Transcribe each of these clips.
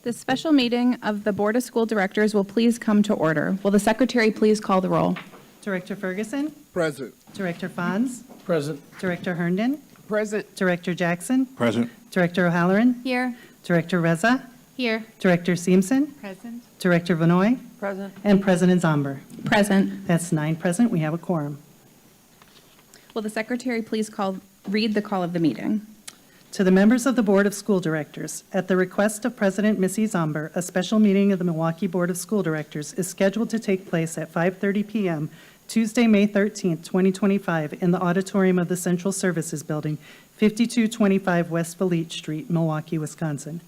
This special meeting of the Board of School Directors will please come to order. Will the Secretary please call the roll? Director Ferguson. Present. Director Fonz. Present. Director Herndon. Present. Director Jackson. Present. Director O'Halloran. Here. Director Reza. Here. Director Seamson. Present. Director Vanoy. Present. And President Zomber. Present. That's 9 present. We have a quorum. Will the Secretary please read the call of the meeting? To the members of the Board of School Directors, at the request of President Missy Zomber, a special meeting of the Milwaukee Board of School Directors is scheduled to take place at 5:30 p.m. Tuesday, May 13th, 2025, in the auditorium of the Central Services Building, 5225 West Valete Street, Milwaukee, Wisconsin.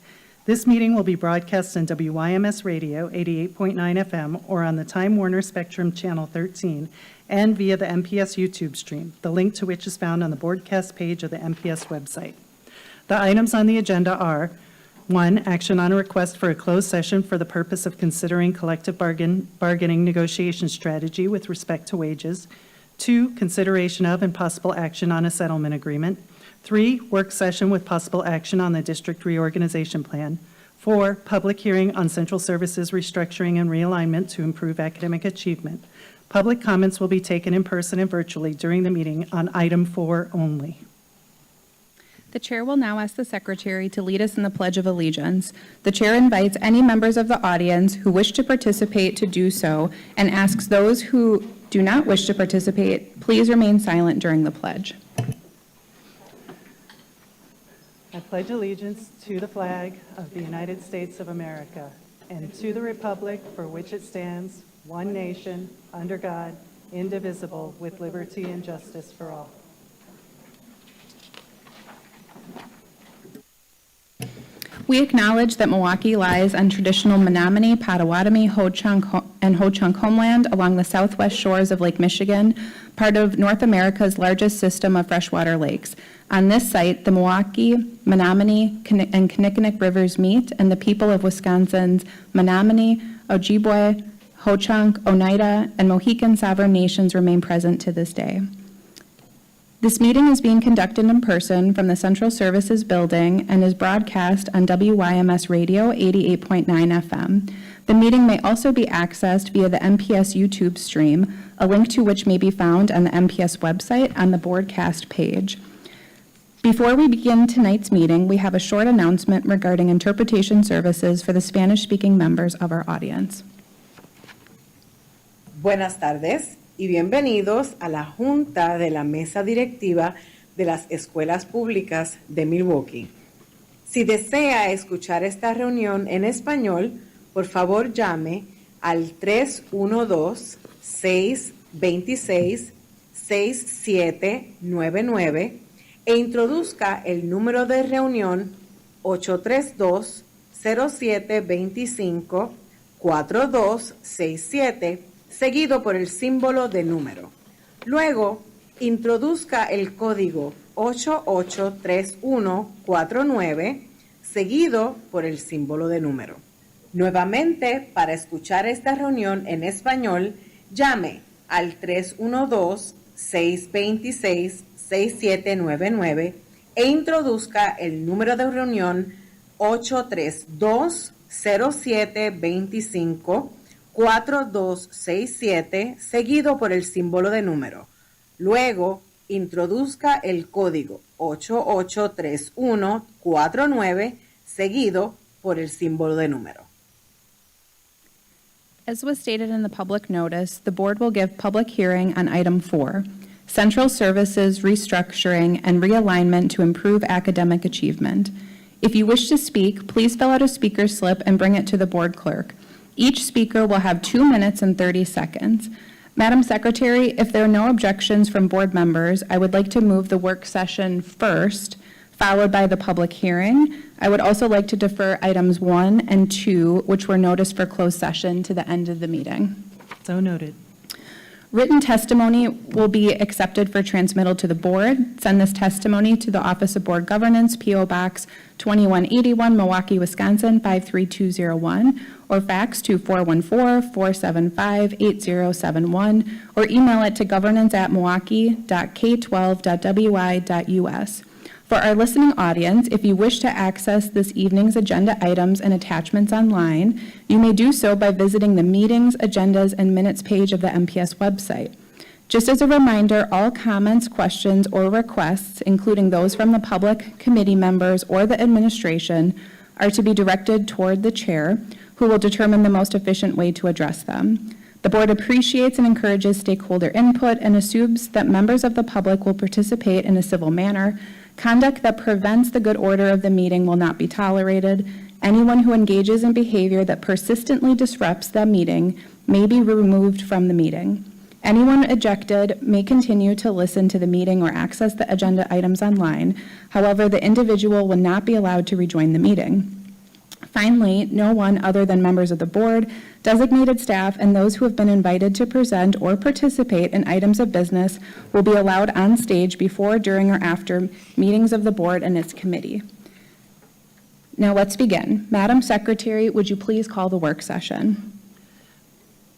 This meeting will be broadcast on WYMS Radio 88.9 FM or on the Time Warner Spectrum Channel 13 and via the MPS YouTube stream, the link to which is found on the broadcast page of the MPS website. The items on the agenda are: 1, action on a request for a closed session for the purpose of considering collective bargaining negotiation strategy with respect to wages. 2, consideration of and possible action on a settlement agreement. 3, work session with possible action on the district reorganization plan. 4, public hearing on central services restructuring and realignment to improve academic achievement. Public comments will be taken in person and virtually during the meeting on item 4 only. The Chair will now ask the Secretary to lead us in the Pledge of Allegiance. The Chair invites any members of the audience who wish to participate to do so and asks those who do not wish to participate, please remain silent during the pledge. I pledge allegiance to the flag of the United States of America and to the republic for which it stands, one nation, under God, indivisible, with liberty and justice for all. We acknowledge that Milwaukee lies on traditional Menominee, Potawatomi, and Ho-Chunk homeland along the southwest shores of Lake Michigan, part of North America's largest system of freshwater lakes. On this site, the Milwaukee, Menominee, and Kinnickinnick rivers meet, and the people of Wisconsin's Menominee, Ojibwe, Ho-Chunk, Oneida, and Mohican sovereign nations remain present to this day. This meeting is being conducted in person from the Central Services Building and is broadcast on WYMS Radio 88.9 FM. The meeting may also be accessed via the MPS YouTube stream, a link to which may be found on the MPS website on the broadcast page. Before we begin tonight's meeting, we have a short announcement regarding interpretation services for the Spanish-speaking members of our audience. Buenas tardes y bienvenidos a la Junta de la Mesa Directiva de las Escuelas Públicas de Milwaukee. Si desea escuchar esta reunión en español, por favor llame al 312-626-6799 e introduzca el número de reunión 832-0725-4267, seguido por el símbolo de número. Luego, introduzca el código 883149, seguido por el símbolo de número. Nuevamente, para escuchar esta reunión en español, llame al 312-626-6799 e introduzca el número de reunión 832-0725-4267, seguido por el símbolo de número. Luego, introduzca el código 883149, seguido por el símbolo de número. As was stated in the public notice, the board will give public hearing on item 4, Central Services Restructuring and Realignment to Improve Academic Achievement. If you wish to speak, please fill out a speaker slip and bring it to the board clerk. Each speaker will have 2 minutes and 30 seconds. Madam Secretary, if there are no objections from board members, I would like to move the work session first, followed by the public hearing. I would also like to defer items 1 and 2, which were noticed for closed session, to the end of the meeting. So noted. Written testimony will be accepted for transmittal to the board. Send this testimony to the Office of Board Governance, P.O. Box 2181, Milwaukee, Wisconsin 53201, or fax to 414-475-8071, or email it to governance@milwaukee.k12.wi.us. For our listening audience, if you wish to access this evening's agenda items and attachments online, you may do so by visiting the Meetings, Agendas, and Minutes page of the MPS website. Just as a reminder, all comments, questions, or requests, including those from the public, committee members, or the administration, are to be directed toward the chair, who will determine the most efficient way to address them. The board appreciates and encourages stakeholder input and assumes that members of the public will participate in a civil manner. Conduct that prevents the good order of the meeting will not be tolerated. Anyone who engages in behavior that persistently disrupts the meeting may be removed from the meeting. Anyone ejected may continue to listen to the meeting or access the agenda items online. However, the individual will not be allowed to rejoin the meeting. Finally, no one other than members of the board, designated staff, and those who have been invited to present or participate in items of business will be allowed on stage before, during, or after meetings of the board and its committee. Now let's begin. Madam Secretary, would you please call the work session?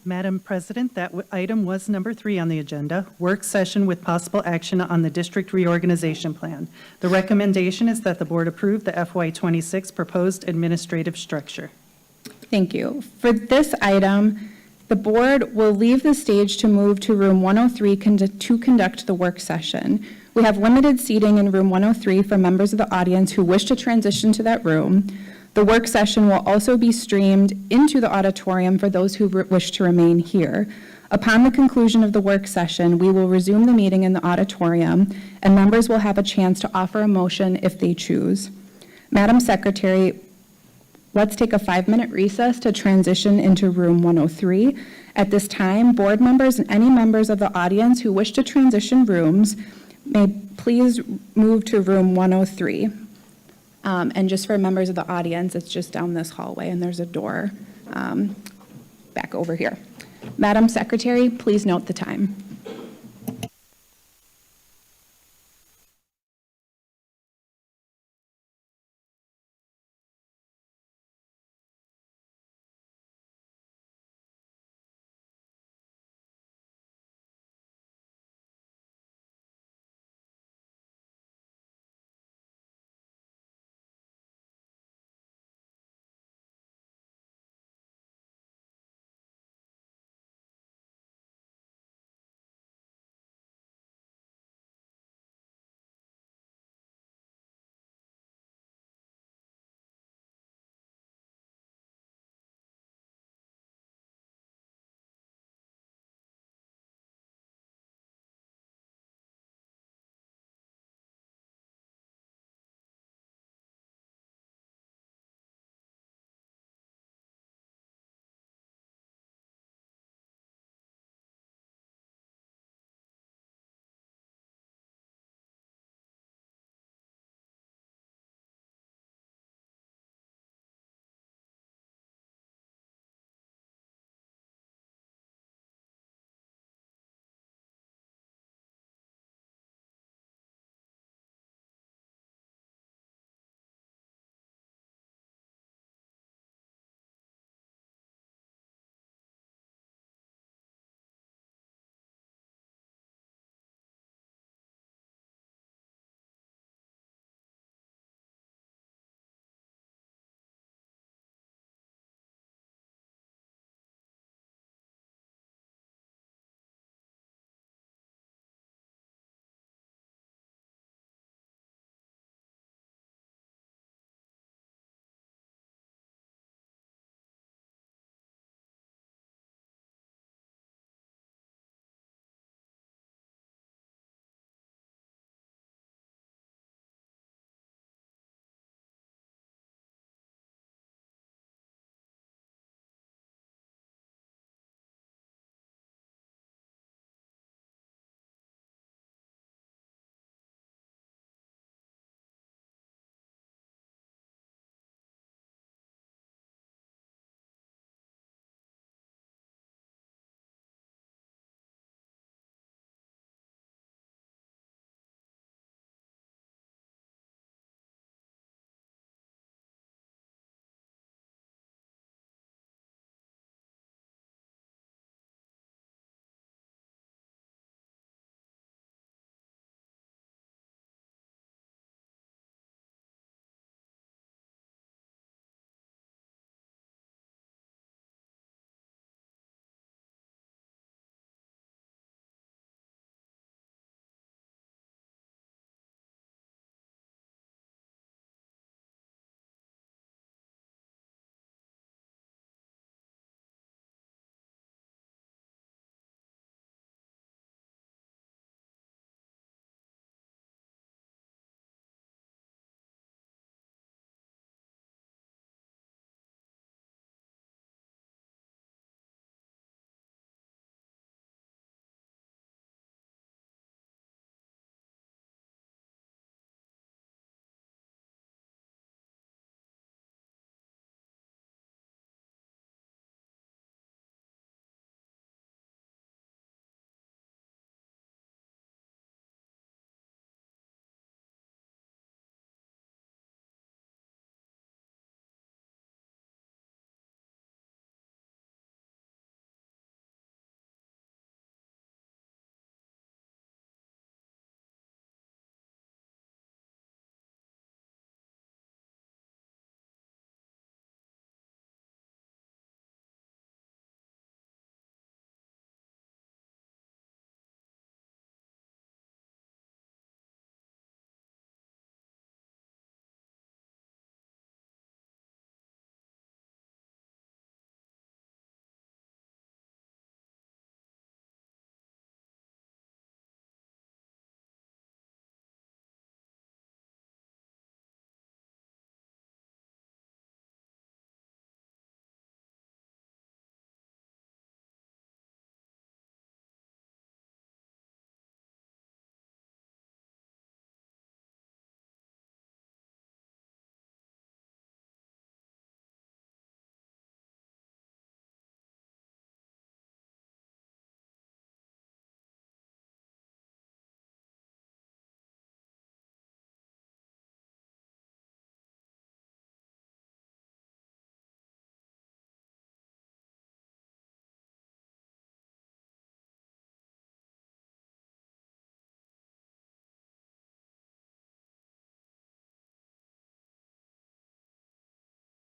Madam President, that item was number 3 on the agenda, work session with possible action on the district reorganization plan. The recommendation is that the board approve the FY26 proposed administrative structure. Thank you. For this item, the board will leave the stage to move to room 103 to conduct the work session. We have limited seating in room 103 for members of the audience who wish to transition to that room. The work session will also be streamed into the auditorium for those who wish to remain here. Upon the conclusion of the work session, we will resume the meeting in the auditorium, and members will have a chance to offer a motion if they choose. Madam Secretary, let's take a 5-minute recess to transition into room 103. At this time, board members and any members of the audience who wish to transition rooms may please move to room 103. And just for members of the audience, it's just down this hallway, and there's a door back over here. Madam Secretary, please note the time.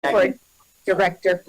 for Director.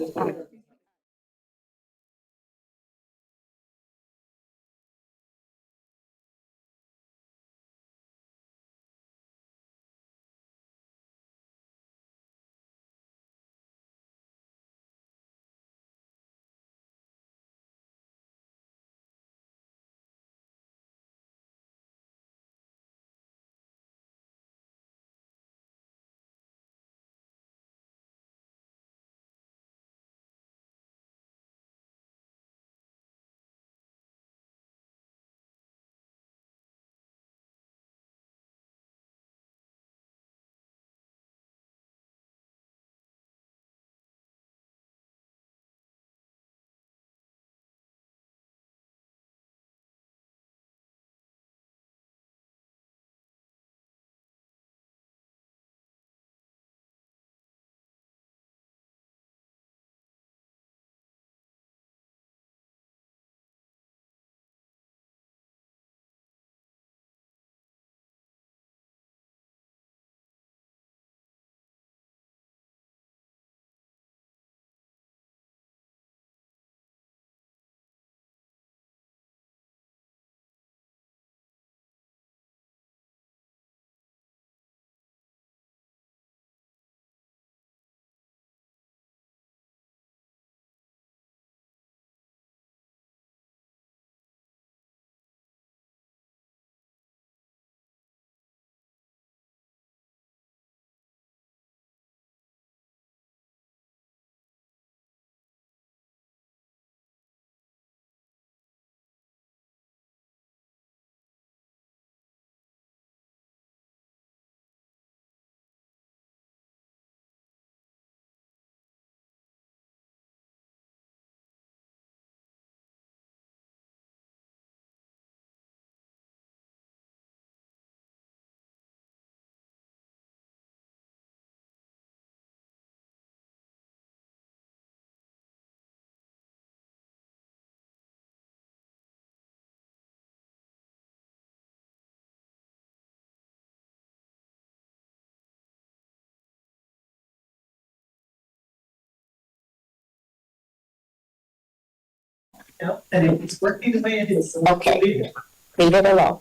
No, and it's working the way it is. So Okay. leave it. Leave it alone.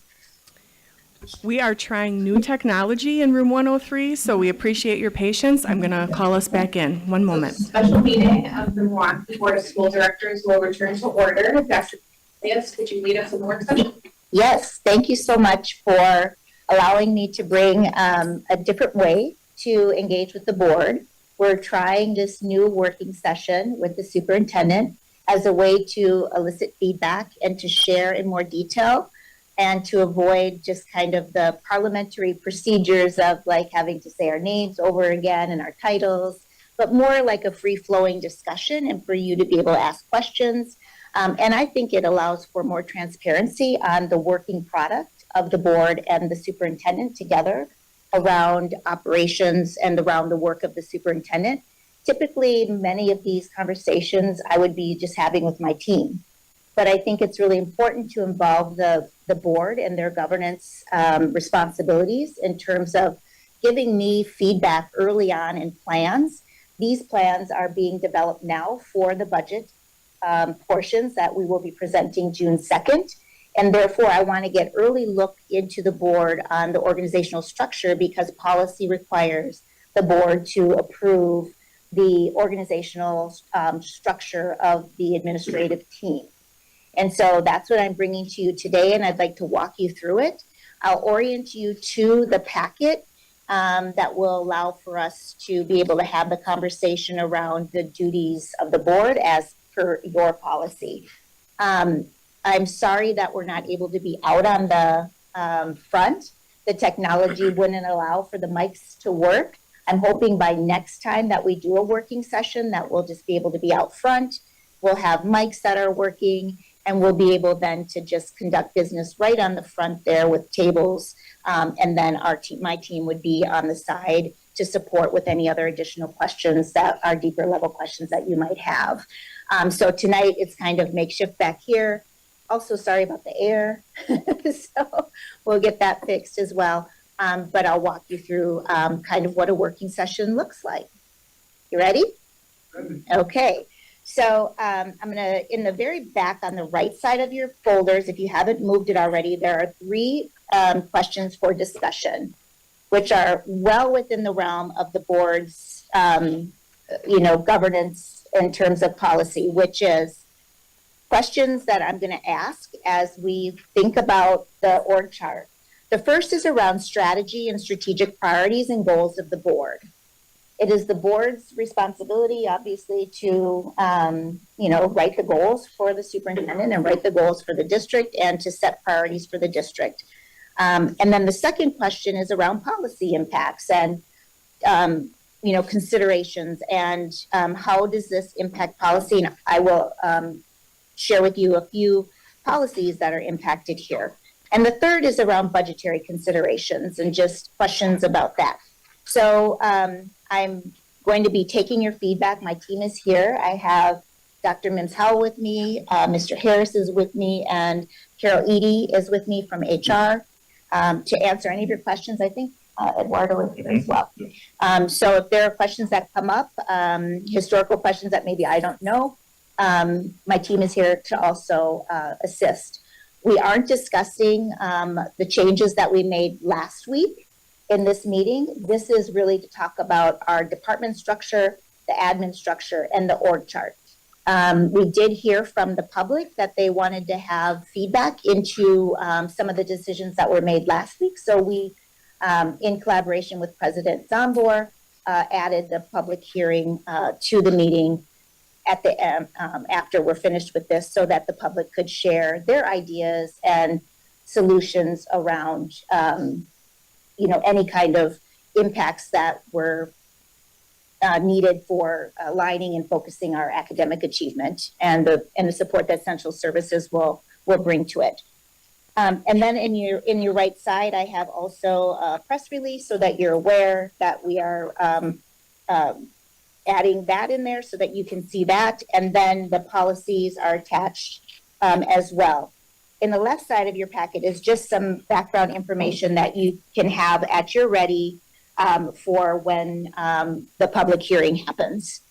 We are trying new technology in room 103, so we appreciate your patience. I'm going to call us back in. One moment. Special meeting of the Milwaukee Board of School Directors will return to order. Dr. Lance, could you lead us in the work session? Yes, thank you so much for allowing me to bring a different way to engage with the board. We're trying this new working session with the superintendent as a way to elicit feedback and to share in more detail and to avoid just kind of the parliamentary procedures of like having to say our names over again and our titles, but more like a free-flowing discussion and for you to be able to ask questions. And I think it allows for more transparency on the working product of the board and the superintendent together around operations and around the work of the superintendent. Typically, many of these conversations I would be just having with my team. But I think it's really important to involve the board and their governance responsibilities in terms of giving me feedback early on in plans. These plans are being developed now for the budget portions that we will be presenting June 2nd. And therefore, I want to get early look into the board on the organizational structure because policy requires the board to approve the organizational structure of the administrative team. And so that's what I'm bringing to you today, and I'd like to walk you through it. I'll orient you to the packet that will allow for us to be able to have the conversation around the duties of the board as per your policy. I'm sorry that we're not able to be out on the front. The technology wouldn't allow for the mics to work. I'm hoping by next time that we do a working session that we'll just be able to be out front. We'll have mics that are working and we'll be able then to just conduct business right on the front there with tables. And then my team would be on the side to support with any other additional questions that are deeper level questions that you might have. So tonight it's kind of makeshift back here. Also sorry about the air. So we'll get that fixed as well. But I'll walk you through kind of what a working session looks like. You ready? Okay. So I'm going to, in the very back on the right side of your folders, if you haven't moved it already, there are three questions for discussion, which are well within the realm of the board's, governance in terms of policy, which is questions that I'm going to ask as we think about the org chart. The first is around strategy and strategic priorities and goals of the board. It is the board's responsibility, obviously, to, write the goals for the superintendent and write the goals for the district and to set priorities for the district. And then the second question is around policy impacts and, considerations and how does this impact policy? And I will share with you a few policies that are impacted here. And the third is around budgetary considerations and just questions about that. So I'm going to be taking your feedback. My team is here. I have Dr. Mims-Howell with me, Mr. Harris is with me, and Carol Eady is with me from HR to answer any of your questions. I think Eduardo is here as well. So if there are questions that come up, historical questions that maybe I don't know, my team is here to also assist. We aren't discussing the changes that we made last week in this meeting. This is really to talk about our department structure, the admin structure, and the org chart. We did hear from the public that they wanted to have feedback into some of the decisions that were made last week. So we, in collaboration with President Zambor, added the public hearing to the meeting at the after we're finished with this, so that the public could share their ideas and solutions around any kind of impacts that were needed for aligning and focusing our academic achievement and the support that central services will bring to it. And then in your right side, I have also a press release so that you're aware that we are adding that in there so that you can see that. And then the policies are attached as well. In the left side of your packet is just some background information that you can have at your ready for when the public hearing happens.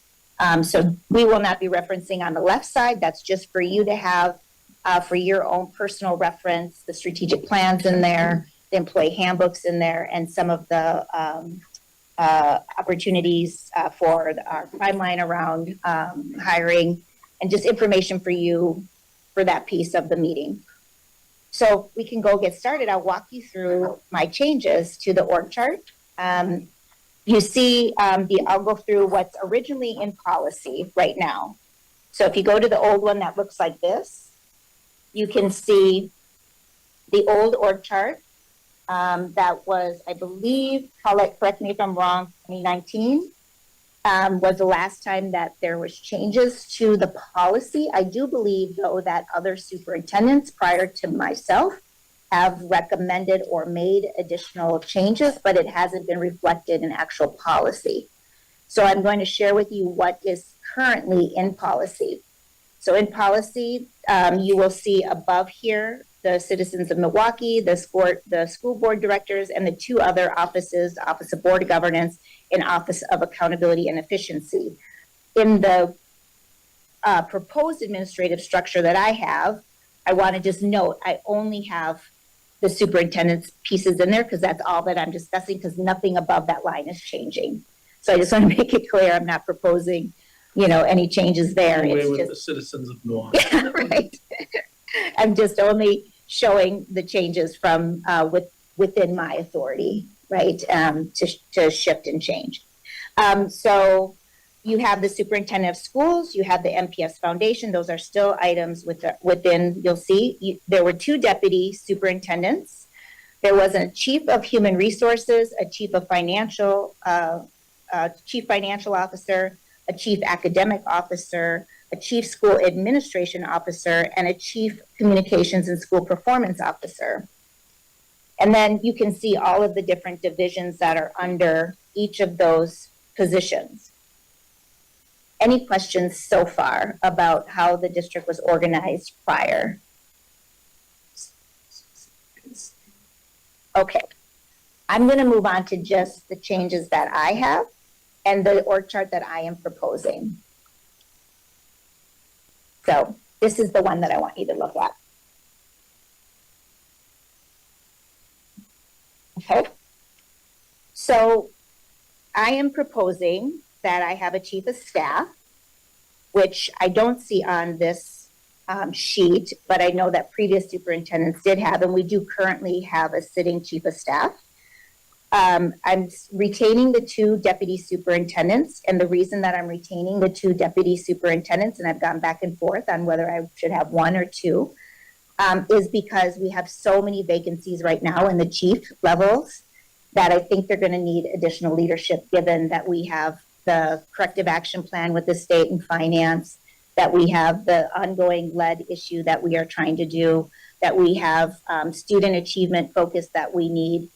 So we will not be referencing on the left side. That's just for you to have for your own personal reference, the strategic plans in there, the employee handbooks in there, and some of the opportunities for our timeline around hiring and just information for you for that piece of the meeting. So we can go get started. I'll walk you through my changes to the org chart. You see, I'll go through what's originally in policy right now. So if you go to the old one that looks like this, you can see the old org chart that was, I believe, Paulette, correct me if I'm wrong, 2019 was the last time that there was changes to the policy. I do believe, though, that other superintendents prior to myself have recommended or made additional changes, but it hasn't been reflected in actual policy. So I'm going to share with you what is currently in policy. So in policy, you will see above here the citizens of Milwaukee, the school board directors, and the two other offices, Office of Board of Governance and Office of Accountability and Efficiency. In the proposed administrative structure that I have, I want to just note, I only have the superintendent's pieces in there because that's all that I'm discussing, because nothing above that line is changing. So I just want to make it clear I'm not proposing, any changes there. Away It's with just the citizens of Milwaukee. right. I'm just only showing the changes from within my authority, right, to shift and change. So you have the superintendent of schools, you have the MPS Foundation. Those are still items within, you'll see, there were two deputy superintendents. There was a chief of human resources, a chief financial officer, a chief academic officer, a chief school administration officer, and a chief communications and school performance officer. And then you can see all of the different divisions that are under each of those positions. Any questions so far about how the district was organized prior? Okay, I'm going to move on to just the changes that I have. and the org chart that I am proposing. So this is the one that I want you to look at. Okay. So I am proposing that I have a chief of staff, which I don't see on this sheet, but I know that previous superintendents did have, and we do currently have a sitting chief of staff. I'm retaining the 2 deputy superintendents, and the reason that I'm retaining the 2 deputy superintendents, and I've gone back and forth on whether I should have 1 or 2, is because we have so many vacancies right now in the chief levels that I think they're going to need additional leadership, given that we have the corrective action plan with the state and finance, that we have the ongoing lead issue that we are trying to do, that we have student achievement focus that we need.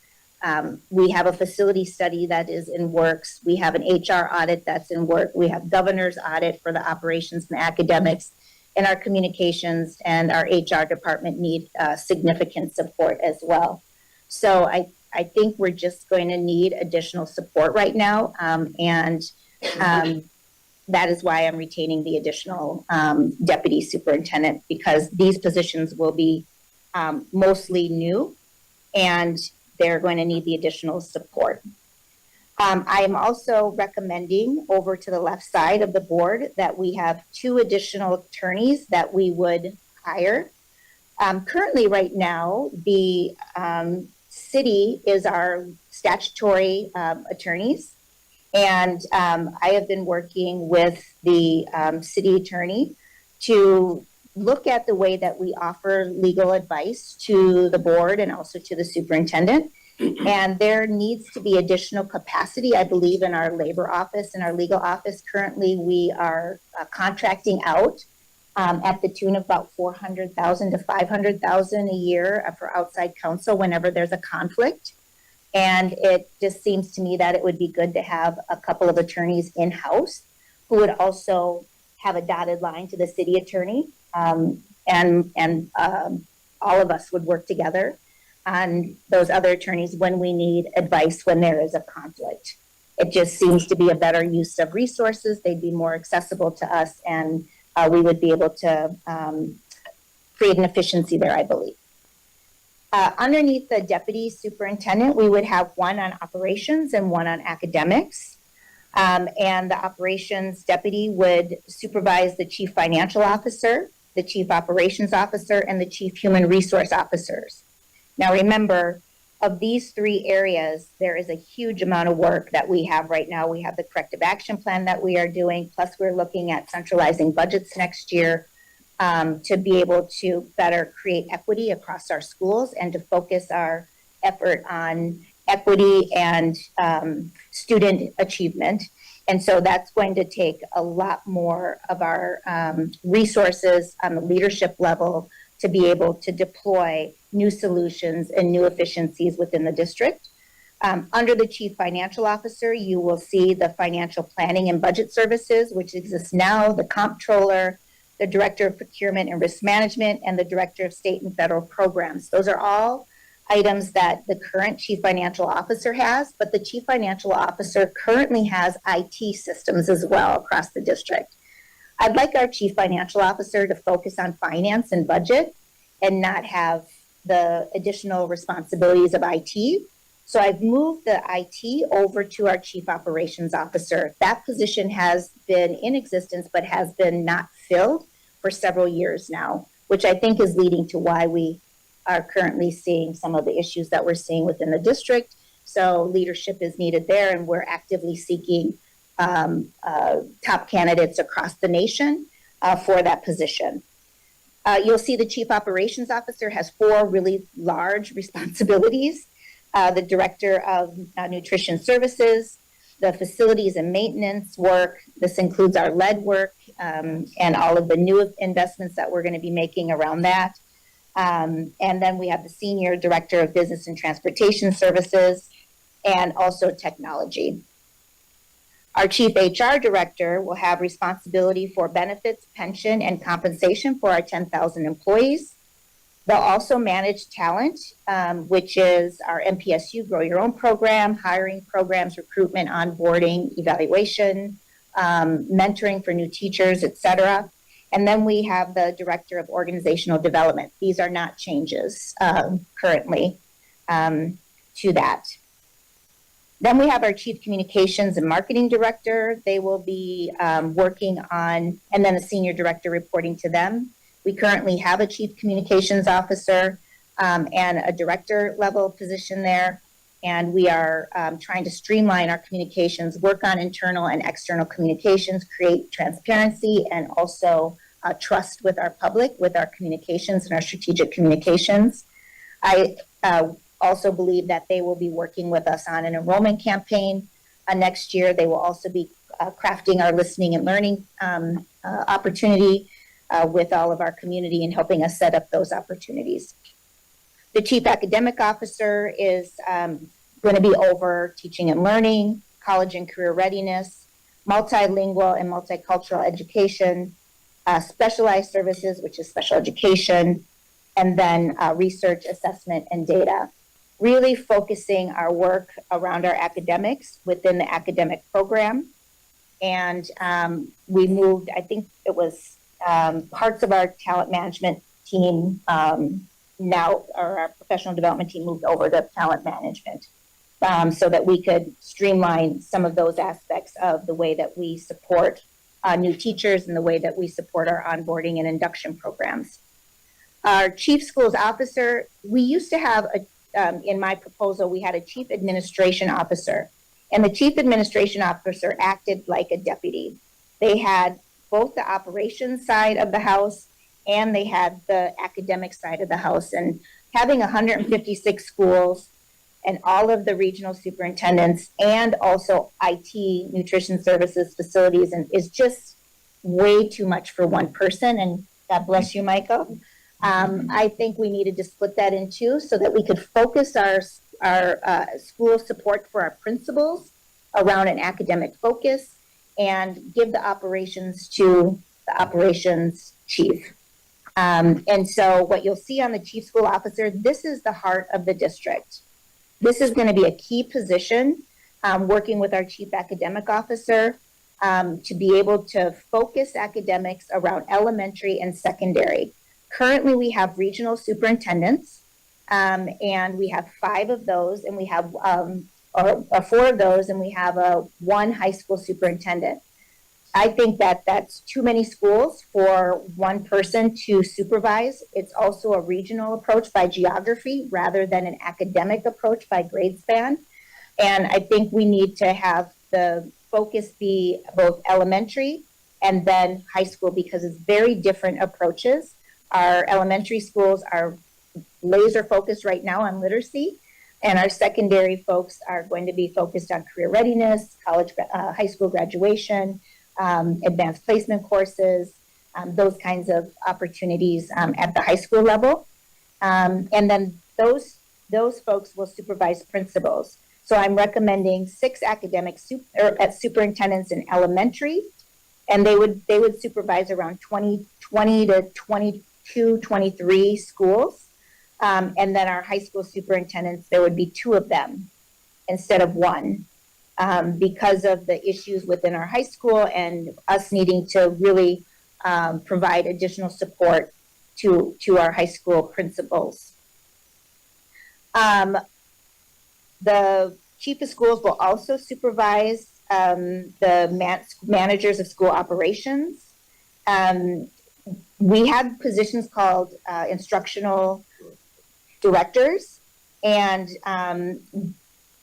We have a facility study that is in works. We have an HR audit that's in work. We have governor's audit for the operations and academics, and our communications and our HR department need significant support as well. So I think we're just going to need additional support right now, and that is why I'm retaining the additional deputy superintendent, because these positions will be mostly new, and they're going to need the additional support. I am also recommending over to the left side of the board that we have 2 additional attorneys that we would hire. Currently, right now, the city is our statutory attorneys, and I have been working with the city attorney to look at the way that we offer legal advice to the board and also to the superintendent. And there needs to be additional capacity, I believe, in our labor office and our legal office. Currently, we are contracting out at the tune of about $400,000 to $500,000 a year for outside counsel whenever there's a conflict. And it just seems to me that it would be good to have a couple of attorneys in-house who would also have a dotted line to the city attorney, and all of us would work together on those other attorneys when we need advice when there is a conflict. It just seems to be a better use of resources. They'd be more accessible to us, and we would be able to create an efficiency there, I believe. Underneath the deputy superintendent, we would have 1 on operations and 1 on academics. And the operations deputy would supervise the chief financial officer, the chief operations officer, and the chief human resource officers. Now, remember, of these 3 areas, there is a huge amount of work that we have right now. We have the corrective action plan that we are doing, plus we're looking at centralizing budgets next year to be able to better create equity across our schools and to focus our effort on equity and student achievement. And so that's going to take a lot more of our resources on the leadership level to be able to deploy new solutions and new efficiencies within the district. Under the chief financial officer, you will see the financial planning and budget services, which exists now, the comptroller, the director of procurement and risk management, and the director of state and federal programs. Those are all items that the current chief financial officer has, but the chief financial officer currently has IT systems as well across the district. I'd like our chief financial officer to focus on finance and budget and not have the additional responsibilities of IT. So I've moved the IT over to our chief operations officer. That position has been in existence, but has been not filled for several years now, which I think is leading to why we are currently seeing some of the issues that we're seeing within the district. So leadership is needed there, and we're actively seeking top candidates across the nation for that position. You'll see the chief operations officer has 4 really large responsibilities. The director of nutrition services, the facilities and maintenance work. This includes our lead work and all of the new investments that we're going to be making around that. And then we have the senior director of business and transportation services and also technology. Our chief HR director will have responsibility for benefits, pension, and compensation for our 10,000 employees. They'll also manage talent, which is our MPSU Grow Your Own program, hiring programs, recruitment, onboarding, evaluation, mentoring for new teachers, et cetera. And then we have the Director of Organizational Development. These are not changes currently to that. Then we have our Chief Communications and Marketing Director. They will be working on, and then a Senior Director reporting to them. We currently have a Chief Communications Officer and a Director level position there. And we are trying to streamline our communications, work on internal and external communications, create transparency, and also trust with our public, with our communications and our strategic communications. I also believe that they will be working with us on an enrollment campaign next year. They will also be crafting our listening and learning opportunity with all of our community and helping us set up those opportunities. The Chief Academic Officer is going to be over teaching and learning, college and career readiness, multilingual and multicultural education, specialized services, which is special education, and then research, assessment, and data. Really focusing our work around our academics within the academic program. And we moved, I think it was parts of our talent management team now, or our professional development team moved over to talent management so that we could streamline some of those aspects of the way that we support new teachers and the way that we support our onboarding and induction programs. Our Chief Schools Officer, we used to have, in my proposal, we had a Chief Administration Officer. And the Chief Administration Officer acted like a deputy. They had both the operations side of the house and they had the academic side of the house. And having 156 schools and all of the regional superintendents and also IT, nutrition services, facilities, and is just way too much for one person. And God bless you, Michael. I think we needed to split that in two so that we could focus our school support for our principals around an academic focus and give the operations to the operations chief. And so what you'll see on the Chief School Officer, this is the heart of the district. This is going to be a key position, working with our Chief Academic Officer to be able to focus academics around elementary and secondary. Currently, we have regional superintendents, and we have 5 of those, and we have or 4 of those, and we have one high school superintendent. I think that that's too many schools for one person to supervise. It's also a regional approach by geography rather than an academic approach by grade span. And I think we need to have the focus be both elementary and then high school because it's very different approaches. Our elementary schools are laser focused right now on literacy, and our secondary folks are going to be focused on career readiness, college, high school graduation, advanced placement courses, those kinds of opportunities at the high school level. And then those folks will supervise principals. So I'm recommending 6 academic superintendents in elementary, and they would supervise around 20 to 22, 23 schools. And then our high school superintendents, there would be 2 of them instead of 1. Because of the issues within our high school and us needing to really provide additional support to our high school principals. The chief of schools will also supervise the managers of school operations. We had positions called instructional directors, and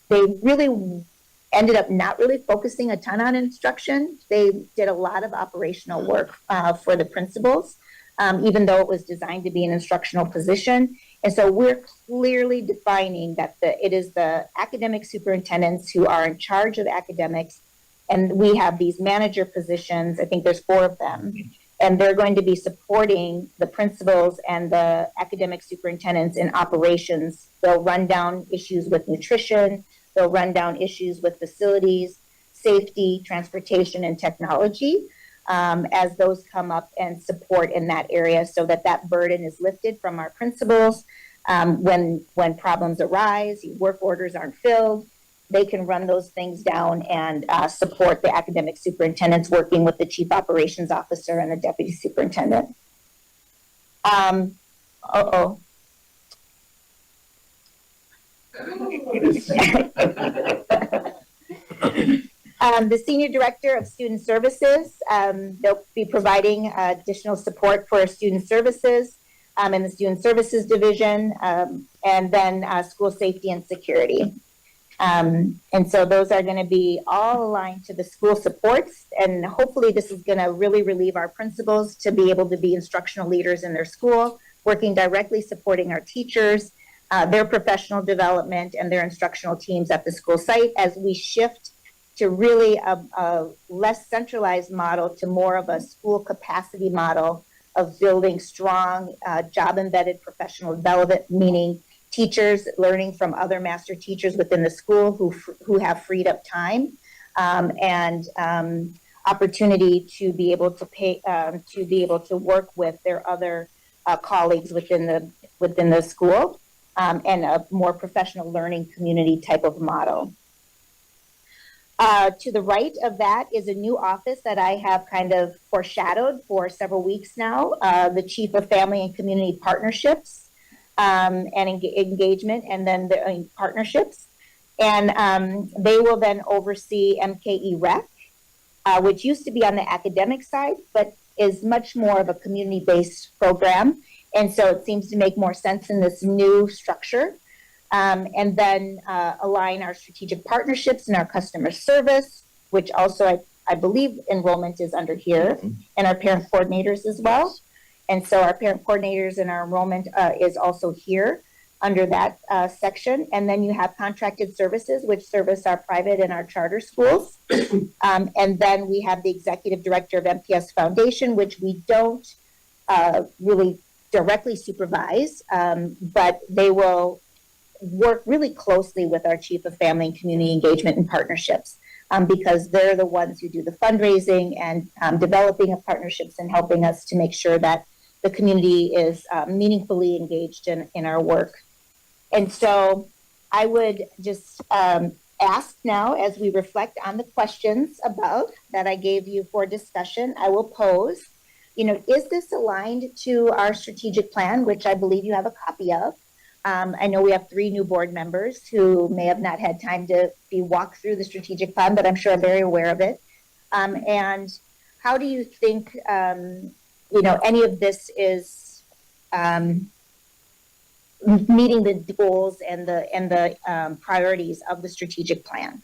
they really ended up not really focusing a ton on instruction. They did a lot of operational work for the principals, even though it was designed to be an instructional position. And so we're clearly defining that it is the academic superintendents who are in charge of academics, and we have these manager positions. I think there's 4 of them, and they're going to be supporting the principals and the academic superintendents in operations. They'll run down issues with nutrition. They'll run down issues with facilities, safety, transportation, and technology. as those come up and support in that area so that that burden is lifted from our principals. When problems arise, work orders aren't filled, they can run those things down and support the academic superintendents working with the chief operations officer and the deputy superintendent. The Senior Director of Student Services, they'll be providing additional support for student services in the Student Services Division, and then School Safety and Security. And so those are going to be all aligned to the school supports, and hopefully this is going to really relieve our principals to be able to be instructional leaders in their school, working directly supporting our teachers, their professional development, and their instructional teams at the school site as we shift to really a less centralized model to more of a school capacity model of building strong job-embedded professional development, meaning teachers learning from other master teachers within the school who have freed up time and opportunity to be able to work with their other colleagues within the school and a more professional learning community type of model. To the right of that is a new office that I have kind of foreshadowed for several weeks now, the Chief of Family and Community Partnerships and Engagement, and then the partnerships. And they will then oversee MKE Rec, which used to be on the academic side, but is much more of a community-based program. And so it seems to make more sense in this new structure. And then align our strategic partnerships and our customer service, which also I believe enrollment is under here, and our parent coordinators as well. And so our parent coordinators and our enrollment is also here under that section. And then you have contracted services, which service our private and our charter schools. And then we have the executive director of MPS Foundation, which we don't really directly supervise, but they will work really closely with our Chief of Family and Community Engagement and Partnerships because they're the ones who do the fundraising and developing of partnerships and helping us to make sure that the community is meaningfully engaged in our work. And so I would just ask now, as we reflect on the questions above that I gave you for discussion, I will pose, is this aligned to our strategic plan, which I believe you have a copy of? I know we have 3 new board members who may have not had time to be walked through the strategic plan, but I'm sure are very aware of it. And how do you think, any of this is meeting the goals and the priorities of the strategic plan?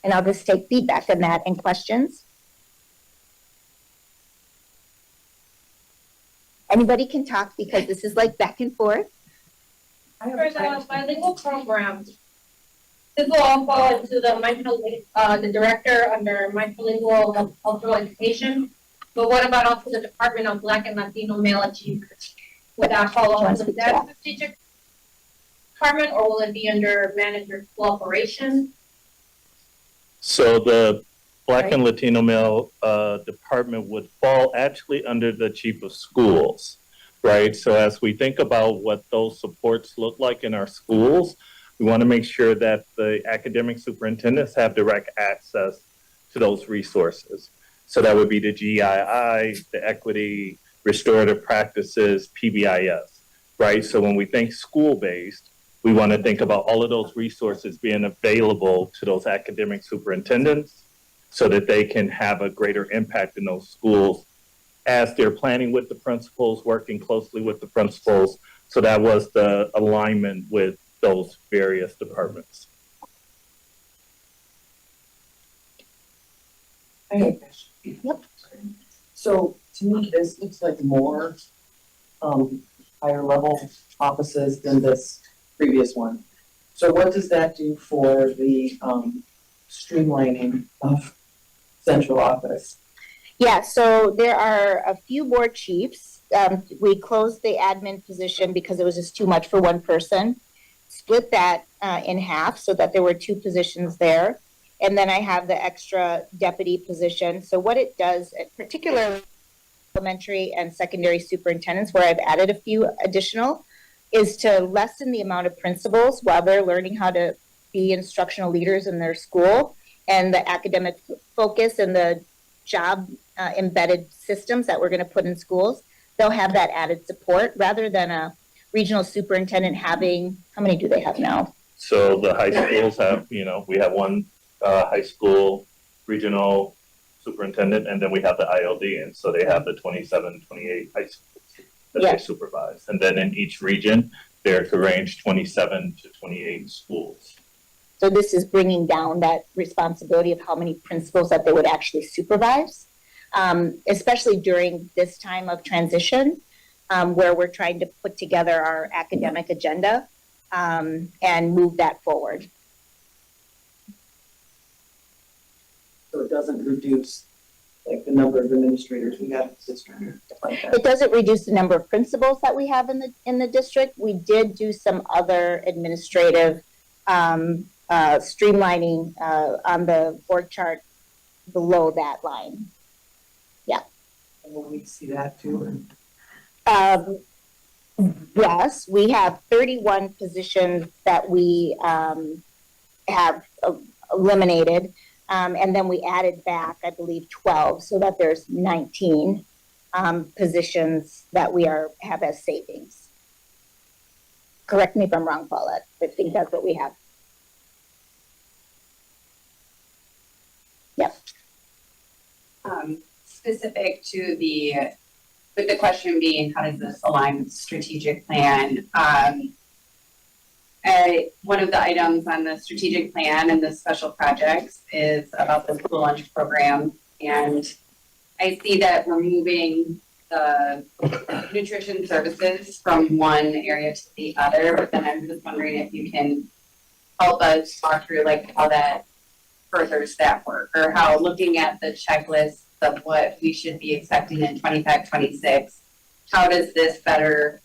And I'll just take feedback on that and questions. Anybody can talk because this is like back and forth. For the bilingual program, this will all fall into the director under bilingual cultural education. But what about also the Department of Black and Latino Male Achievers? Would that fall under that strategic department, or will it be under manager cooperation? So the Black and Latino Male department would fall actually under the Chief of Schools. Right. So as we think about what those supports look like in our schools, we want to make sure that the academic superintendents have direct access to those resources. So that would be the GII, the equity, restorative practices, PBIS. Right. So when we think school-based, we want to think about all of those resources being available to those academic superintendents so that they can have a greater impact in those schools as they're planning with the principals, working closely with the principals. So that was the alignment with those various departments. I have a question. Yep. So to me, this looks like more higher level offices than this previous one. So what does that do for the streamlining of central office? Yeah, so there are a few board chiefs. We closed the admin position because it was just too much for one person. Split that in half so that there were 2 positions there. And then I have the extra deputy position. So what it does, particularly elementary and secondary superintendents, where I've added a few additional, is to lessen the amount of principals while they're learning how to be instructional leaders in their school, and the academic focus and the job embedded systems that we're going to put in schools. They'll have that added support rather than a regional superintendent having, how many do they have now? So the high schools have, we have one high school regional superintendent, and then we have the ILD, and so they have the 27, 28 high schools that they supervise. And then in each region, they're to range 27 to 28 schools. So this is bringing down that responsibility of how many principals that they would actually supervise, especially during this time of transition, where we're trying to put together our academic agenda and move that forward. So it doesn't reduce like the number of administrators we have in the district, stuff like that. It doesn't reduce the number of principals that we have in the district. We did do some other administrative streamlining on the org chart below that line. Yeah. And will we see that too? Yes, we have 31 positions that we have eliminated. And then we added back, I believe, 12, so that there's 19 positions that we have as savings. Correct me if I'm wrong, Paulette. I think that's what we have. Yep. Specific to with the question being, how does this align with the strategic plan? One of the items on the strategic plan and the special projects is about the school lunch program. And I see that we're moving the nutrition services from one area to the other, but then I'm just wondering if you can help us talk through like how that furthers that work, or how looking at the checklist of what we should be expecting in 25-26, how does this better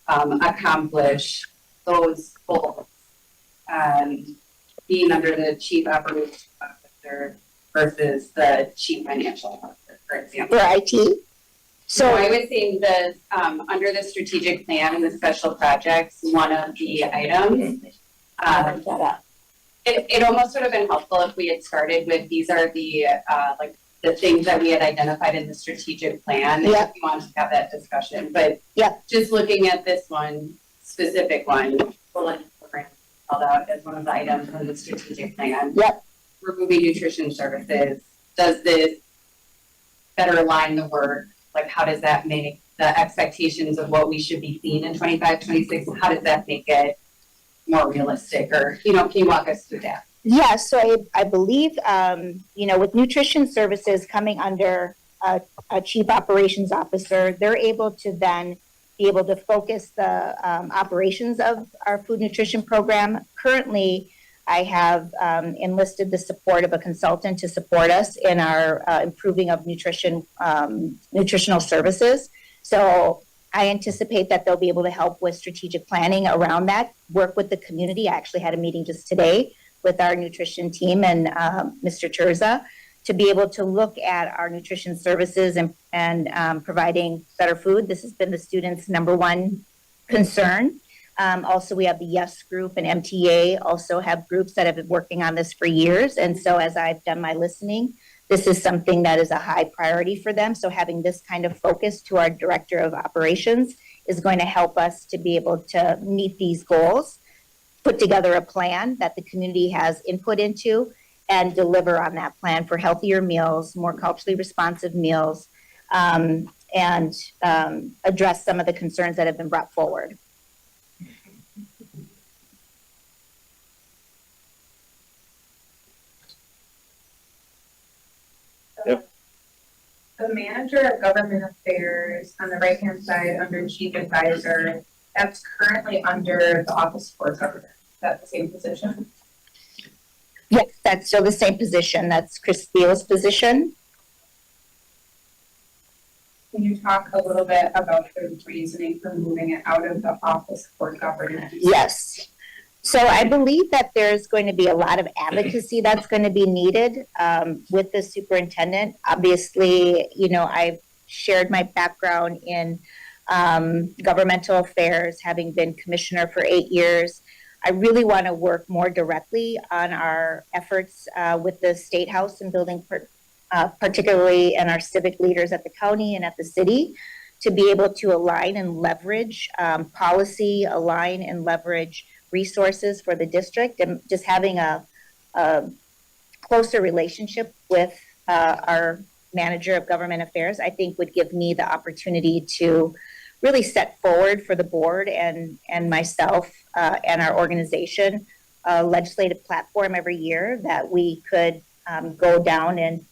accomplish those goals, being under the chief operations officer versus the chief financial officer, for example. For IT? So I was saying that under the strategic plan and the special projects, one of the items, it almost would have been helpful if we had started with, these are the like the things that we had identified in the strategic plan. Yeah. If you want to have that discussion, but yeah, just looking at this one, specific one, called out as one of the items in the strategic plan. Yep. Removing nutrition services. Does this better align the work? Like, how does that make the expectations of what we should be seeing in 25-26? How does that make it more realistic? Or, can you walk us through that? Yeah, so I believe, with nutrition services coming under a chief operations officer, they're able to then be able to focus the operations of our food nutrition program. Currently, I have enlisted the support of a consultant to support us in our improving of nutritional services. So I anticipate that they'll be able to help with strategic planning around that, work with the community. I actually had a meeting just today with our nutrition team and Mr. Terza to be able to look at our nutrition services and providing better food. This has been the students' number one concern. Also, we have the YES group and MTA also have groups that have been working on this for years. And so as I've done my listening, this is something that is a high priority for them. So having this kind of focus to our director of operations is going to help us to be able to meet these goals, put together a plan that the community has input into, and deliver on that plan for healthier meals, more culturally responsive meals, and address some of the concerns that have been brought forward. Yep. The manager of government affairs on the right-hand side under chief advisor, that's currently under the office for government. Is that the same position? Yes, that's still the same position. That's Chris Steele's position. Can you talk a little bit about the reasoning for moving it out of the office for governance? Yes. So I believe that there's going to be a lot of advocacy that's going to be needed with the superintendent. Obviously, I've shared my background in governmental affairs, having been commissioner for 8 years. I really want to work more directly on our efforts with the State House and building, particularly and our civic leaders at the county and at the city, to be able to align and leverage policy, align and leverage resources for the district, and just having a closer relationship with our manager of government affairs, I think would give me the opportunity to really set forward for the board and myself and our organization a legislative platform every year that we could go down and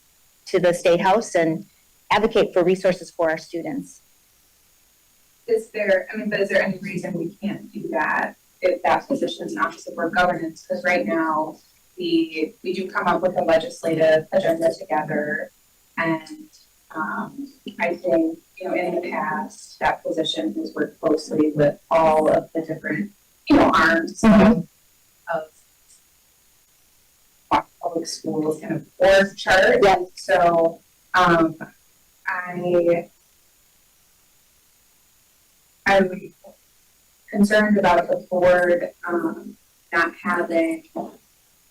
to the State House and advocate for resources for our students. Is there any reason we can't do that if that position is not to support governance? Because right now we do come up with a legislative agenda together, and I think in the past that position has worked closely with all of the different arms of public schools kind of org chart. Yeah. So I'm concerned about the board not having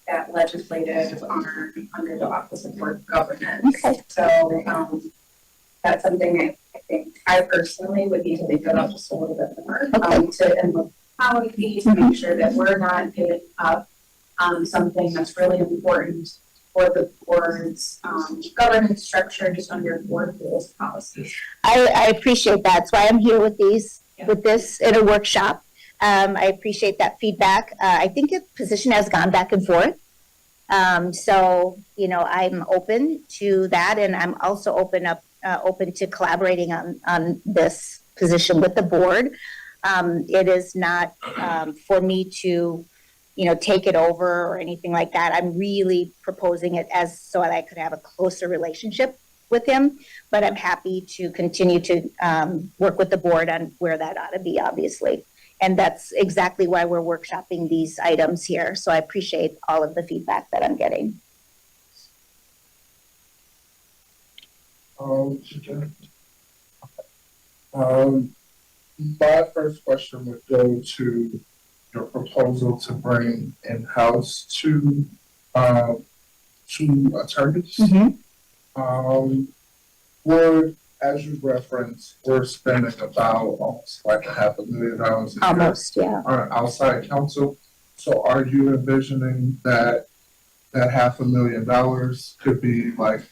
that legislative arm under the Office of Board Governance. Okay. So that's something I think I personally would need to think about just a little bit more and look policy to make sure that we're not giving up something that's really important for the board's governance structure just under board rules policies. I appreciate that. That's why I'm here with this in a workshop. I appreciate that feedback. I think the position has gone back and forth. So, I'm open to that, and I'm also open to collaborating on this position with the board. It is not for me to, take it over or anything like that. I'm really proposing it as so that I could have a closer relationship with him, but I'm happy to continue to work with the board on where that ought to be, obviously. And that's exactly why we're workshopping these items here. So I appreciate all of the feedback that I'm getting. My first question would go to your proposal to bring in-house two attorneys. Would, as you referenced, we're spending about almost like $500,000 Almost, yeah. on our outside counsel. So are you envisioning that $500,000 could be like,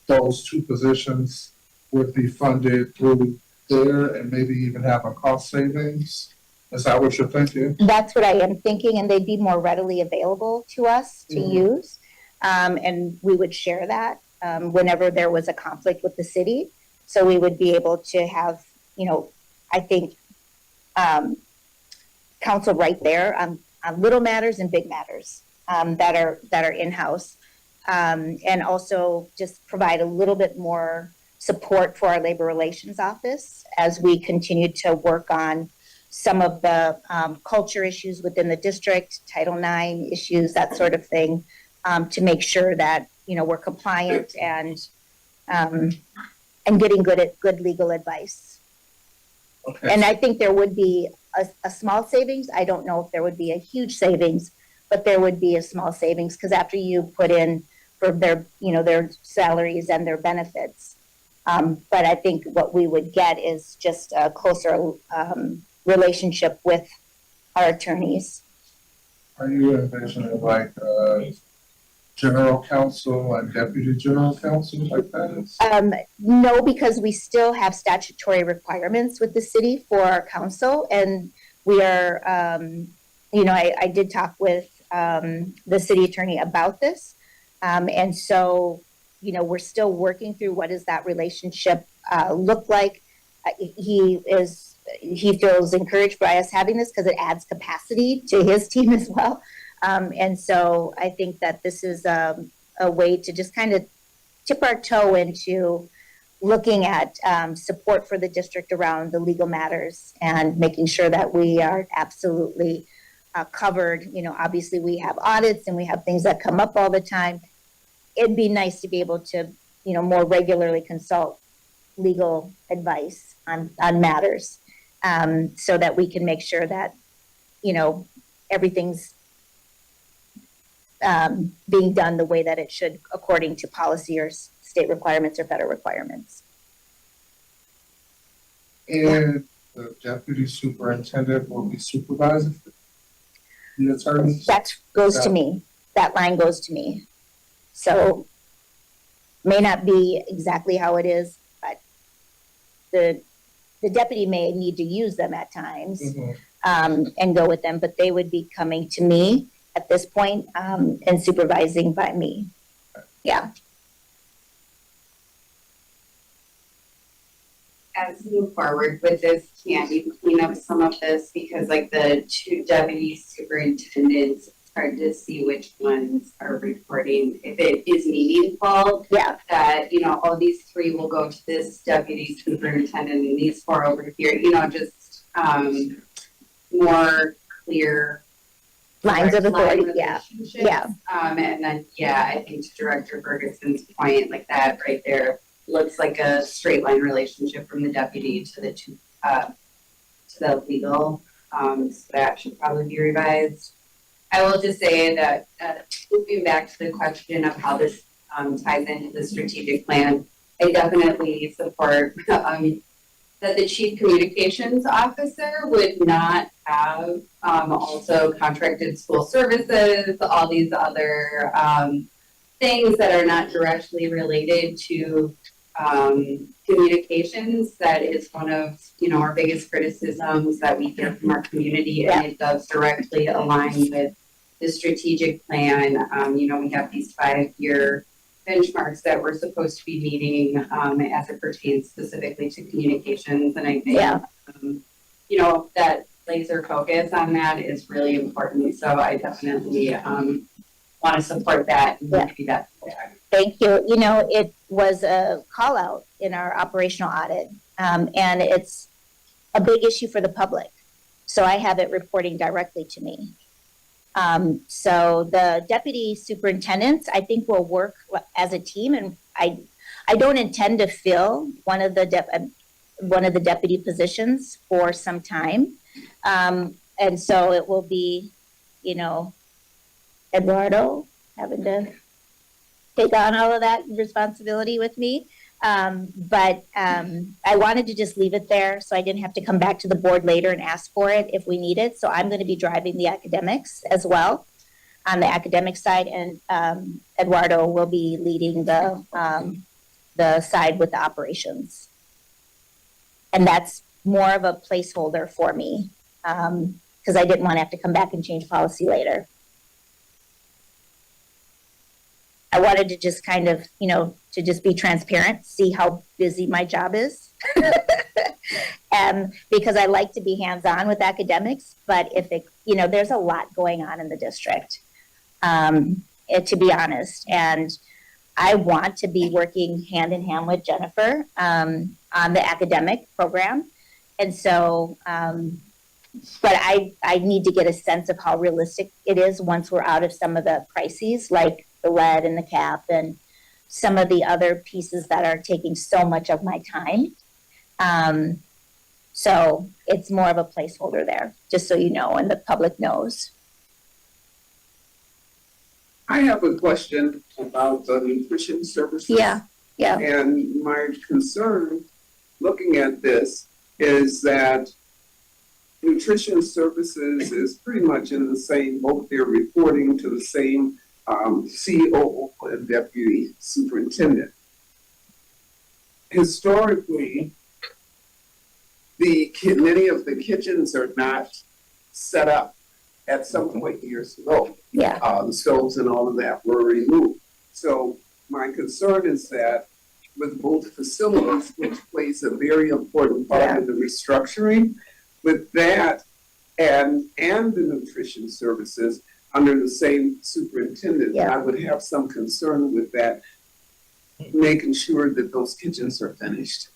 those two positions would be funded through there and maybe even have a cost savings? Is that what you're thinking? That's what I am thinking, and they'd be more readily available to us to use. And we would share that whenever there was a conflict with the city. So we would be able to have, I think, counsel right there on little matters and big matters that are in-house. And also just provide a little bit more support for our labor relations office as we continue to work on some of the culture issues within the district, Title IX issues, that sort of thing, to make sure that we're compliant and getting good legal advice. Okay. And I think there would be a small savings. I don't know if there would be a huge savings, but there would be a small savings because after you put in for their their salaries and their benefits. But I think what we would get is just a closer relationship with our attorneys. Are you envisioning like general counsel and deputy general counsel like that? No, because we still have statutory requirements with the city for our council, and we are, I did talk with the city attorney about this, and so, we're still working through what does that relationship look like. He feels encouraged by us having this because it adds capacity to his team as well. And so I think that this is a way to just kind of tip our toe into looking at support for the district around the legal matters and making sure that we are absolutely covered. You know, obviously we have audits and we have things that come up all the time. It'd be nice to be able to, you know, more regularly consult legal advice on matters, so that we can make sure that, you know, everything's being done the way that it should according to policy or state requirements or federal requirements. And the deputy superintendent will be supervising the attorneys? That goes to me. That line goes to me. So may not be exactly how it is, but the deputy may need to use them at times, and go with them, but they would be coming to me at this point, and supervising by me. Yeah. As we move forward with this, can you clean up some of this? Because like the two deputy superintendents, it's hard to see which ones are reporting. If it is meaningful, Yeah. that, you know, all these three will go to this deputy superintendent and these four over here, you know, just more clear Lines of authority. Yeah. relationships. Yeah. And then, yeah, I think to Director Ferguson's point, like that right there looks like a straight line relationship from the deputy to the to the legal. So that should probably be revised. I will just say that moving back to the question of how this ties into the strategic plan, I definitely support that the chief communications officer would not have also contracted school services, all these other things that are not directly related to communications. That is one of, you know, our biggest criticisms that we get from our community, and it does directly align with the strategic plan. You know, we have these 5-year benchmarks that we're supposed to be meeting as it pertains specifically to communications, and I think you know, that laser focus on that is really important. So I definitely want to support that and do that. Thank you. You know, it was a call out in our operational audit, and it's a big issue for the public. So I have it reporting directly to me. So the deputy superintendents, I think, will work as a team, and I don't intend to fill one of the deputy positions for some time, and so it will be, you know, Eduardo having to take on all of that responsibility with me. But I wanted to just leave it there so I didn't have to come back to the board later and ask for it if we need it. So I'm going to be driving the academics as well on the academic side, and Eduardo will be leading the side with the operations. And that's more of a placeholder for me because I didn't want to have to come back and change policy later. I wanted to just kind of, you know, to just be transparent, see how busy my job is. Because I like to be hands-on with academics, but if it, you know, there's a lot going on in the district, to be honest. And I want to be working hand in hand with Jennifer on the academic program. And so, but I need to get a sense of how realistic it is once we're out of some of the crises, like the lead and the cap and some of the other pieces that are taking so much of my time. So it's more of a placeholder there, just so you know, and the public knows. I have a question about the nutrition services. Yeah. And my concern looking at this is that nutrition services is pretty much in the same boat. They're reporting to the same COO and deputy superintendent. Historically, many of the kitchens are not set up at some point years ago. Yeah. The stoves and all of that were removed. So my concern is that with both facilities, which plays a very important part in the restructuring, with that and the nutrition services under the same superintendent, I would have some concern with that, making sure that those kitchens are finished.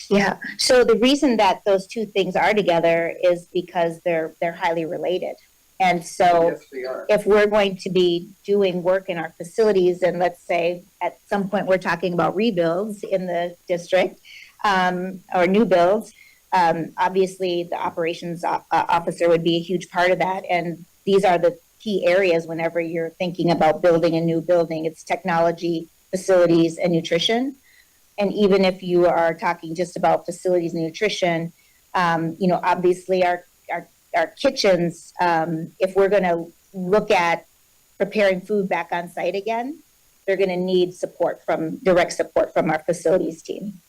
Yeah. So the reason that those two things are together is because they're highly related. And so Yes, they are. if we're going to be doing work in our facilities, and let's say at some point we're talking about rebuilds in the district, or new builds, obviously the operations officer would be a huge part of that. And these are the key areas whenever you're thinking about building a new building. It's technology, facilities, and nutrition. And even if you are talking just about facilities and nutrition, obviously our kitchens, if we're going to look at preparing food back on site again, they're going to need direct support from our facilities team.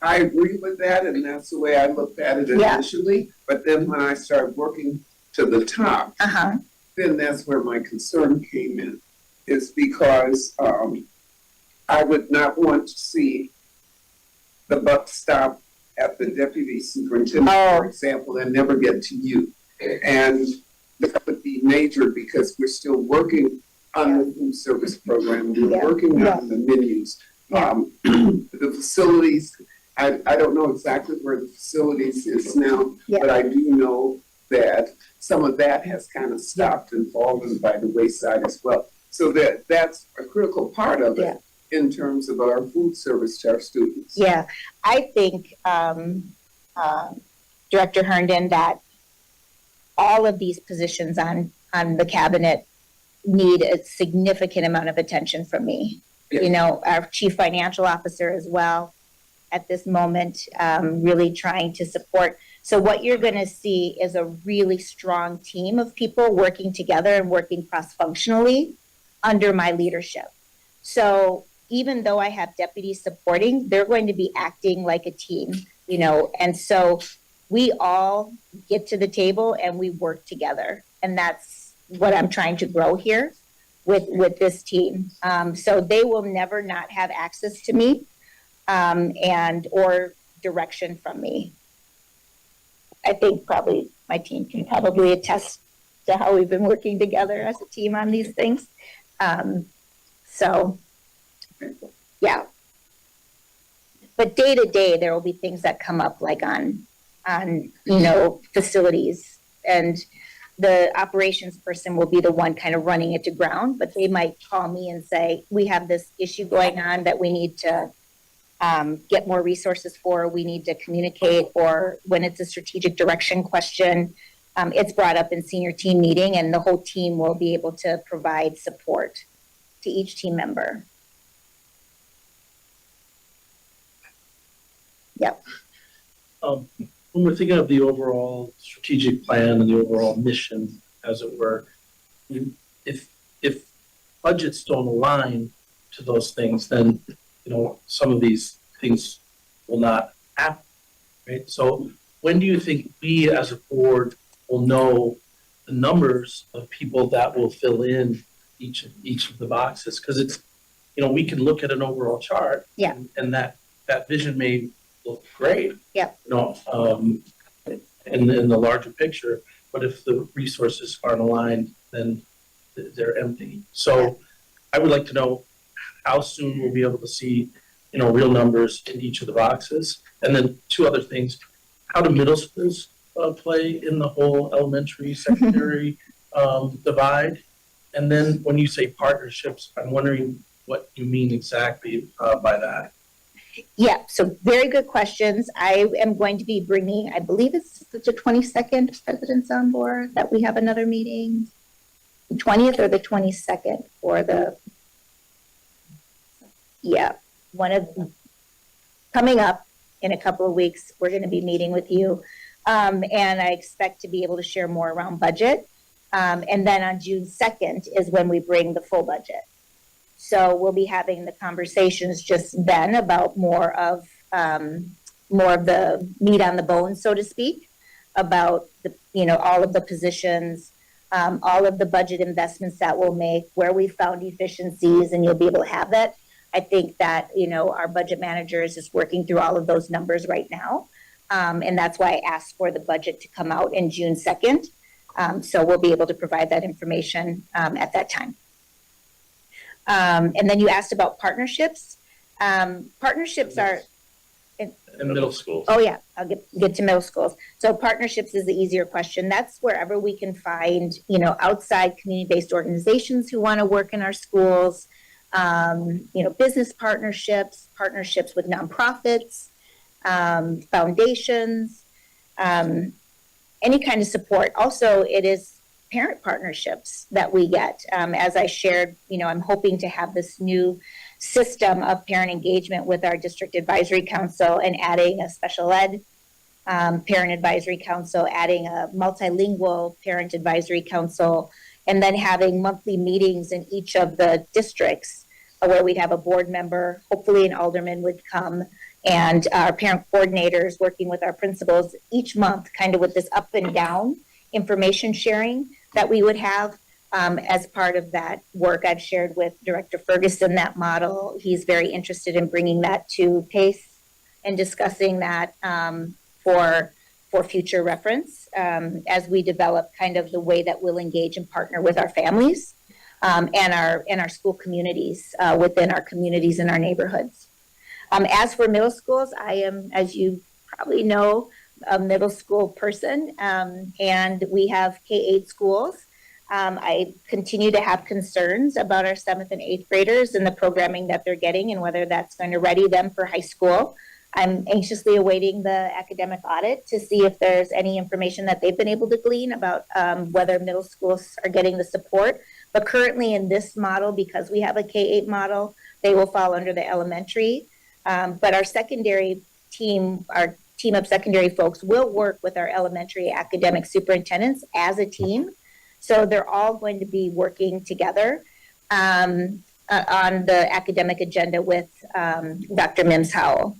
I agree with that, and that's the way I looked at it Yeah. initially. But then when I started working to the top, then that's where my concern came in, is because I would not want to see the buck stop at the deputy superintendent, for example, and never get to you. And that would be major because we're still working on the food service program. We're working on the menus. The facilities, I don't know exactly where the facilities is now, but I do know that some of that has kind of stopped and fallen by the wayside as well. So that's a critical part of it in terms of our food service to our students. Yeah, I think, Director Herndon, that all of these positions on the cabinet need a significant amount of attention from me. Our chief financial officer as well at this moment, really trying to support. So what you're going to see is a really strong team of people working together and working cross-functionally under my leadership. So even though I have deputies supporting, they're going to be acting like a team, and so we all get to the table and we work together. And that's what I'm trying to grow here with this team. So they will never not have access to me, or direction from me. I think probably my team can probably attest to how we've been working together as a team on these things. Yeah. But day to day, there will be things that come up like on facilities, and the operations person will be the one kind of running it to ground, but they might call me and say, we have this issue going on that we need to get more resources for, we need to communicate, or when it's a strategic direction question, it's brought up in senior team meeting, and the whole team will be able to provide support to each team member. Yep. When we're thinking of the overall strategic plan and the overall mission, as it were, if budgets don't align to those things, then some of these things will not happen, right? So when do you think we as a board will know the numbers of people that will fill in each of the boxes? Because it's, we can look at an overall chart, and that vision may look great, in the larger picture, but if the resources aren't aligned, then they're empty. So I would like to know how soon we'll be able to see, real numbers in each of the boxes. And then two other things, how do middle schools play in the whole elementary, secondary divide? And then when you say partnerships, I'm wondering what you mean exactly by that. Yeah, so very good questions. I am going to be bringing, I believe it's the 22nd, President's on board, that we have another meeting. The 20th or the 22nd for coming up in a couple of weeks, we're going to be meeting with you. And I expect to be able to share more around budget. And then on June 2nd is when we bring the full budget. So we'll be having the conversations just then about more of the meat on the bone, so to speak, about all of the positions, all of the budget investments that we'll make, where we found efficiencies, and you'll be able to have that. I think that our budget manager is just working through all of those numbers right now, and that's why I asked for the budget to come out in June 2nd. So we'll be able to provide that information at that time. And then you asked about partnerships. Partnerships are, And middle schools. Oh, yeah, I'll get to middle schools. So partnerships is the easier question. That's wherever we can find, outside community-based organizations who want to work in our schools, business partnerships, partnerships with nonprofits, foundations, any kind of support. Also, it is parent partnerships that we get. As I shared, I'm hoping to have this new system of parent engagement with our district advisory council and adding a special ed parent advisory council, adding a multilingual parent advisory council, and then having monthly meetings in each of the districts where we'd have a board member, hopefully an alderman would come, and our parent coordinators working with our principals each month, kind of with this up and down information sharing that we would have. As part of that work, I've shared with Director Ferguson that model. He's very interested in bringing that to PACE and discussing that for future reference as we develop kind of the way that we'll engage and partner with our families and our school communities within our communities and our neighborhoods. As for middle schools, I am, as you probably know, a middle school person, and we have K-8 schools. I continue to have concerns about our 7th and 8th graders and the programming that they're getting and whether that's going to ready them for high school. I'm anxiously awaiting the academic audit to see if there's any information that they've been able to glean about whether middle schools are getting the support. But currently in this model, because we have a K-8 model, they will fall under the elementary. But our secondary team, our team of secondary folks will work with our elementary academic superintendents as a team. So they're all going to be working together on the academic agenda with Dr. Mims Howell.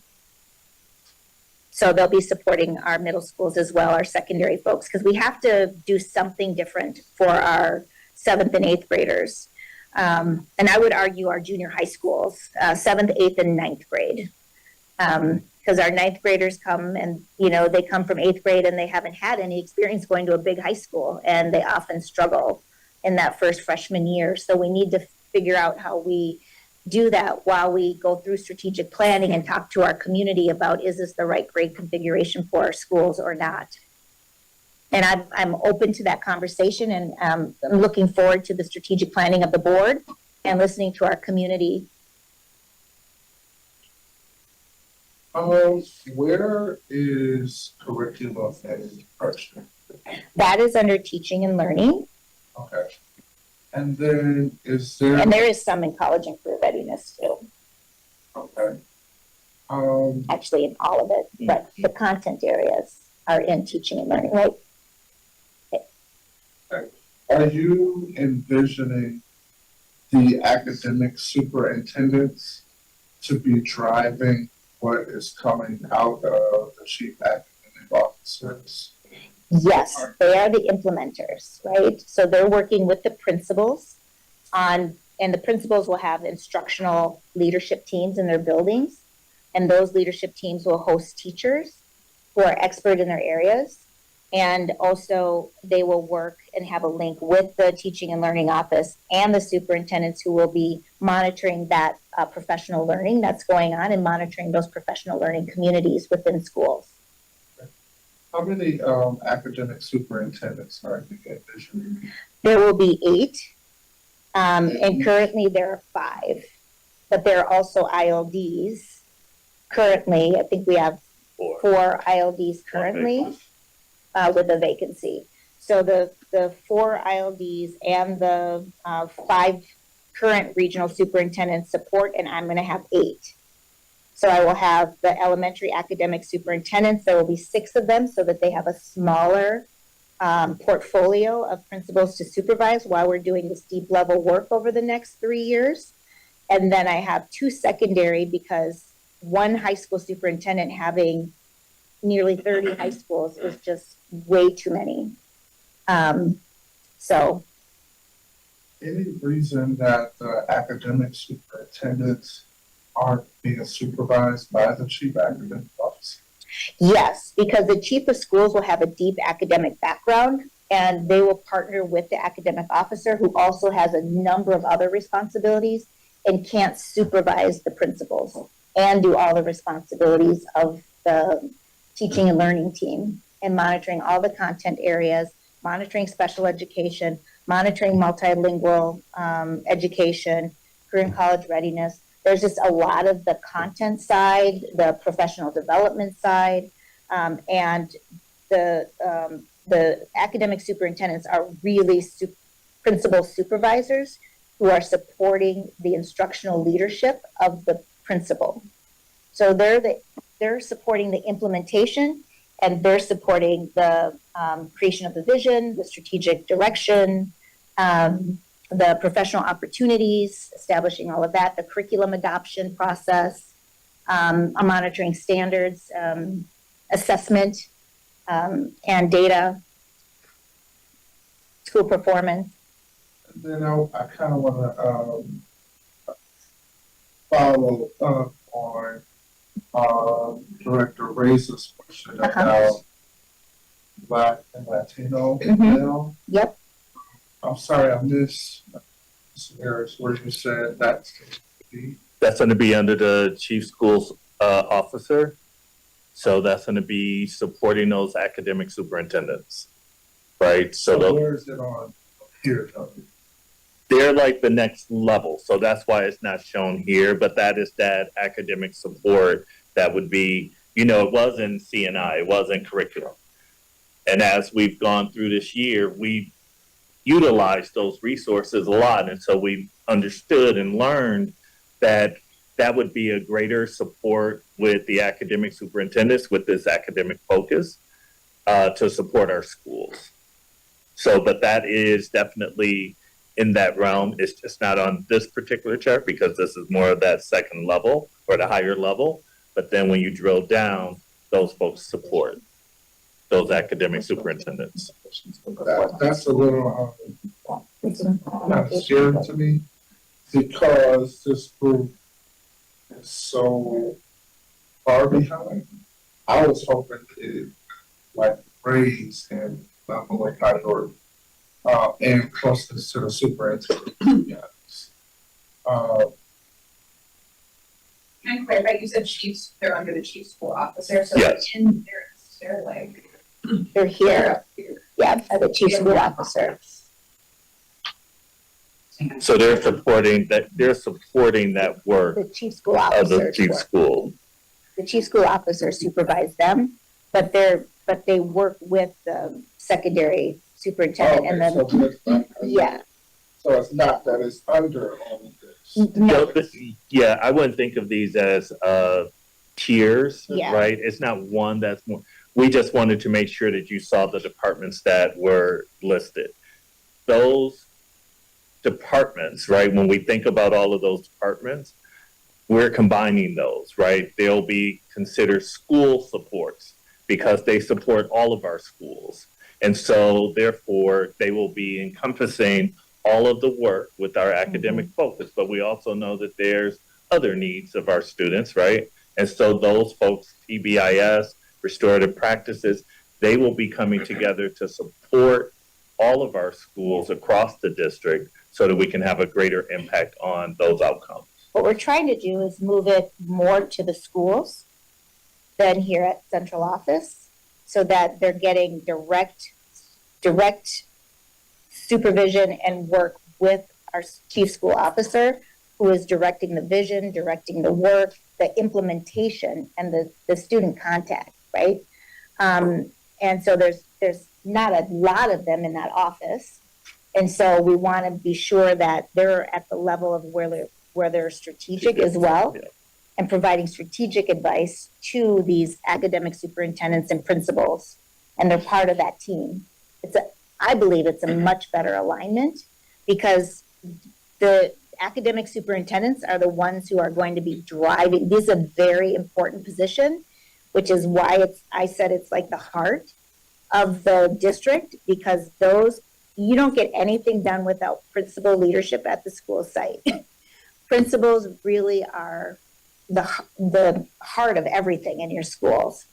So they'll be supporting our middle schools as well, our secondary folks, because we have to do something different for our 7th and 8th graders. And I would argue our junior high schools, 7th, 8th, and 9th grade. Because our 9th graders come and, they come from 8th grade and they haven't had any experience going to a big high school, and they often struggle in that first freshman year. So we need to figure out how we do that while we go through strategic planning and talk to our community about, is this the right grade configuration for our schools or not? And I'm open to that conversation, and I'm looking forward to the strategic planning of the board and listening to our community. Where is curriculum and instruction? That is under teaching and learning. Okay. And then is there? And there is some in college and career readiness too. Okay. Actually, in all of it, but the content areas are in teaching and learning, right? Okay. Are you envisioning the academic superintendents to be driving what is coming out of the chief academic officers? Yes, they are the implementers, right? So they're working with the principals and the principals will have instructional leadership teams in their buildings, and those leadership teams will host teachers who are expert in their areas. And also they will work and have a link with the teaching and learning office and the superintendents who will be monitoring that professional learning that's going on and monitoring those professional learning communities within schools. How many academic superintendents are you envisioning? There will be 8, and currently there are 5, but there are also ILDs. Currently, I think we have 4 ILDs currently. With a vacancy. So the 4 ILDs and the 5 current regional superintendents support, and I'm going to have 8. So I will have the elementary academic superintendents. There will be 6 of them so that they have a smaller portfolio of principals to supervise while we're doing this deep level work over the next 3 years. And then I have 2 secondary, because one high school superintendent having nearly 30 high schools is just way too many. So. Any reason that the academic superintendents aren't being supervised by the chief academic officer? Yes, because the chief of schools will have a deep academic background, and they will partner with the academic officer who also has a number of other responsibilities and can't supervise the principals. and do all the responsibilities of the teaching and learning team and monitoring all the content areas, monitoring special education, monitoring multilingual education, career and college readiness. There's just a lot of the content side, the professional development side, and the academic superintendents are really principal supervisors who are supporting the instructional leadership of the principal. So they're supporting the implementation, and they're supporting the creation of the vision, the strategic direction, the professional opportunities, establishing all of that, the curriculum adoption process, monitoring standards, assessment, and data, school performance. Then I kind of want to follow up on Director Ray's question about Black and Latino male. Yep. I'm sorry, I missed some areas where you said that's going to be under the chief schools officer. So that's going to be supporting those academic superintendents, right? So where is it on here, though? They're like the next level. So that's why it's not shown here, but that is that academic support that would be, it was in CNI, it was in curriculum. And as we've gone through this year, we utilized those resources a lot. And so we understood and learned that that would be a greater support with the academic superintendents with this academic focus to support our schools. So, but that is definitely in that realm. It's just not on this particular chart because this is more of that second level or the higher level. But then when you drill down, those folks support those academic superintendents. That's a little kind of scary to me because this group is so far behind. I was hoping it like raise and level of priority and closeness to the superintendent. Yes. Can I clarify, you said chiefs, they're under the chief school officer, so yes. They're like. They're here, yeah, by the chief school officer. So they're supporting that work The chief school of the officer. chief school. The chief school officer supervise them, but they work with the secondary superintendent and then, yeah. So it's not that it's under all of this. No, Yeah, I wouldn't think of these as tiers, Yeah. right? It's not one that's more. We just wanted to make sure that you saw the departments that were listed. Those departments, right? When we think about all of those departments, we're combining those, right? They'll be considered school supports because they support all of our schools. And so therefore they will be encompassing all of the work with our academic focus, but we also know that there's other needs of our students, right? And so those folks, TBIS, restorative practices, they will be coming together to support all of our schools across the district so that we can have a greater impact on those outcomes. what we're trying to do is move it more to the schools than here at central office so that they're getting direct supervision and work with our chief school officer who is directing the vision, directing the work, the implementation, and the student contact, right? And so there's not a lot of them in that office. And so we want to be sure that they're at the level of where they're strategic as well, and providing strategic advice to these academic superintendents and principals, and they're part of that team. I believe it's a much better alignment because the academic superintendents are the ones who are going to be driving. This is a very important position, which is why I said it's like the heart of the district, because you don't get anything done without principal leadership at the school site. Principals really are the heart of everything in your schools.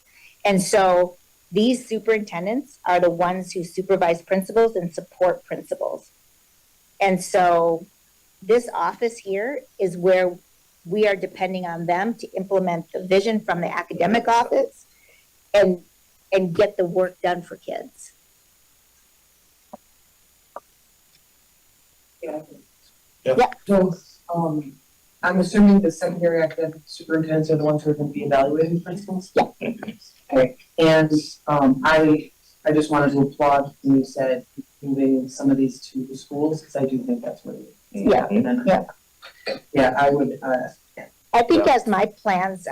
And so these superintendents are the ones who supervise principals and support principals. And so this office here is where we are depending on them to implement the vision from the academic office and get the work done for kids. So, I'm assuming the secondary academic superintendents are the ones who are gonna be evaluating principals? Yeah. Okay, and, I just wanted to applaud when you said moving some of these to the schools, because I do think that's what it is. Yeah, yeah. Yeah, I would, I think as my plans,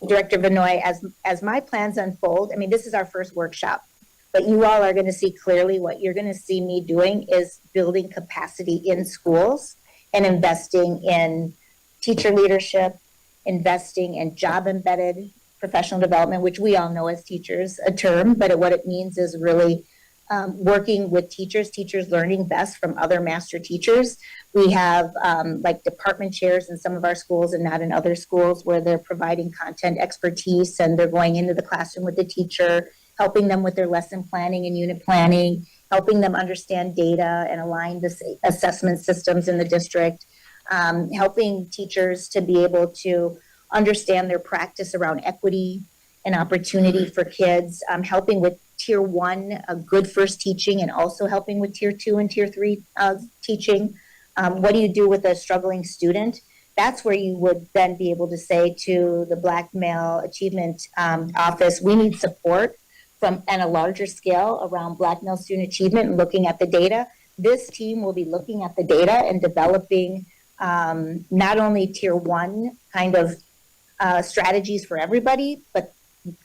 Director Benoit, as my plans unfold, I mean, this is our first workshop, but you all are going to see clearly what you're going to see me doing is building capacity in schools and investing in teacher leadership, investing in job embedded professional development, which we all know as teachers a term, but what it means is really working with teachers learning best from other master teachers. We have like department chairs in some of our schools and not in other schools where they're providing content expertise and they're going into the classroom with the teacher, helping them with their lesson planning and unit planning, helping them understand data and align the assessment systems in the district, helping teachers to be able to understand their practice around equity and opportunity for kids, helping with tier 1, a good first teaching, and also helping with tier 2 and tier 3 teaching. What do you do with a struggling student? That's where you would then be able to say to the Black Male Achievement Office, we need support from on a larger scale around Black male student achievement and looking at the data. This team will be looking at the data and developing not only tier 1 kind of strategies for everybody, but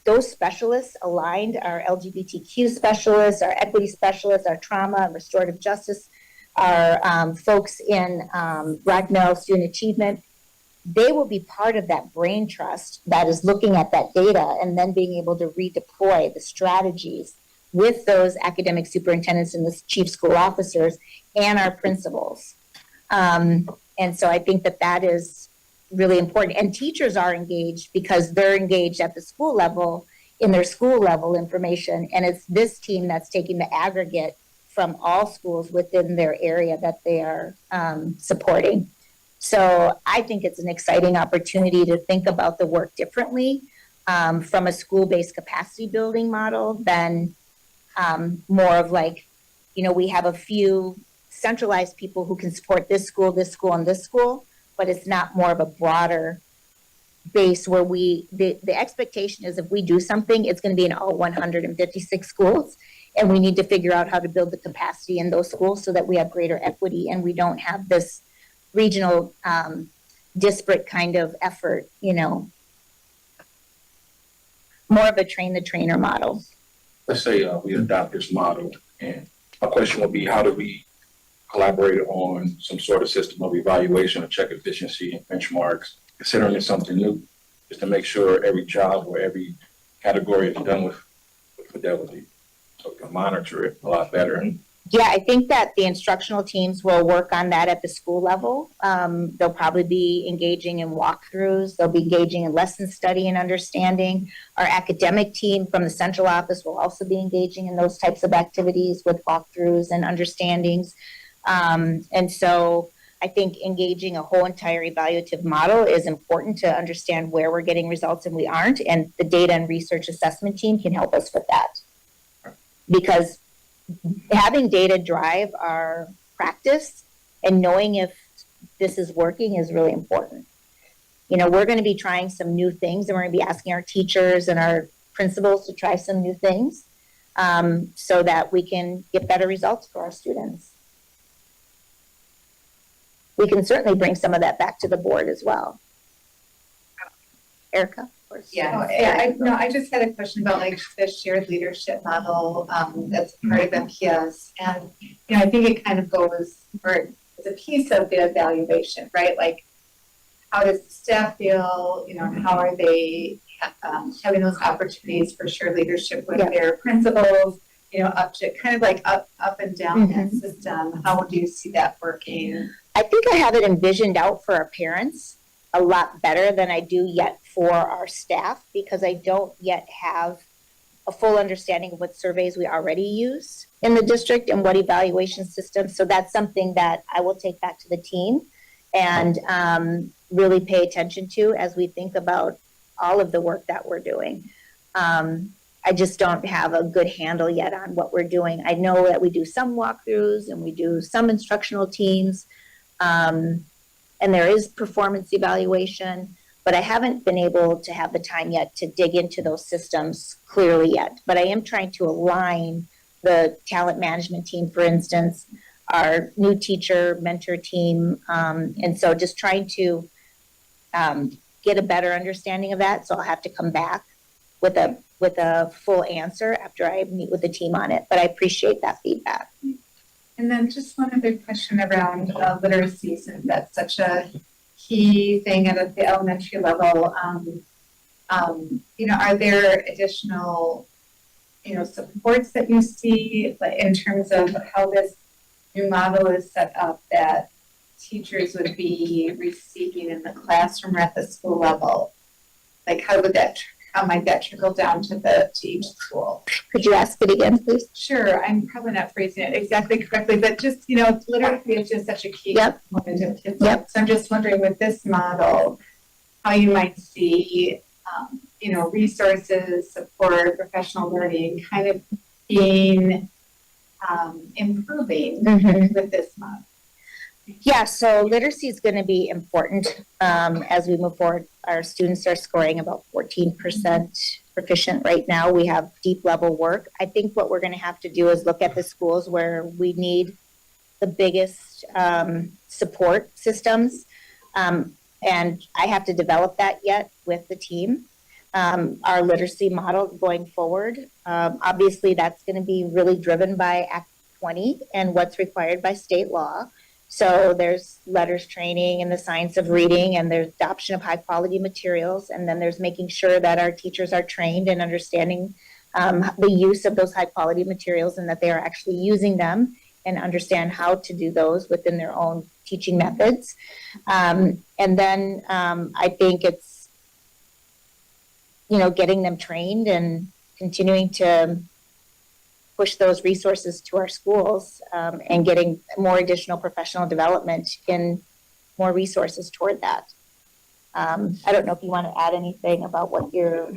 those specialists aligned, our LGBTQ specialists, our equity specialists, our trauma and restorative justice, our folks in Black male student achievement, they will be part of that brain trust that is looking at that data and then being able to redeploy the strategies with those academic superintendents and the chief school officers and our principals. And so I think that is really important. And teachers are engaged because they're engaged at the school level in their school level information. And it's this team that's taking the aggregate from all schools within their area that they are supporting. So I think it's an exciting opportunity to think about the work differently from a school-based capacity building model than more of like, you know, we have a few centralized people who can support this school, and this school, but it's not more of a broader base where the expectation is if we do something, it's going to be in all 156 schools. And we need to figure out how to build the capacity in those schools so that we have greater equity and we don't have this regional disparate kind of effort, you know, more of a train the trainer model. Let's say we adopt this model, and my question would be, how do we collaborate on some sort of system of evaluation or check efficiency and benchmarks, considering it's something new, just to make sure every job or every category is done with fidelity, so we can monitor it a lot better. Yeah, I think that the instructional teams will work on that at the school level. They'll probably be engaging in walkthroughs. They'll be engaging in lesson study and understanding. Our academic team from the central office will also be engaging in those types of activities with walkthroughs and understandings. And so I think engaging a whole entire evaluative model is important to understand where we're getting results and we aren't. And the data and research assessment team can help us with that. Because having data drive our practice and knowing if this is working is really important. You know, we're going to be trying some new things and we're going to be asking our teachers and our principals to try some new things so that we can get better results for our students. We can certainly bring some of that back to the board as well. Erica? I just had a question about like the shared leadership model that's part of MPS. And, you know, I think it kind of goes, or it's a piece of the evaluation, right? Like, how does the staff feel? You know, how are they having those opportunities for shared leadership with their principals? You know, up to kind of like up and down that system. How do you see that working? I think I have it envisioned out for our parents a lot better than I do yet for our staff, because I don't yet have a full understanding of what surveys we already use in the district and what evaluation systems. So that's something that I will take back to the team and really pay attention to as we think about all of the work that we're doing. I just don't have a good handle yet on what we're doing. I know that we do some walkthroughs and we do some instructional teams, and there is performance evaluation, but I haven't been able to have the time yet to dig into those systems clearly yet. But I am trying to align the talent management team, for instance, our new teacher mentor team, and so just trying to get a better understanding of that. So I'll have to come back with a full answer after I meet with the team on it. But I appreciate that feedback. And then just one other question around literacy, since that's such a key thing at the elementary level. Are there additional, supports that you see in terms of how this new model is set up that teachers would be receiving in the classroom or at the school level? Like, how might that trickle down to each school? Could you ask it again, please? Sure, I'm probably not phrasing it exactly correctly, but just, literacy is just such a key component of kids' life. So I'm just wondering with this model, how you might see, resources, support, professional learning kind of being improving with this model. Yeah, so literacy is going to be important as we move forward. Our students are scoring about 14% proficient right now. We have deep level work. I think what we're going to have to do is look at the schools where we need the biggest support systems. And I have to develop that yet with the team. Our literacy model going forward, obviously that's going to be really driven by Act 20 and what's required by state law. So there's letters training and the science of reading, and there's adoption of high quality materials, and then there's making sure that our teachers are trained in understanding the use of those high quality materials and that they are actually using them and understand how to do those within their own teaching methods. And then I think it's, getting them trained and continuing to push those resources to our schools and getting more additional professional development in more resources toward that. I don't know if you want to add anything about what you're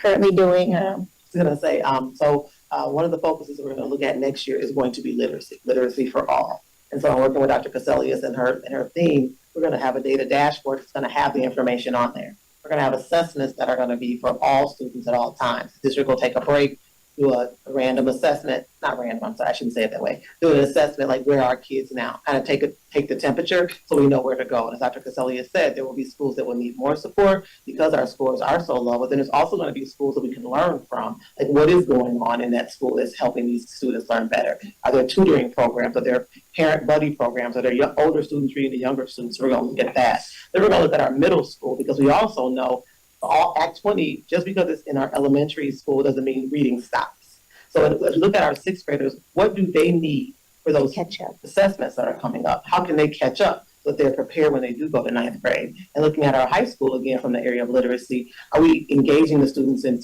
currently doing. I was going to say, one of the focuses we're going to look at next year is going to be literacy for all. And so I'm working with Dr. Caselius and her theme. We're going to have a data dashboard that's going to have the information on there. We're going to have assessments that are going to be for all students at all times. The district will take a break, do a random assessment, not random, I'm sorry, I shouldn't say it that way. Do an assessment like where are our kids now, kind of take the temperature so we know where to go. And as Dr. Caselius said, there will be schools that will need more support because our scores are so low, but then there's also going to be schools that we can learn from, like what is going on in that school that's helping these students learn better. Are there tutoring programs? Are there parent buddy programs? Are there older students reading to younger students? We're going to look at that. Then we're going to look at our middle school because we also know all Act 20, just because it's in our elementary school doesn't mean reading stops. So if we look at our sixth graders, what do they need for those assessments that are coming up? How can they catch up so that they're prepared when they do go to ninth grade? And looking at our high school, again, from the area of literacy, are we engaging the students in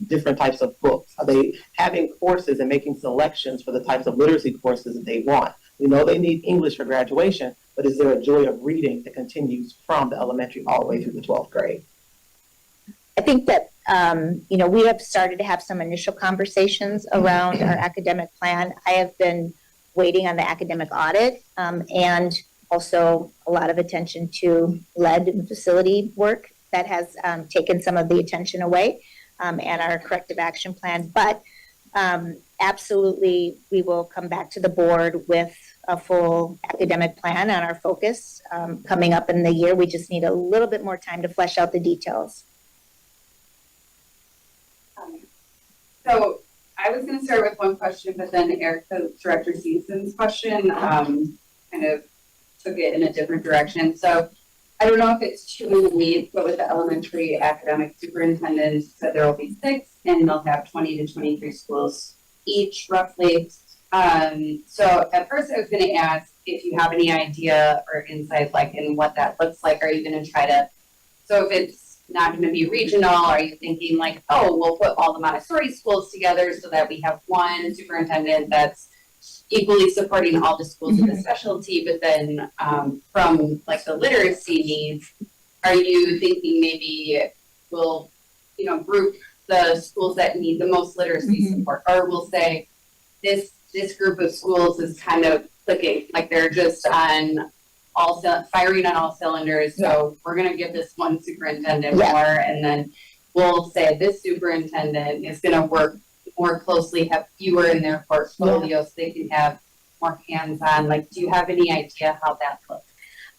different types of books? Are they having courses and making selections for the types of literacy courses that they want? We know they need English for graduation, but is there a joy of reading that continues from the elementary all the way through the 12th grade? I think that, we have started to have some initial conversations around our academic plan. I have been waiting on the academic audit and also a lot of attention to lead and facility work that has taken some of the attention away and our corrective action plan. But absolutely, we will come back to the board with a full academic plan on our focus coming up in the year. We just need a little bit more time to flesh out the details. So I was going to start with one question, but then Erica, Director Season's question kind of took it in a different direction. So I don't know if it's too in the weeds, but with the elementary academic superintendent said there will be 6 and they'll have 20 to 23 schools each roughly. So at first I was going to ask if you have any idea or insight like in what that looks like. Are you going to try to, so if it's not going to be regional, are you thinking like, oh, we'll put all the Montessori schools together so that we have one superintendent that's equally supporting all the schools with the specialty, but then from like the literacy needs, are you thinking maybe we'll, group the schools that need the most literacy support, or we'll say this group of schools is kind of clicking, like they're just on firing on all cylinders. So we're going to give this one superintendent more, and then we'll say this superintendent is going to work more closely, have fewer in their portfolio, so they can have more hands-on. Like, do you have any idea how that looks?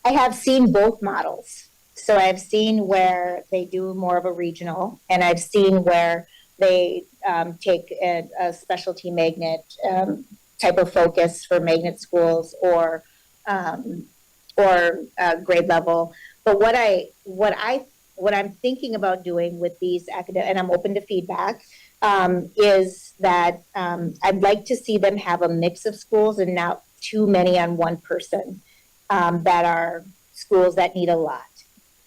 I have seen both models. So I've seen where they do more of a regional, and I've seen where they take a specialty magnet type of focus for magnet schools or grade level. But what I'm thinking about doing with these academic, and I'm open to feedback, is that I'd like to see them have a mix of schools and not too many on one person that are schools that need a lot,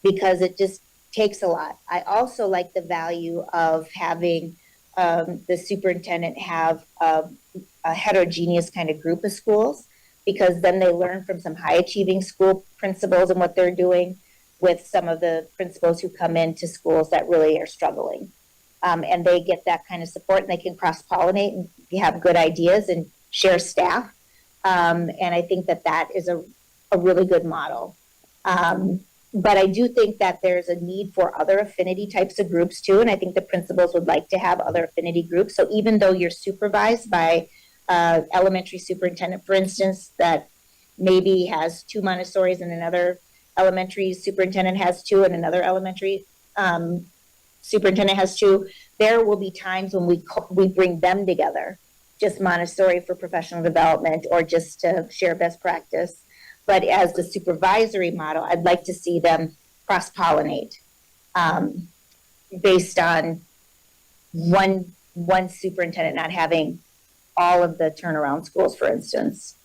because it just takes a lot. I also like the value of having the superintendent have a heterogeneous kind of group of schools, because then they learn from some high achieving school principals and what they're doing with some of the principals who come into schools that really are struggling. And they get that kind of support, and they can cross-pollinate and have good ideas and share staff. And I think that is a really good model. But I do think that there's a need for other affinity types of groups too, and I think the principals would like to have other affinity groups. So even though you're supervised by elementary superintendent, for instance, that maybe has 2 Montessoris and another elementary superintendent has 2 and another elementary superintendent has 2, there will be times when we bring them together, just Montessori for professional development or just to share best practice. But as the supervisory model, I'd like to see them cross-pollinate based on one superintendent not having all of the turnaround schools, for instance.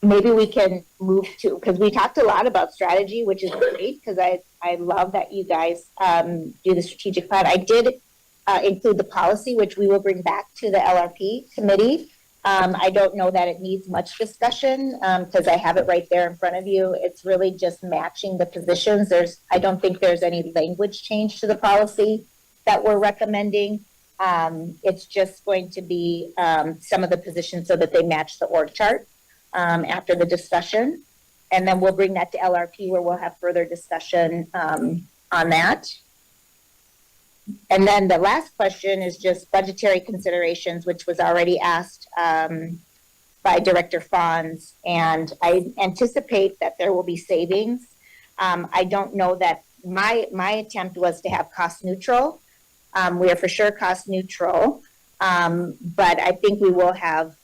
Maybe we can move to, because we talked a lot about strategy, which is great, because I love that you guys do the strategic plan. I did include the policy, which we will bring back to the LRP committee. I don't know that it needs much discussion because I have it right there in front of you. It's really just matching the positions. I don't think there's any language change to the policy that we're recommending. It's just going to be some of the positions so that they match the org chart after the discussion. And then we'll bring that to LRP where we'll have further discussion on that. And then the last question is just budgetary considerations, which was already asked by Director Fons. And I anticipate that there will be savings. I don't know that my attempt was to have cost neutral. We are for sure cost neutral, but I think we will have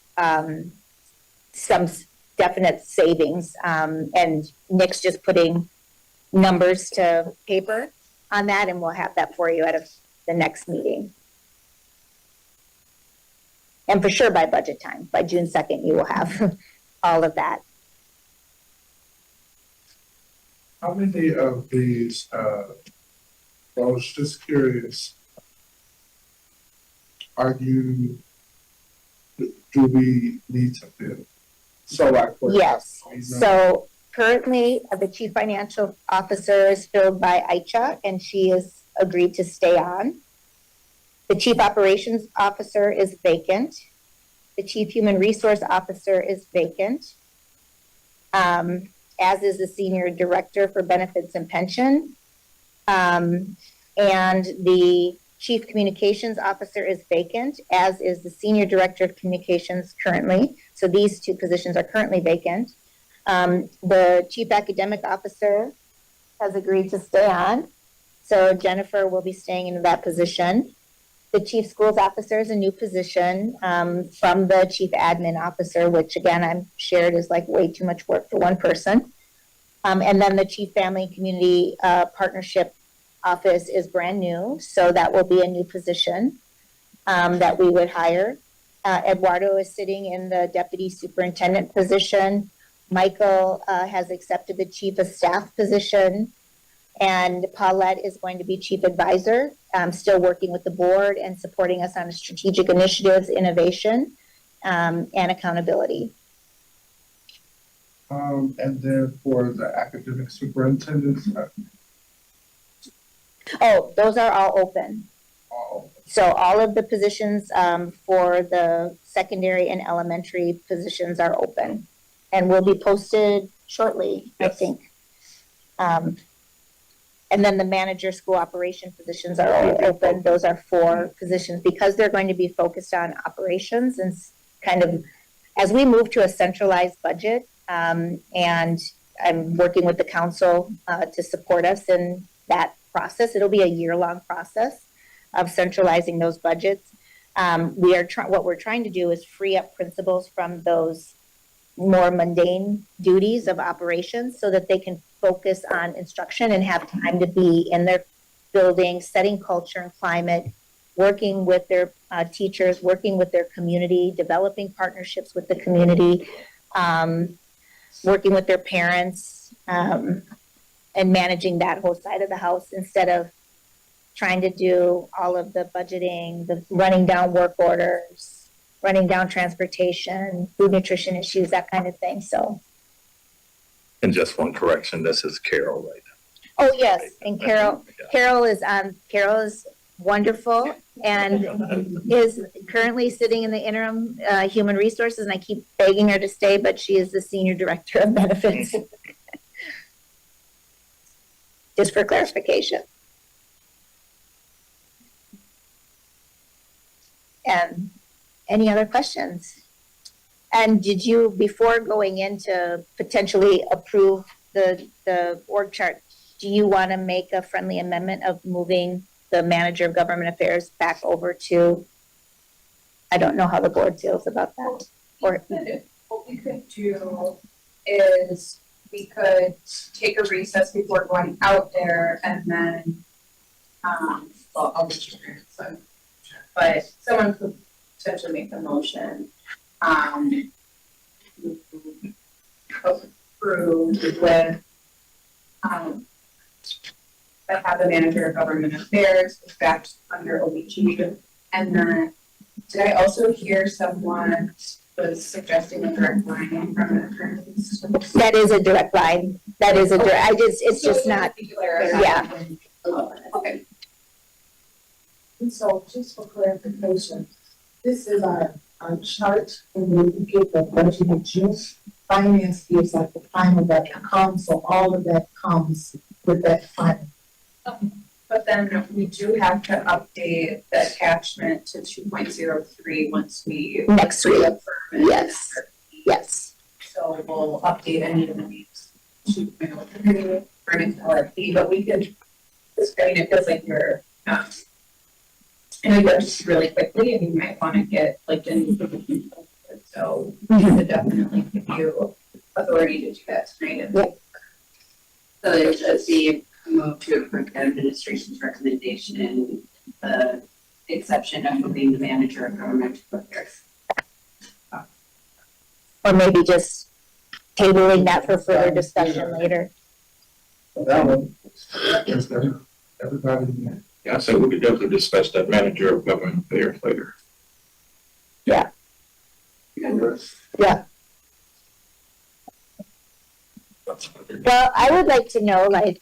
some definite savings. And Nick's just putting numbers to paper on that, and we'll have that for you at the next meeting. And for sure by budget time, by June 2nd, you will have all of that. How many of these, I was just curious, do we need to fill? Yes, so currently the Chief Financial Officer is filled by Aicha, and she has agreed to stay on. The Chief Operations Officer is vacant. The Chief Human Resource Officer is vacant, as is the Senior Director for Benefits and Pension. And the Chief Communications Officer is vacant, as is the Senior Director of Communications currently. So these 2 positions are currently vacant. The Chief Academic Officer has agreed to stay on. So Jennifer will be staying in that position. The Chief Schools Officer is a new position from the Chief Admin Officer, which again, I'm shared is like way too much work for one person. And then the Chief Family and Community Partnership Office is brand new. So that will be a new position that we would hire. Eduardo is sitting in the Deputy Superintendent position. Michael has accepted the Chief of Staff position. And Paulette is going to be chief advisor, still working with the board and supporting us on strategic initiatives, innovation, and accountability. And then for the academic superintendents, Oh, those are all open. So all of the positions for the secondary and elementary positions are open and will be posted shortly, I think. And then the manager school operation positions are all open. Those are 4 positions because they're going to be focused on operations and kind of as we move to a centralized budget, and I'm working with the council to support us in that process. It'll be a year-long process of centralizing those budgets. What we're trying to do is free up principals from those more mundane duties of operations so that they can focus on instruction and have time to be in their building, setting culture and climate, working with their teachers, working with their community, developing partnerships with the community, working with their parents, and managing that whole side of the house instead of trying to do all of the budgeting, the running down work orders, running down transportation, food nutrition issues, that kind of thing. So. And just one correction, this is Carol right Oh, yes, and Carol is wonderful and is currently sitting in the interim human resources, and I keep begging her to stay, but she is the senior director of benefits. Just for clarification. And any other questions? And did you, before going in to potentially approve the org chart, do you want to make a friendly amendment of moving the manager of government affairs back over to, I don't know how the board feels about that. Or What we could do is we could take a recess before going out there and then, well, I'll just share it, so. But someone could potentially make the motion, approve with, that have the manager of government affairs back under OBG. And then, did I also hear someone was suggesting a direct line from the attorney? that is a direct line. That is a direct, it's just not, yeah. Okay. And so just for clarification, this is our chart, and when we get the budget in June, finance gives like the final that comes, so all of that comes with that final. But then we do have to update the attachment to 2.03 once we Next week. reaffirm it. Yes. Yes. So we'll update any of these 2.03 for an LRP, but we could, I mean, it feels like you're, I know you're just really quickly and you might want to get like in, so we could definitely give you authority to do that tonight. Yep. So there's just the move to approve the administration's recommendation, the exception of moving the manager of government affairs. Or maybe just tabling that for further discussion later. that one, is there, everybody, Yeah, so we could definitely discuss that manager of government affairs later. Yeah. Yeah. Well, I would like to know, like,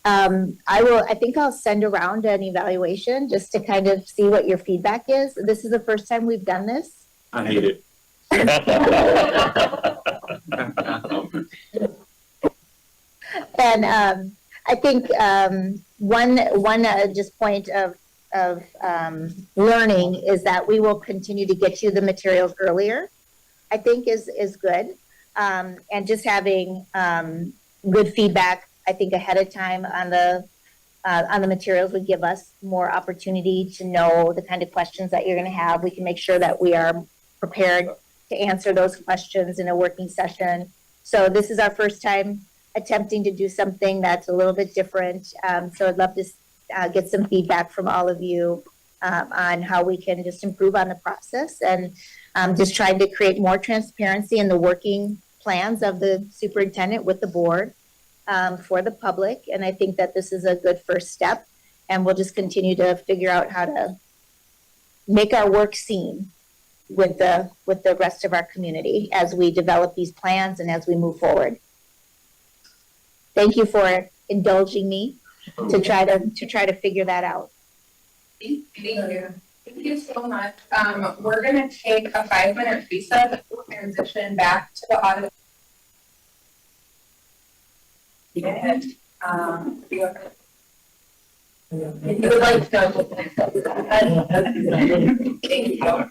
I think I'll send around an evaluation just to kind of see what your feedback is. This is the first time we've done this. I hate it. And I think one just point of learning is that we will continue to get you the materials earlier, I think is good. And just having good feedback, I think ahead of time on the materials would give us more opportunity to know the kind of questions that you're going to have. We can make sure that we are prepared to answer those questions in a working session. So this is our first time attempting to do something that's a little bit different. So I'd love to get some feedback from all of you on how we can just improve on the process and just trying to create more transparency in the working plans of the superintendent with the board. for the public. And I think that this is a good first step. And we'll just continue to figure out how to make our work seen with the rest of our community as we develop these plans and as we move forward. Thank you for indulging me to try to figure that out. Thank you. Thank you so much. We're gonna take a 5-minute recess, transition back to the audience. And, if you would like to. Thank you.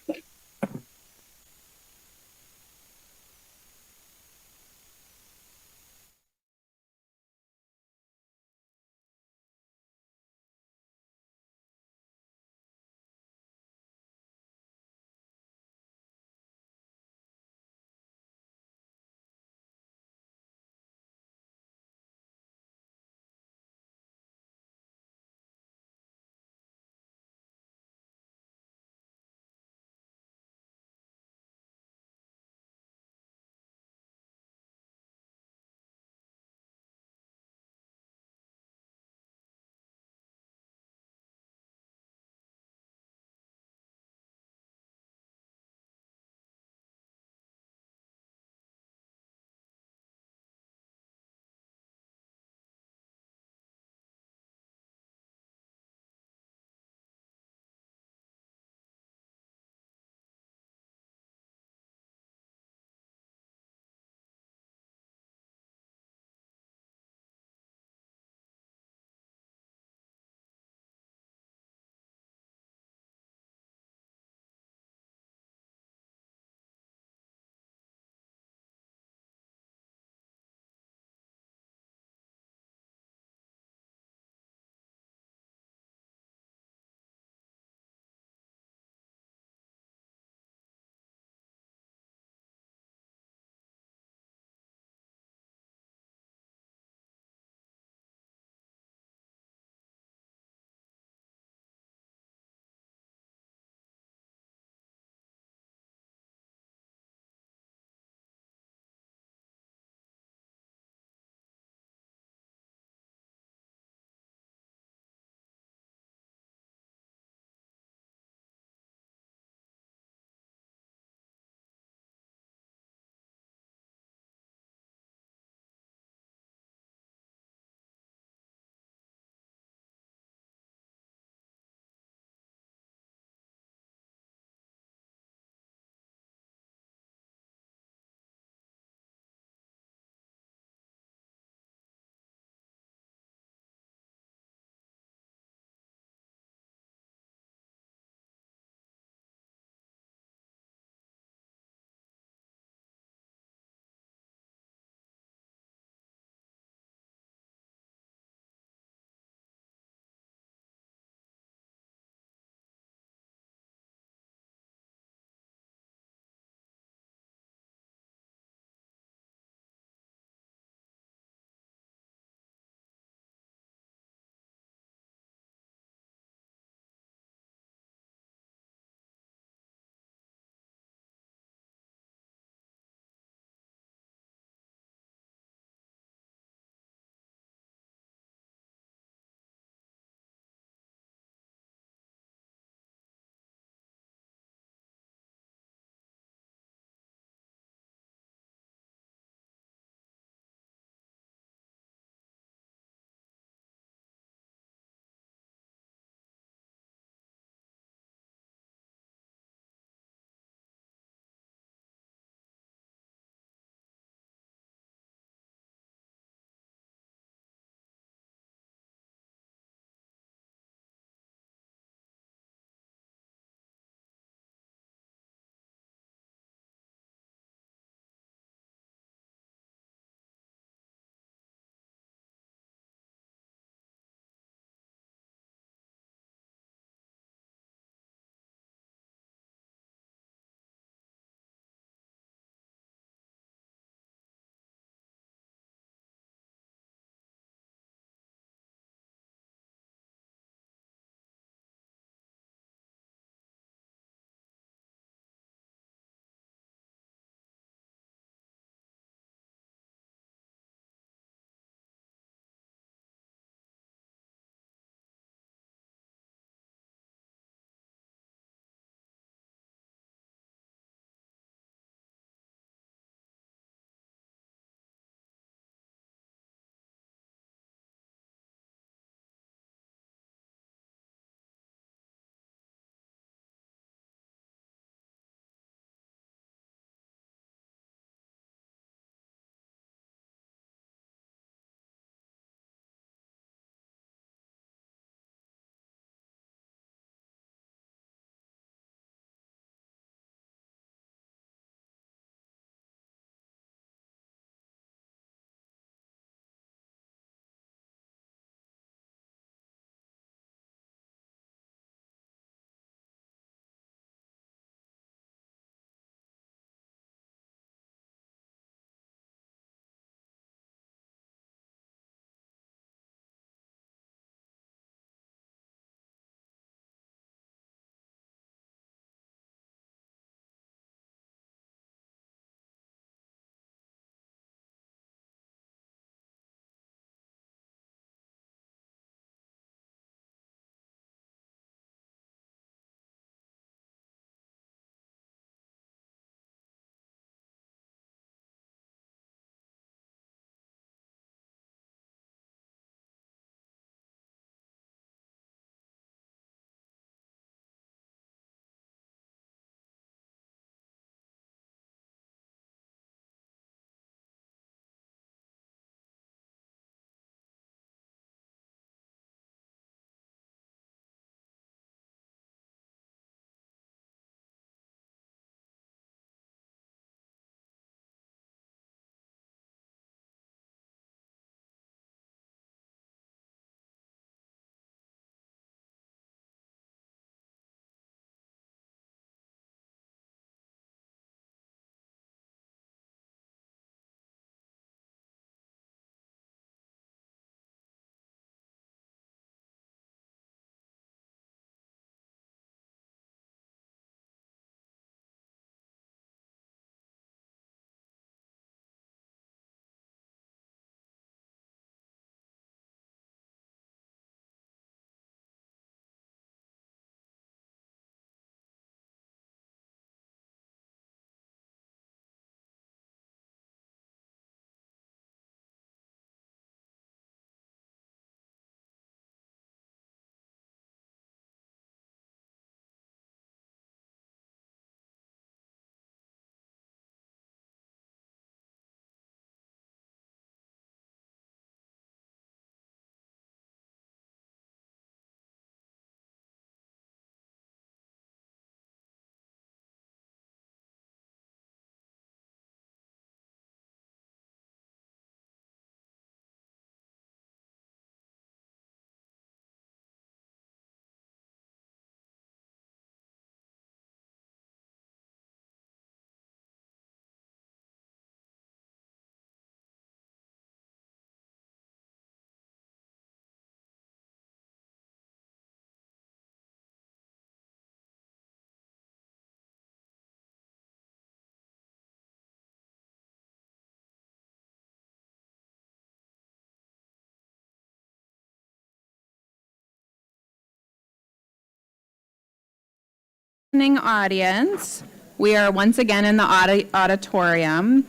Listening audience, we are once again in the auditorium.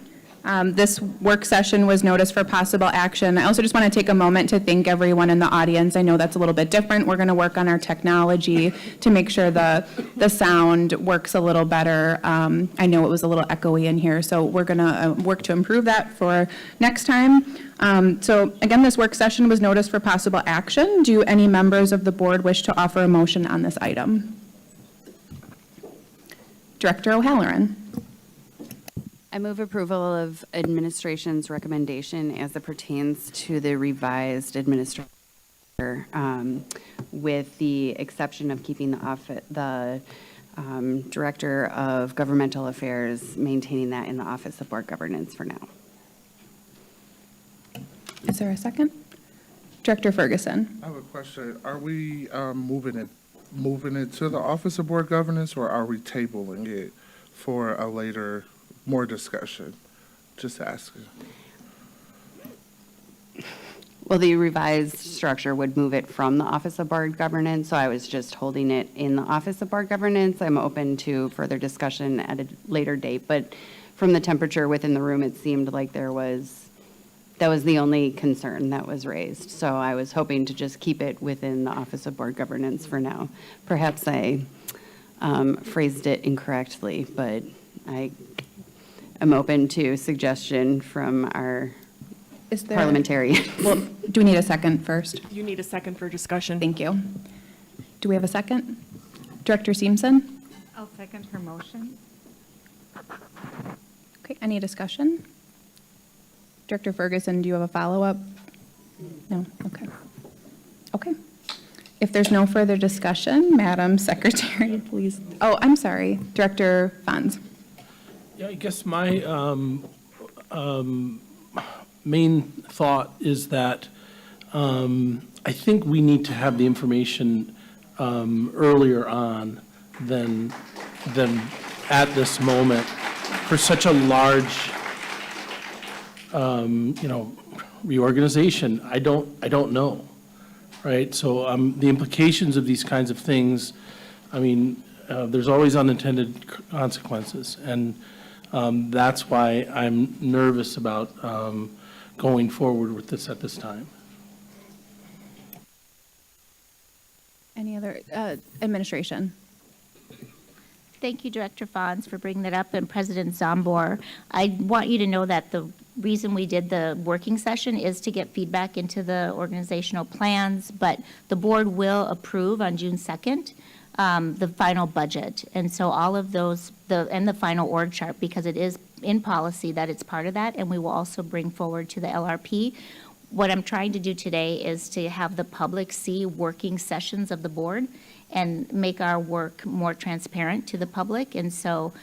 This work session was noticed for possible action. I also just want to take a moment to thank everyone in the audience. I know that's a little bit different. We're going to work on our technology to make sure the sound works a little better. I know it was a little echoey in here, so we're going to work to improve that for next time. So again, this work session was noticed for possible action. Do any members of the board wish to offer a motion on this item? Director O'Halloran. I move approval of administration's recommendation as it pertains to the revised administrator, with the exception of keeping the Director of Governmental Affairs, maintaining that in the Office of Board Governance for now. Is there a second? Director Ferguson. I have a question. Are we moving it to the Office of Board Governance, or are we tabling it for a later, more discussion? Just asking. Well, the revised structure would move it from the Office of Board Governance, so I was just holding it in the Office of Board Governance. I'm open to further discussion at a later date, but from the temperature within the room, it seemed like that was the only concern that was raised. So I was hoping to just keep it within the Office of Board Governance for now. Perhaps I phrased it incorrectly, but I am open to suggestion from our parliamentarian. Well, do we need a second first? You need a second for discussion. Thank you. Do we have a second? Director Seamson? I'll second her motion. Okay, any discussion? Director Ferguson, do you have a follow-up? No? Okay. Okay. If there's no further discussion, Madam Secretary, please. Oh, I'm sorry. Director Fons. Yeah, I guess my main thought is that I think we need to have the information earlier on than at this moment for such a large reorganization. I don't know, right? So the implications of these kinds of things, I mean, there's always unintended consequences, and that's why I'm nervous about going forward with this at this time. Any other administration? Thank you, Director Fons, for bringing that up, and President Zambor. I want you to know that the reason we did the working session is to get feedback into the organizational plans, but the board will approve on June 2nd the final budget. And so all of those, and the final org chart, because it is in policy that it's part of that, and we will also bring forward to the LRP. What I'm trying to do today is to have the public see working sessions of the board and make our work more transparent to the public. And so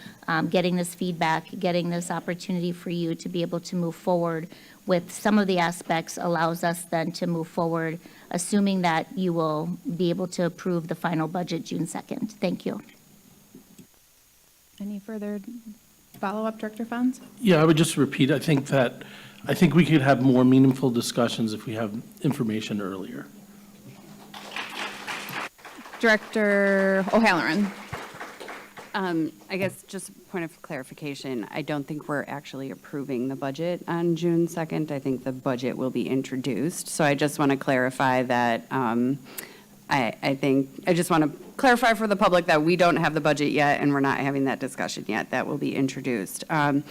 getting this feedback, getting this opportunity for you to be able to move forward with some of the aspects allows us then to move forward, assuming that you will be able to approve the final budget June 2nd. Thank you. Any further follow-up, Director Fons? Yeah, I would just repeat, I think we could have more meaningful discussions if we have information earlier. Director O'Halloran. I guess just point of clarification, I don't think we're actually approving the budget on June 2nd. I think the budget will be introduced. So I just want to clarify that I just want to clarify for the public that we don't have the budget yet and we're not having that discussion yet. That will be introduced. But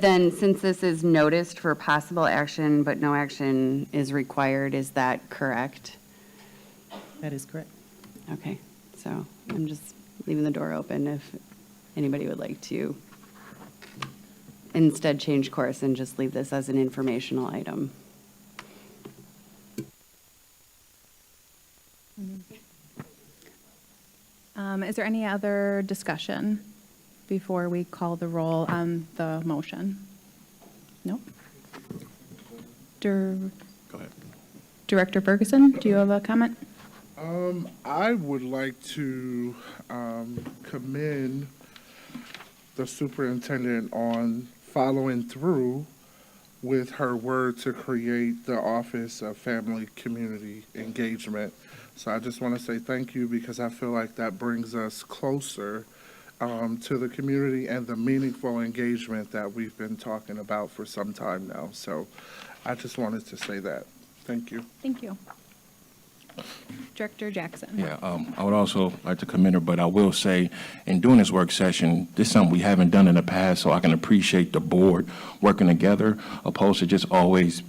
then since this is noticed for possible action but no action is required, is that correct? That is correct. Okay, so I'm just leaving the door open if anybody would like to instead change course and just leave this as an informational item. Is there any other discussion before we call the roll on the motion? No? Go ahead. Director Ferguson, do you have a comment? I would like to commend the superintendent on following through with her word to create the Office of Family Community Engagement. So I just want to say thank you because I feel like that brings us closer to the community and the meaningful engagement that we've been talking about for some time now. So I just wanted to say that. Thank you. Thank you. Director Jackson. Yeah, I would also like to commend her, but I will say, in doing this work session, this is something we haven't done in the past, so I can appreciate the board working together, opposed to just always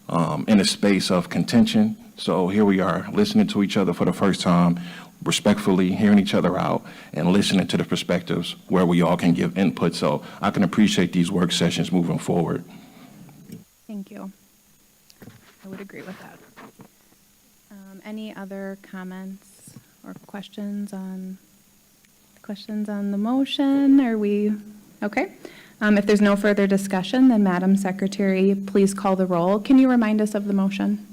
in a space of contention. So here we are, listening to each other for the first time, respectfully hearing each other out and listening to the perspectives where we all can give input. So I can appreciate these work sessions moving forward. Thank you. I would agree with that. Any other comments or questions on the motion? Are we okay? If there's no further discussion, then Madam Secretary, please call the roll. Can you remind us of the motion?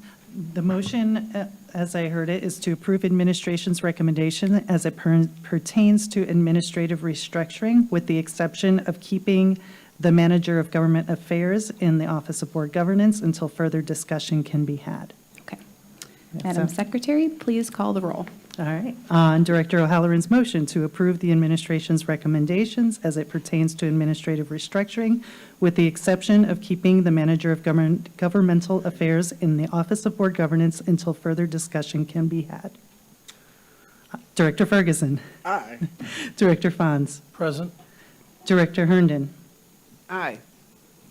The motion, as I heard it, is to approve administration's recommendation as it pertains to administrative restructuring, with the exception of keeping the manager of government affairs in the Office of Board Governance until further discussion can be had. Okay. Madam Secretary, please call the roll. All right. On Director O'Halloran's motion to approve the administration's recommendations as it pertains to administrative restructuring, with the exception of keeping the manager of governmental affairs in the Office of Board Governance until further discussion can be had. Director Ferguson. Aye. Director Fonz. Present. Director Herndon. Aye.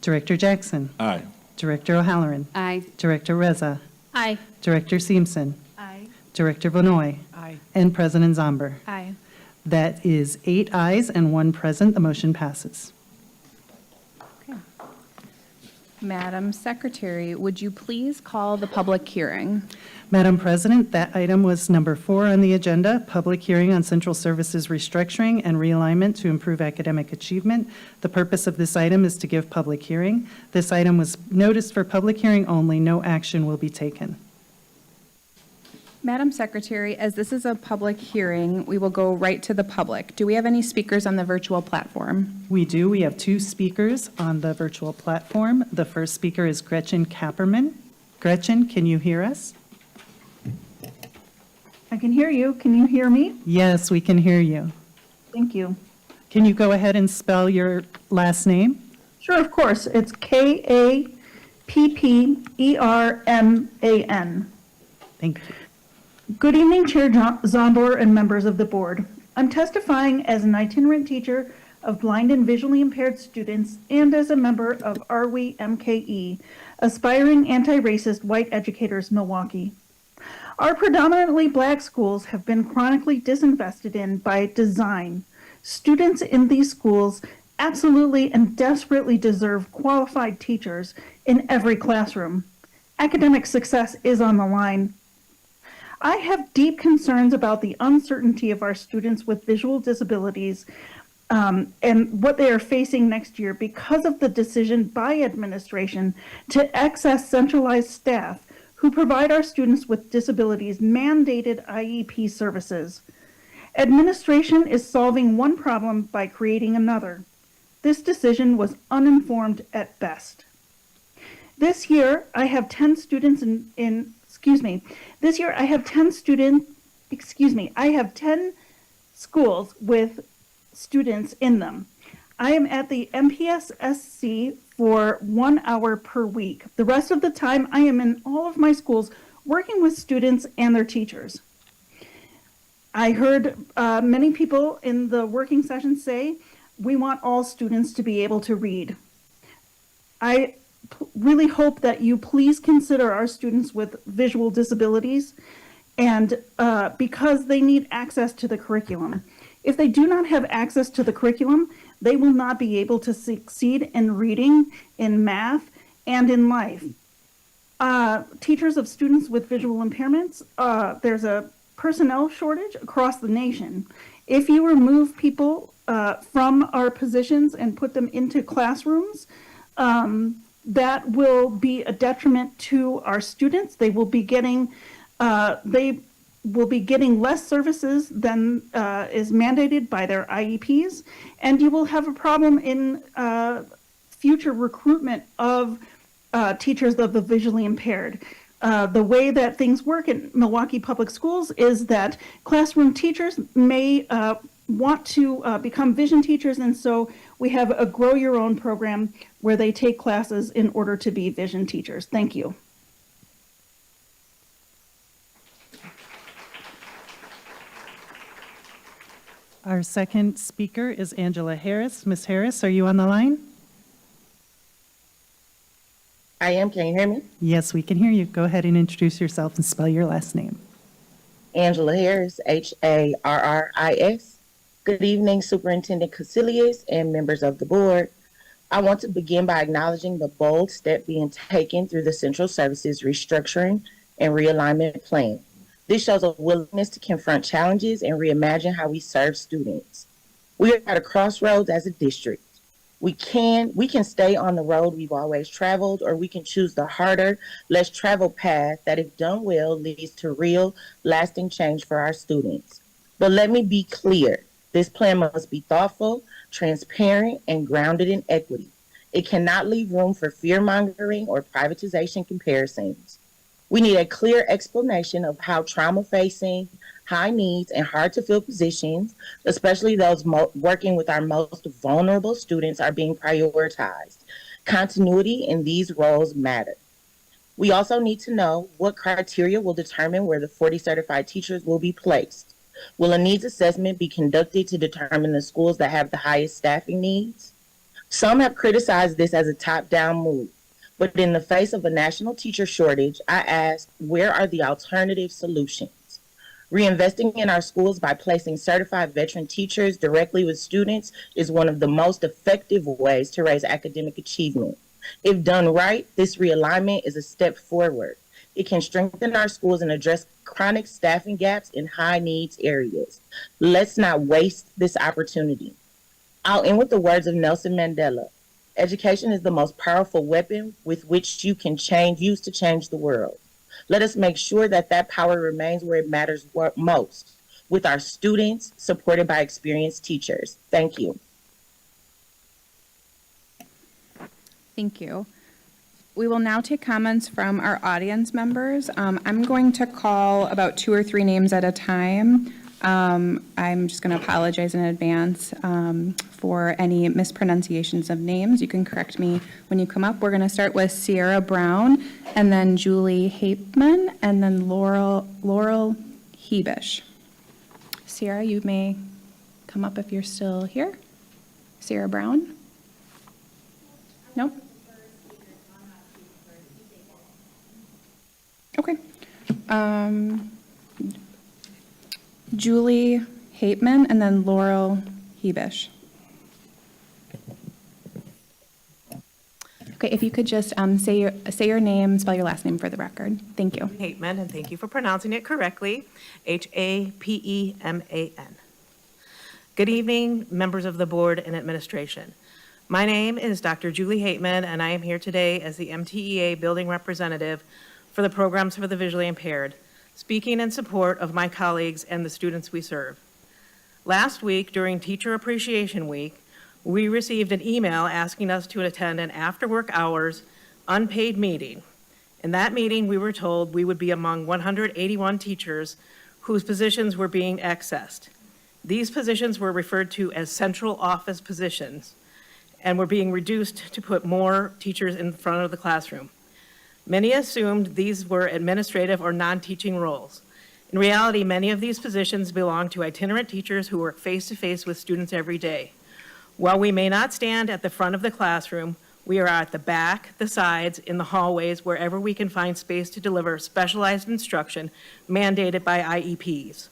Director Jackson. Aye. Director O'Halloran. Aye. Director Reza. Aye. Director Simpson. Aye. Director Vanoy. Aye. And President Zomber. Aye. That is 8 ayes and 1 present. The motion passes. Okay. Madam Secretary, would you please call the public hearing? Madam President, that item was number 4 on the agenda, public hearing on central services restructuring and realignment to improve academic achievement. The purpose of this item is to give public hearing. This item was noticed for public hearing only. No action will be taken. Madam Secretary, as this is a public hearing, we will go right to the public. Do we have any speakers on the virtual platform? We do. We have 2 speakers on the virtual platform. The first speaker is Gretchen Kapperman. Gretchen, can you hear us? I can hear you. Can you hear me? Yes, we can hear you. Thank you. Can you go ahead and spell your last name? Sure, of course. It's Kapperman. Thank you. Good evening, Chair Zondor and members of the board. I'm testifying as an itinerant teacher of blind and visually impaired students and as a member of RWE MKE, Aspiring Anti-Racist White Educators Milwaukee. Our predominantly black schools have been chronically disinvested in by design. Students in these schools absolutely and desperately deserve qualified teachers in every classroom. Academic success is on the line. I have deep concerns about the uncertainty of our students with visual disabilities and what they are facing next year because of the decision by administration to access centralized staff who provide our students with disabilities mandated IEP services. Administration is solving one problem by creating another. This decision was uninformed at best. This year, I have 10 students This year, I have 10 schools with students in them. I am at the MPSSC for 1 hour per week. The rest of the time, I am in all of my schools working with students and their teachers. I heard many people in the working session say, we want all students to be able to read. I really hope that you please consider our students with visual disabilities and because they need access to the curriculum. If they do not have access to the curriculum, they will not be able to succeed in reading, in math, and in life. Teachers of students with visual impairments, there's a personnel shortage across the nation. If you remove people from our positions and put them into classrooms, that will be a detriment to our students. They will be getting less services than is mandated by their IEPs, and you will have a problem in future recruitment of teachers of the visually impaired. The way that things work in Milwaukee Public Schools is that classroom teachers may want to become vision teachers, and so we have a Grow Your Own program where they take classes in order to be vision teachers. Thank you. Our second speaker is Angela Harris. Ms. Harris, are you on the line? I am. Can you hear me? Yes, we can hear you. Go ahead and introduce yourself and spell your last name. Angela Harris, Harris. Good evening, Superintendent Casilius and members of the board. I want to begin by acknowledging the bold step being taken through the Central Services Restructuring and Realignment Plan. This shows a willingness to confront challenges and reimagine how we serve students. We are at a crossroads as a district. We can stay on the road we've always traveled, or we can choose the harder, less traveled path that, if done well, leads to real, lasting change for our students. But let me be clear, this plan must be thoughtful, transparent, and grounded in equity. It cannot leave room for fear-mongering or privatization comparisons. We need a clear explanation of how trauma-facing, high needs, and hard-to-fill positions, especially those working with our most vulnerable students, are being prioritized. Continuity in these roles matter. We also need to know what criteria will determine where the 40 certified teachers will be placed. Will a needs assessment be conducted to determine the schools that have the highest staffing needs? Some have criticized this as a top-down move. But in the face of a national teacher shortage, I ask, where are the alternative solutions? Reinvesting in our schools by placing certified veteran teachers directly with students is one of the most effective ways to raise academic achievement. If done right, this realignment is a step forward. It can strengthen our schools and address chronic staffing gaps in high needs areas. Let's not waste this opportunity. I'll end with the words of Nelson Mandela. Education is the most powerful weapon with which you can use to change the world. Let us make sure that that power remains where it matters most, with our students supported by experienced teachers. Thank you. Thank you. We will now take comments from our audience members. I'm going to call about 2 or 3 names at a time. I'm just going to apologize in advance for any mispronunciations of names. You can correct me when you come up. We're going to start with Sierra Brown, and then Julie Hapeman, and then Laurel Hebish. Sierra, you may come up if you're still here. Sierra Brown? Nope. Okay. Julie Hapeman, and then Laurel Hebish. Okay, if you could just say your name, spell your last name for the record. Thank you. Hapeman, and thank you for pronouncing it correctly. Hapeman. Good evening, members of the board and administration. My name is Dr. Julie Hapeman, and I am here today as the MTEA building representative for the programs for the visually impaired, speaking in support of my colleagues and the students we serve. Last week, during Teacher Appreciation Week, we received an email asking us to attend an after-work hours unpaid meeting. In that meeting, we were told we would be among 181 teachers whose positions were being accessed. These positions were referred to as central office positions and were being reduced to put more teachers in front of the classroom. Many assumed these were administrative or non-teaching roles. In reality, many of these positions belong to itinerant teachers who work face-to-face with students every day. While we may not stand at the front of the classroom, we are at the back, the sides, in the hallways, wherever we can find space to deliver specialized instruction mandated by IEPs.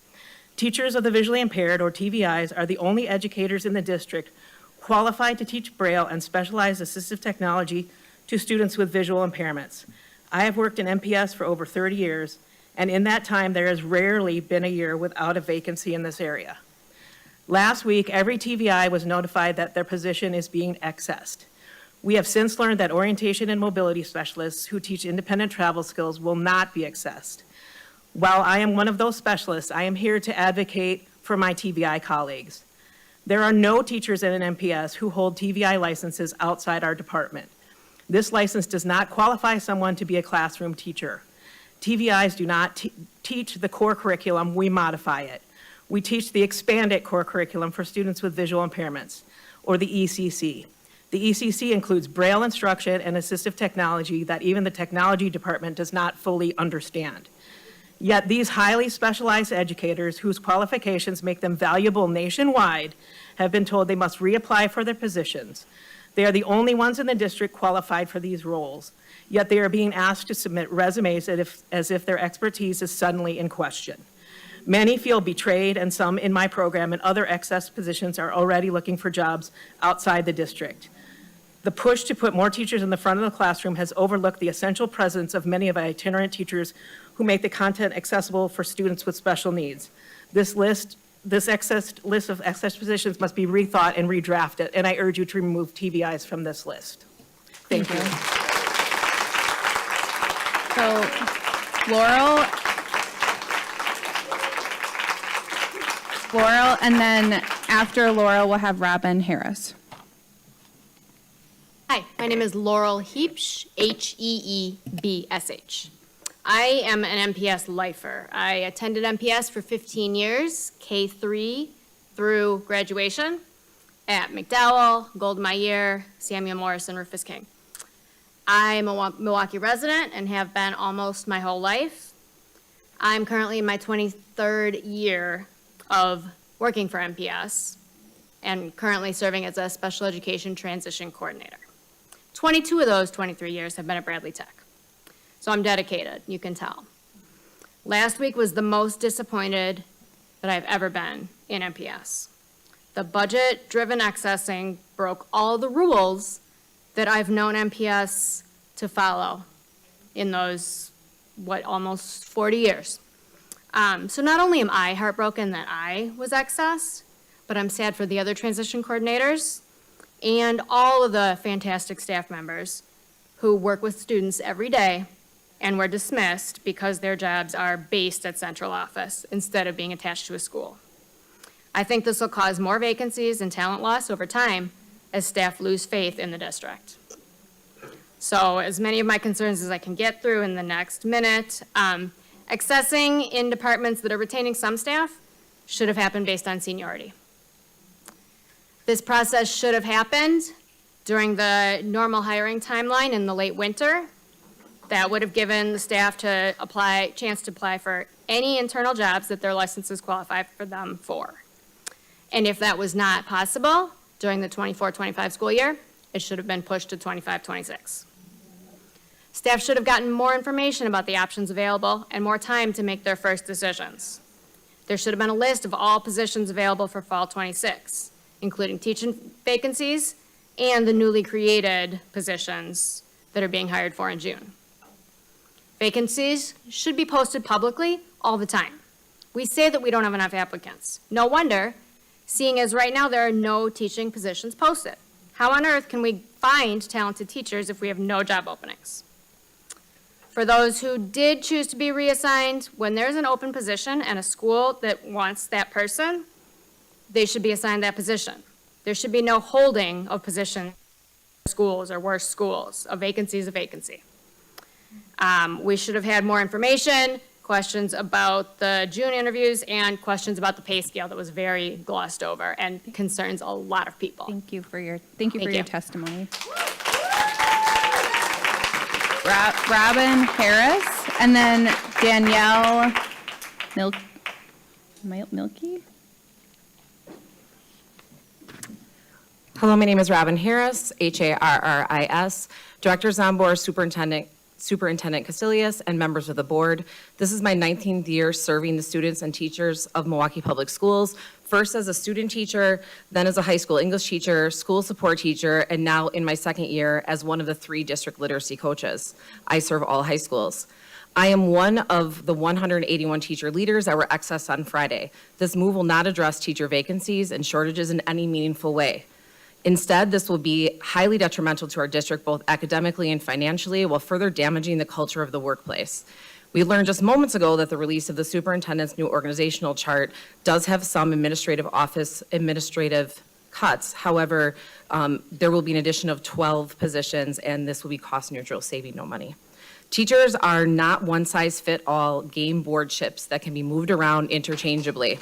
Teachers of the visually impaired, or TVIs, are the only educators in the district qualified to teach Braille and specialized assistive technology to students with visual impairments. I have worked in MPS for over 30 years, and in that time, there has rarely been a year without a vacancy in this area. Last week, every TVI was notified that their position is being accessed. We have since learned that orientation and mobility specialists who teach independent travel skills will not be accessed. While I am one of those specialists, I am here to advocate for my TVI colleagues. There are no teachers in an MPS who hold TVI licenses outside our department. This license does not qualify someone to be a classroom teacher. TVIs do not teach the core curriculum, we modify it. We teach the expanded core curriculum for students with visual impairments, or the ECC. The ECC includes Braille instruction and assistive technology that even the technology department does not fully understand. Yet these highly specialized educators, whose qualifications make them valuable nationwide, have been told they must reapply for their positions. They are the only ones in the district qualified for these roles, yet they are being asked to submit resumes as if their expertise is suddenly in question. Many feel betrayed, and some in my program and other excess positions are already looking for jobs outside the district. The push to put more teachers in the front of the classroom has overlooked the essential presence of many of our itinerant teachers who make the content accessible for students with special needs. This list of excess positions must be rethought and redrafted, and I urge you to remove TVIs from this list. Thank you. So Laurel, and then after Laurel, we'll have Robin Harris. Hi, my name is Laurel Heebsch, Heebsh. I am an MPS lifer. I attended MPS for 15 years, K-3 through graduation at McDowell, Golda Meir, Samuel Morrison, Rufus King. I'm a Milwaukee resident and have been almost my whole life. I'm currently in my 23rd year of working for MPS and currently serving as a special education transition coordinator. 22 of those 23 years have been at Bradley Tech. So I'm dedicated, you can tell. Last week was the most disappointed that I've ever been in MPS. The budget-driven accessing broke all the rules that I've known MPS to follow in those, almost 40 years. So not only am I heartbroken that I was accessed, but I'm sad for the other transition coordinators and all of the fantastic staff members who work with students every day and were dismissed because their jobs are based at central office instead of being attached to a school. I think this will cause more vacancies and talent loss over time as staff lose faith in the district. So as many of my concerns as I can get through in the next minute, accessing in departments that are retaining some staff should have happened based on seniority. This process should have happened during the normal hiring timeline in the late winter. That would have given the staff chance to apply for any internal jobs that their licenses qualify for them for. And if that was not possible during the 24-25 school year, it should have been pushed to 25-26. Staff should have gotten more information about the options available and more time to make their first decisions. There should have been a list of all positions available for fall 26, including teaching vacancies and the newly created positions that are being hired for in June. Vacancies should be posted publicly all the time. We say that we don't have enough applicants. No wonder, seeing as right now there are no teaching positions posted. How on earth can we find talented teachers if we have no job openings? For those who did choose to be reassigned, when there's an open position and a school that wants that person, they should be assigned that position. There should be no holding of position schools or worse schools. A vacancy is a vacancy. We should have had more information, questions about the June interviews, and questions about the pay scale that was very glossed over and concerns a lot of people. Thank you for your testimony. Robin Harris, and then Danielle Milky. Hello, my name is Robin Harris, Harris, Director Zombor, Superintendent Casilius, and members of the board. This is my 19th year serving the students and teachers of Milwaukee Public Schools, first as a student teacher, then as a high school English teacher, school support teacher, and now in my second year as one of the 3 district literacy coaches. I serve all high schools. I am one of the 181 teacher leaders that were accessed on Friday. This move will not address teacher vacancies and shortages in any meaningful way. Instead, this will be highly detrimental to our district, both academically and financially, while further damaging the culture of the workplace. We learned just moments ago that the release of the superintendent's new organizational chart does have some administrative cuts. However, there will be an addition of 12 positions, and this will be cost neutral, saving no money. Teachers are not one-size-fit-all game board chips that can be moved around interchangeably.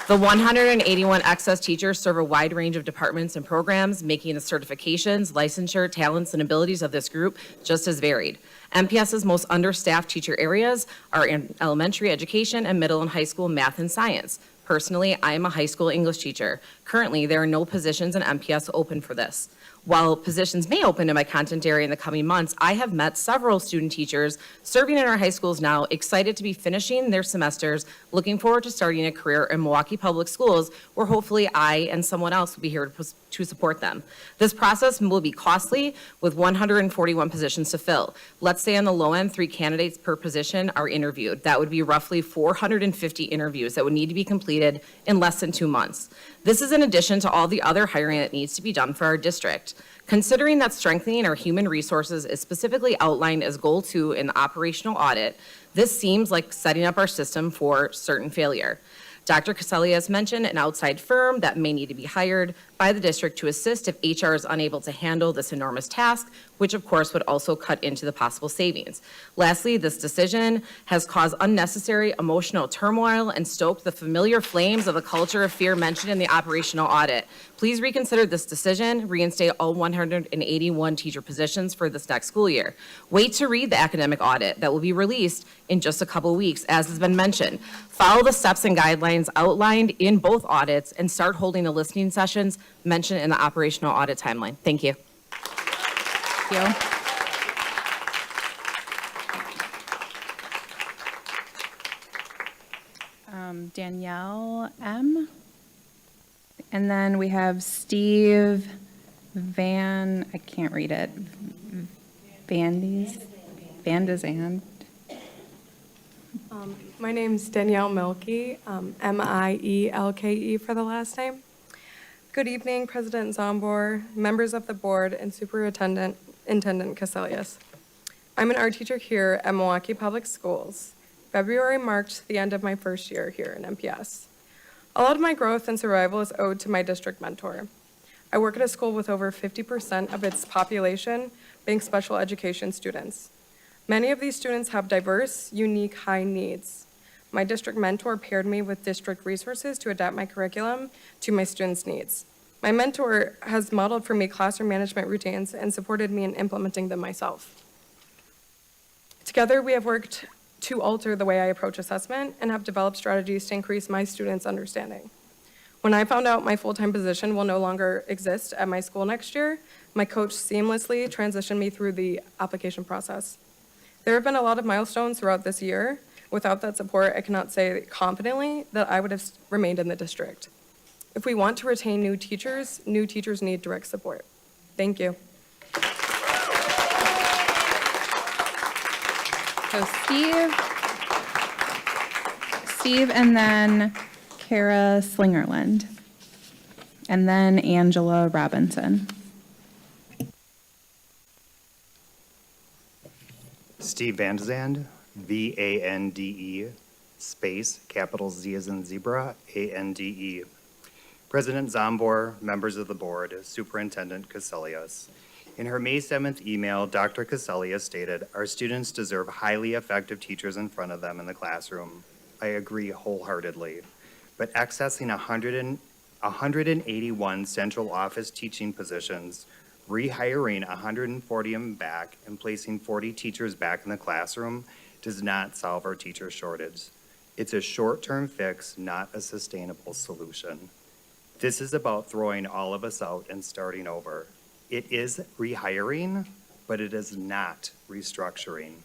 The 181 excess teachers serve a wide range of departments and programs, making the certifications, licensure, talents, and abilities of this group just as varied. MPS's most understaffed teacher areas are in elementary education and middle and high school math and science. Personally, I am a high school English teacher. Currently, there are no positions in MPS open for this. While positions may open in my content area in the coming months, I have met several student teachers serving in our high schools now, excited to be finishing their semesters, looking forward to starting a career in Milwaukee Public Schools, where hopefully I and someone else will be here to support them. This process will be costly, with 141 positions to fill. Let's say on the low end, 3 candidates per position are interviewed. That would be roughly 450 interviews that would need to be completed in less than 2 months. This is in addition to all the other hiring that needs to be done for our district. Considering that strengthening our human resources is specifically outlined as goal 2 in the operational audit, this seems like setting up our system for certain failure. Dr. Caselli has mentioned an outside firm that may need to be hired by the district to assist if HR is unable to handle this enormous task, which of course would also cut into the possible savings. Lastly, this decision has caused unnecessary emotional turmoil and stoked the familiar flames of the culture of fear mentioned in the operational audit. Please reconsider this decision, reinstate all 181 teacher positions for this next school year. Wait to read the academic audit that will be released in just a couple weeks, as has been mentioned. Follow the steps and guidelines outlined in both audits and start holding the listening sessions mentioned in the operational audit timeline. Thank you. Thank you. Danielle M. And then we have Steve I can't read it. Vandezand. My name's Danielle Milke, Mielke for the last name. Good evening, President Zombor, members of the board, and Superintendent Caselius. I'm an art teacher here at Milwaukee Public Schools. February marked the end of my first year here in MPS. A lot of my growth and survival is owed to my district mentor. I work at a school with over 50% of its population being special education students. Many of these students have diverse, unique, high needs. My district mentor paired me with district resources to adapt my curriculum to my students' needs. My mentor has modeled for me classroom management routines and supported me in implementing them myself. Together, we have worked to alter the way I approach assessment and have developed strategies to increase my students' understanding. When I found out my full-time position will no longer exist at my school next year, my coach seamlessly transitioned me through the application process. There have been a lot of milestones throughout this year. Without that support, I cannot say confidently that I would have remained in the district. If we want to retain new teachers need direct support. Thank you. So Steve, and then Kara Slingerland, and then Angela Robinson. Steve Vandezand, Vande, space, capital Z as in zebra, Ande. President Zombor, members of the board, Superintendent Caselius. In her May 7th email, Dr. Caselius stated, "Our students deserve highly effective teachers in front of them in the classroom." I agree wholeheartedly. But accessing 181 central office teaching positions, rehiring 140 of them back, and placing 40 teachers back in the classroom does not solve our teacher shortage. It's a short-term fix, not a sustainable solution. This is about throwing all of us out and starting over. It is rehiring, but it is not restructuring.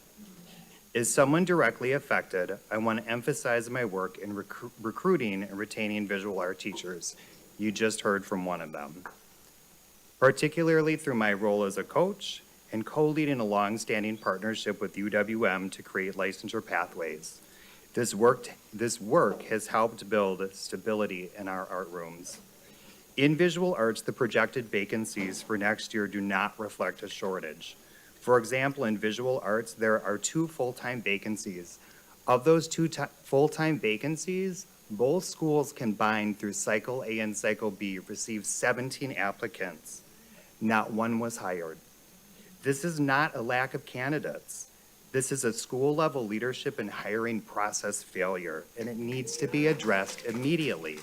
As someone directly affected, I want to emphasize my work in recruiting and retaining visual art teachers. You just heard from one of them. Particularly through my role as a coach and co-leading a long-standing partnership with UWM to create licensure pathways. This work has helped build stability in our art rooms. In visual arts, the projected vacancies for next year do not reflect a shortage. For example, in visual arts, there are 2 full-time vacancies. Of those 2 full-time vacancies, both schools combined through Cycle A and Cycle B received 17 applicants. Not one was hired. This is not a lack of candidates. This is a school-level leadership and hiring process failure, and it needs to be addressed immediately.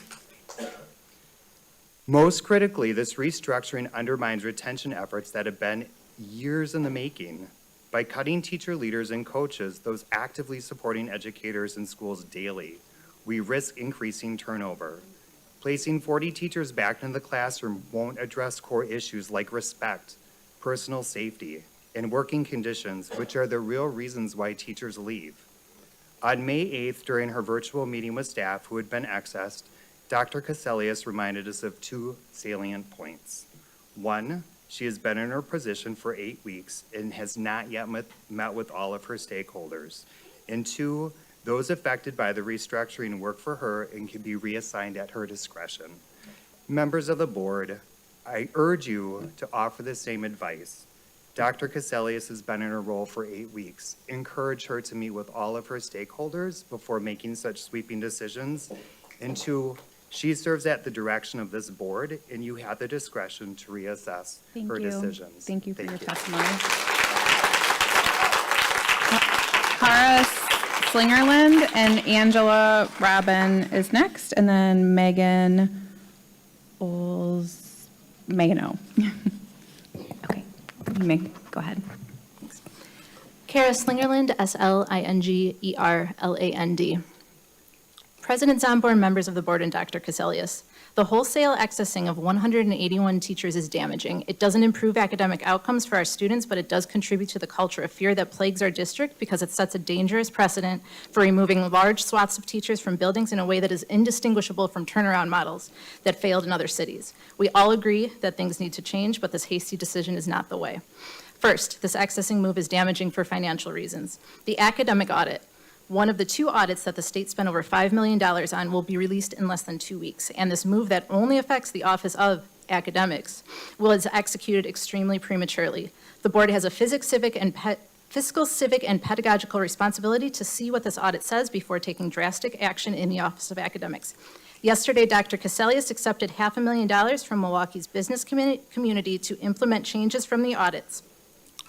Most critically, this restructuring undermines retention efforts that have been years in the making. By cutting teacher leaders and coaches, those actively supporting educators in schools daily, we risk increasing turnover. Placing 40 teachers back into the classroom won't address core issues like respect, personal safety, and working conditions, which are the real reasons why teachers leave. On May 8th, during her virtual meeting with staff who had been accessed, Dr. Caselius reminded us of two salient points. One, she has been in her position for 8 weeks and has not yet met with all of her stakeholders. And two, those affected by the restructuring work for her and can be reassigned at her discretion. Members of the board, I urge you to offer the same advice. Dr. Caselius has been in her role for 8 weeks. Encourage her to meet with all of her stakeholders before making such sweeping decisions. And two, she serves at the direction of this board, and you have the discretion to reassess her decisions. Thank you for your testimony. Cara Slingerland and Angela Robin is next, and then Megan O. Okay, you may go ahead. Kara Slingerland, Slingerland. President Zombour, members of the board, and Dr. Caselius. The wholesale accessing of 181 teachers is damaging. It doesn't improve academic outcomes for our students, but it does contribute to the culture of fear that plagues our district because it sets a dangerous precedent for removing large swaths of teachers from buildings in a way that is indistinguishable from turnaround models that failed in other cities. We all agree that things need to change, but this hasty decision is not the way. First, this accessing move is damaging for financial reasons. The academic audit, one of the two audits that the state spent over $5 million on, will be released in less than 2 weeks. And this move that only affects the Office of Academics was executed extremely prematurely. The board has a fiscal, civic, and pedagogical responsibility to see what this audit says before taking drastic action in the Office of Academics. Yesterday, Dr. Caselius accepted $500,000 from Milwaukee's business community to implement changes from the audits.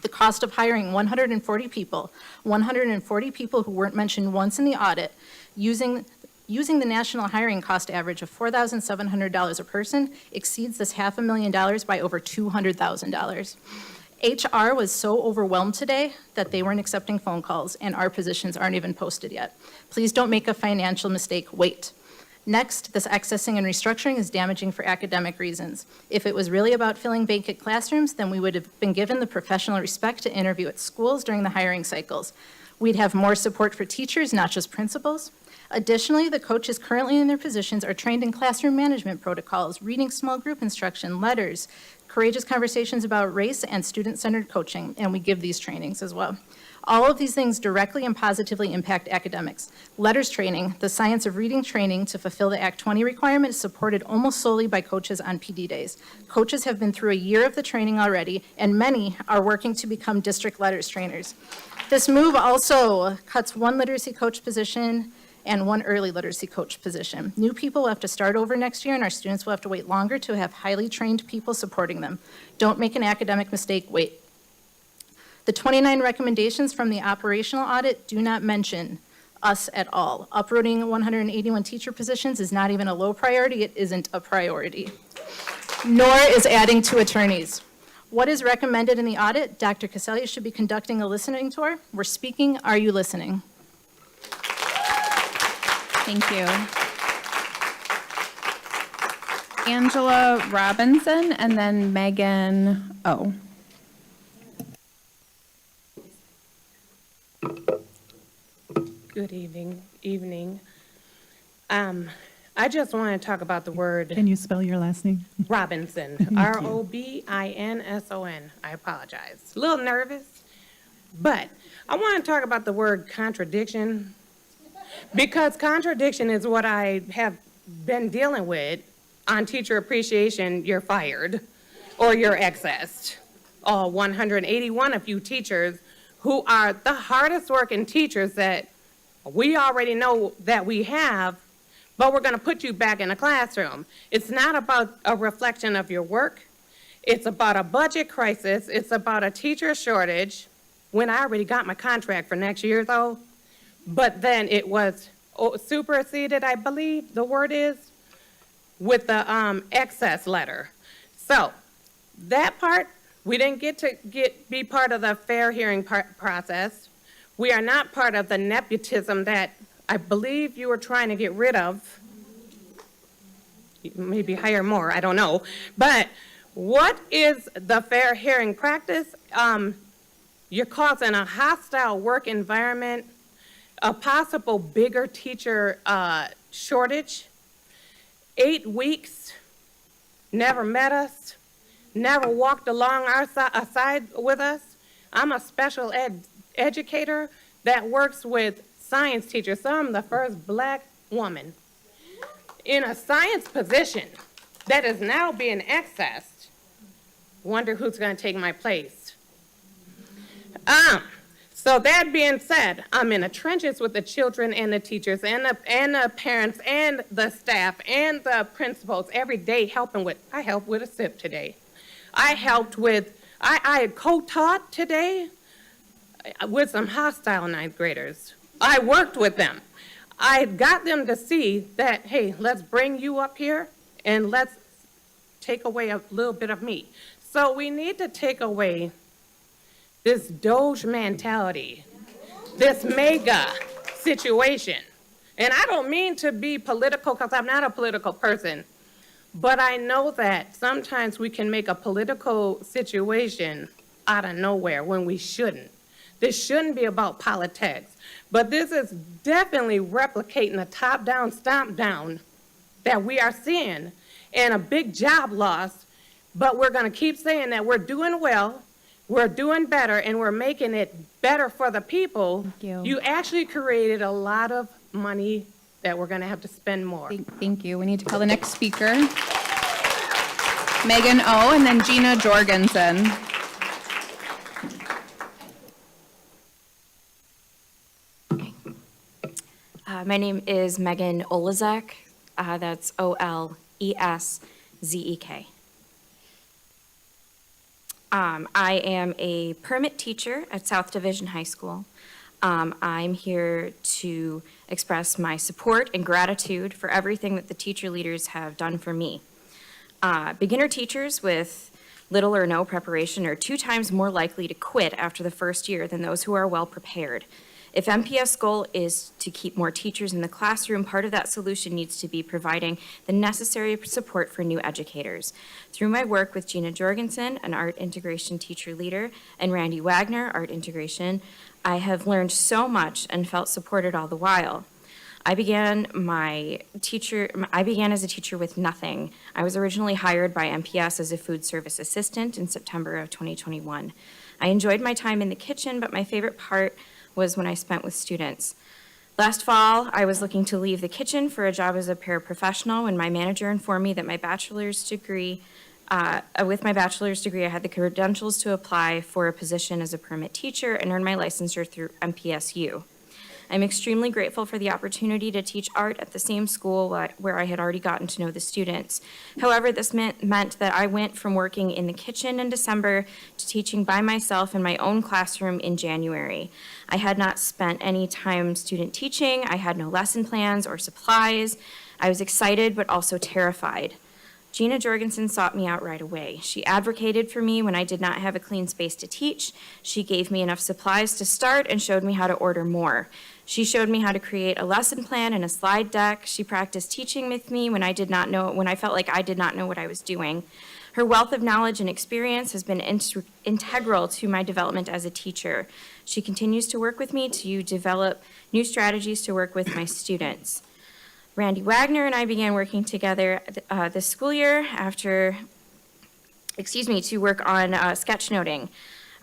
The cost of hiring 140 people who weren't mentioned once in the audit, using the national hiring cost average of $4,700 a person, exceeds this $500,000 by over $200,000. HR was so overwhelmed today that they weren't accepting phone calls, and our positions aren't even posted yet. Please don't make a financial mistake. Wait. Next, this accessing and restructuring is damaging for academic reasons. If it was really about filling vacant classrooms, then we would have been given the professional respect to interview at schools during the hiring cycles. We'd have more support for teachers, not just principals. Additionally, the coaches currently in their positions are trained in classroom management protocols, reading small group instruction, letters, courageous conversations about race, and student-centered coaching, and we give these trainings as well. All of these things directly and positively impact academics. Letters training, the science of reading training to fulfill the Act 20 requirement, is supported almost solely by coaches on PD days. Coaches have been through a year of the training already, and many are working to become district letters trainers. This move also cuts one literacy coach position and one early literacy coach position. New people will have to start over next year, and our students will have to wait longer to have highly trained people supporting them. Don't make an academic mistake, wait. The 29 recommendations from the operational audit do not mention us at all. Uprooting 181 teacher positions is not even a low priority, it isn't a priority. Nor is adding 2 attorneys. What is recommended in the audit? Dr. Caselius should be conducting a listening tour. We're speaking, are you listening? Thank you. Angela Robinson and then Megan O. Good evening. I just want to talk about the word. Can you spell your last name? Robinson, Robinson. I apologize. A little nervous, but I want to talk about the word contradiction, because contradiction is what I have been dealing with on teacher appreciation. You're fired or you're accessed. All 181 of you teachers who are the hardest working teachers that we already know that we have, but we're going to put you back in the classroom. It's not about a reflection of your work. It's about a budget crisis. It's about a teacher shortage. when I already got my contract for next year though. But then it was superseded, I believe the word is, with the excess letter. So that part, we didn't get to be part of the fair hearing process. We are not part of the nepotism that I believe you were trying to get rid of. Maybe hire more, I don't know. But what is the fair hearing practice? You're causing a hostile work environment, a possible bigger teacher shortage. 8 weeks, never met us, never walked along our side with us. I'm a special ed educator that works with science teachers, so I'm the first Black woman in a science position that is now being accessed. Wonder who's going to take my place. So that being said, I'm in the trenches with the children and the teachers and the parents and the staff and the principals every day helping with, I helped with a SIP today. I helped with, I co-taught today with some hostile ninth graders. I worked with them. I got them to see that, hey, let's bring you up here and let's take away a little bit of me. So we need to take away this Doge mentality, this mega situation. And I don't mean to be political because I'm not a political person, but I know that sometimes we can make a political situation out of nowhere when we shouldn't. This shouldn't be about politics, but this is definitely replicating the top-down, stomp-down that we are seeing and a big job loss, but we're gonna keep saying that we're doing well, we're doing better, and we're making it better for the people. Thank you. You actually created a lot of money that we're gonna have to spend more. Thank you. We need to call the next speaker. Megan O. and then Gina Jorgensen. My name is Megan Olezek. That's Olesezek. I am a permit teacher at South Division High School. I'm here to express my support and gratitude for everything that the teacher leaders have done for me. Beginner teachers with little or no preparation are 2 times more likely to quit after the first year than those who are well prepared. If MPS' goal is to keep more teachers in the classroom, part of that solution needs to be providing the necessary support for new educators. Through my work with Gina Jorgensen, an art integration teacher leader, and Randy Wagner, art integration, I have learned so much and felt supported all the while. I began as a teacher with nothing. I was originally hired by MPS as a food service assistant in September of 2021. I enjoyed my time in the kitchen, but my favorite part was when I spent with students. Last fall, I was looking to leave the kitchen for a job as a paraprofessional when my manager informed me that with my bachelor's degree, I had the credentials to apply for a position as a permit teacher and earn my licensure through MPSU. I'm extremely grateful for the opportunity to teach art at the same school where I had already gotten to know the students. However, this meant that I went from working in the kitchen in December to teaching by myself in my own classroom in January. I had not spent any time student teaching. I had no lesson plans or supplies. I was excited but also terrified. Gina Jorgensen sought me out right away. She advocated for me when I did not have a clean space to teach. She gave me enough supplies to start and showed me how to order more. She showed me how to create a lesson plan and a slide deck. She practiced teaching with me when I felt like I did not know what I was doing. Her wealth of knowledge and experience has been integral to my development as a teacher. She continues to work with me to develop new strategies to work with my students. Randy Wagner and I began working together this school year to work on sketchnoting.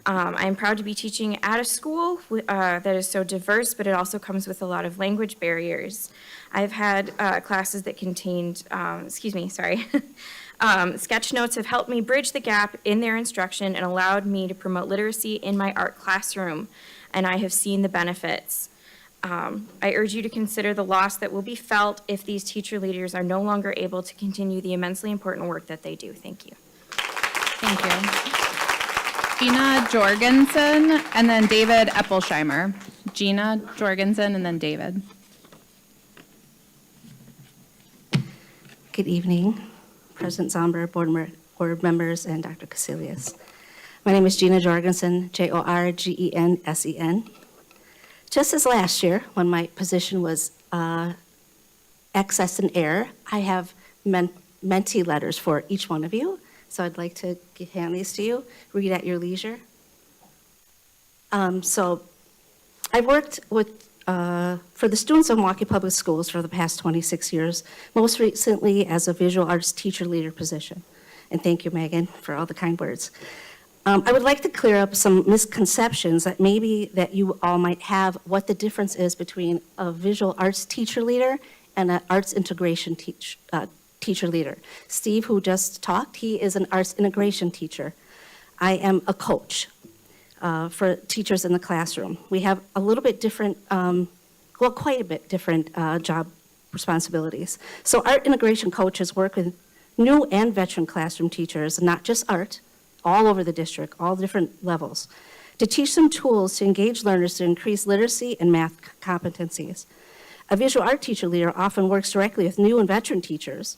I am proud to be teaching at a school that is so diverse, but it also comes with a lot of language barriers. I've had classes that contained, sketch notes have helped me bridge the gap in their instruction and allowed me to promote literacy in my art classroom, and I have seen the benefits. I urge you to consider the loss that will be felt if these teacher leaders are no longer able to continue the immensely important work that they do. Thank you. Thank you. Gina Jorgensen, and then David Eppelsheimer. Gina Jorgensen, and then David. Good evening, President Zomber, board members, and Dr. Casilius. My name is Gina Jorgensen, Jorgensen. Just as last year, when my position was excess and error, I have mentee letters for each one of you. So I'd like to hand these to you, read at your leisure. So I've worked with for the students of Milwaukee Public Schools for the past 26 years, most recently as a visual arts teacher leader position. And thank you, Megan, for all the kind words. I would like to clear up some misconceptions that maybe that you all might have what the difference is between a visual arts teacher leader and an arts integration teacher leader. Steve, who just talked, he is an arts integration teacher. I am a coach for teachers in the classroom. We have a little bit different, well, quite a bit different job responsibilities. So art integration coaches work with new and veteran classroom teachers, not just art, all over the district, all different levels, to teach them tools to engage learners to increase literacy and math competencies. A visual art teacher leader often works directly with new and veteran teachers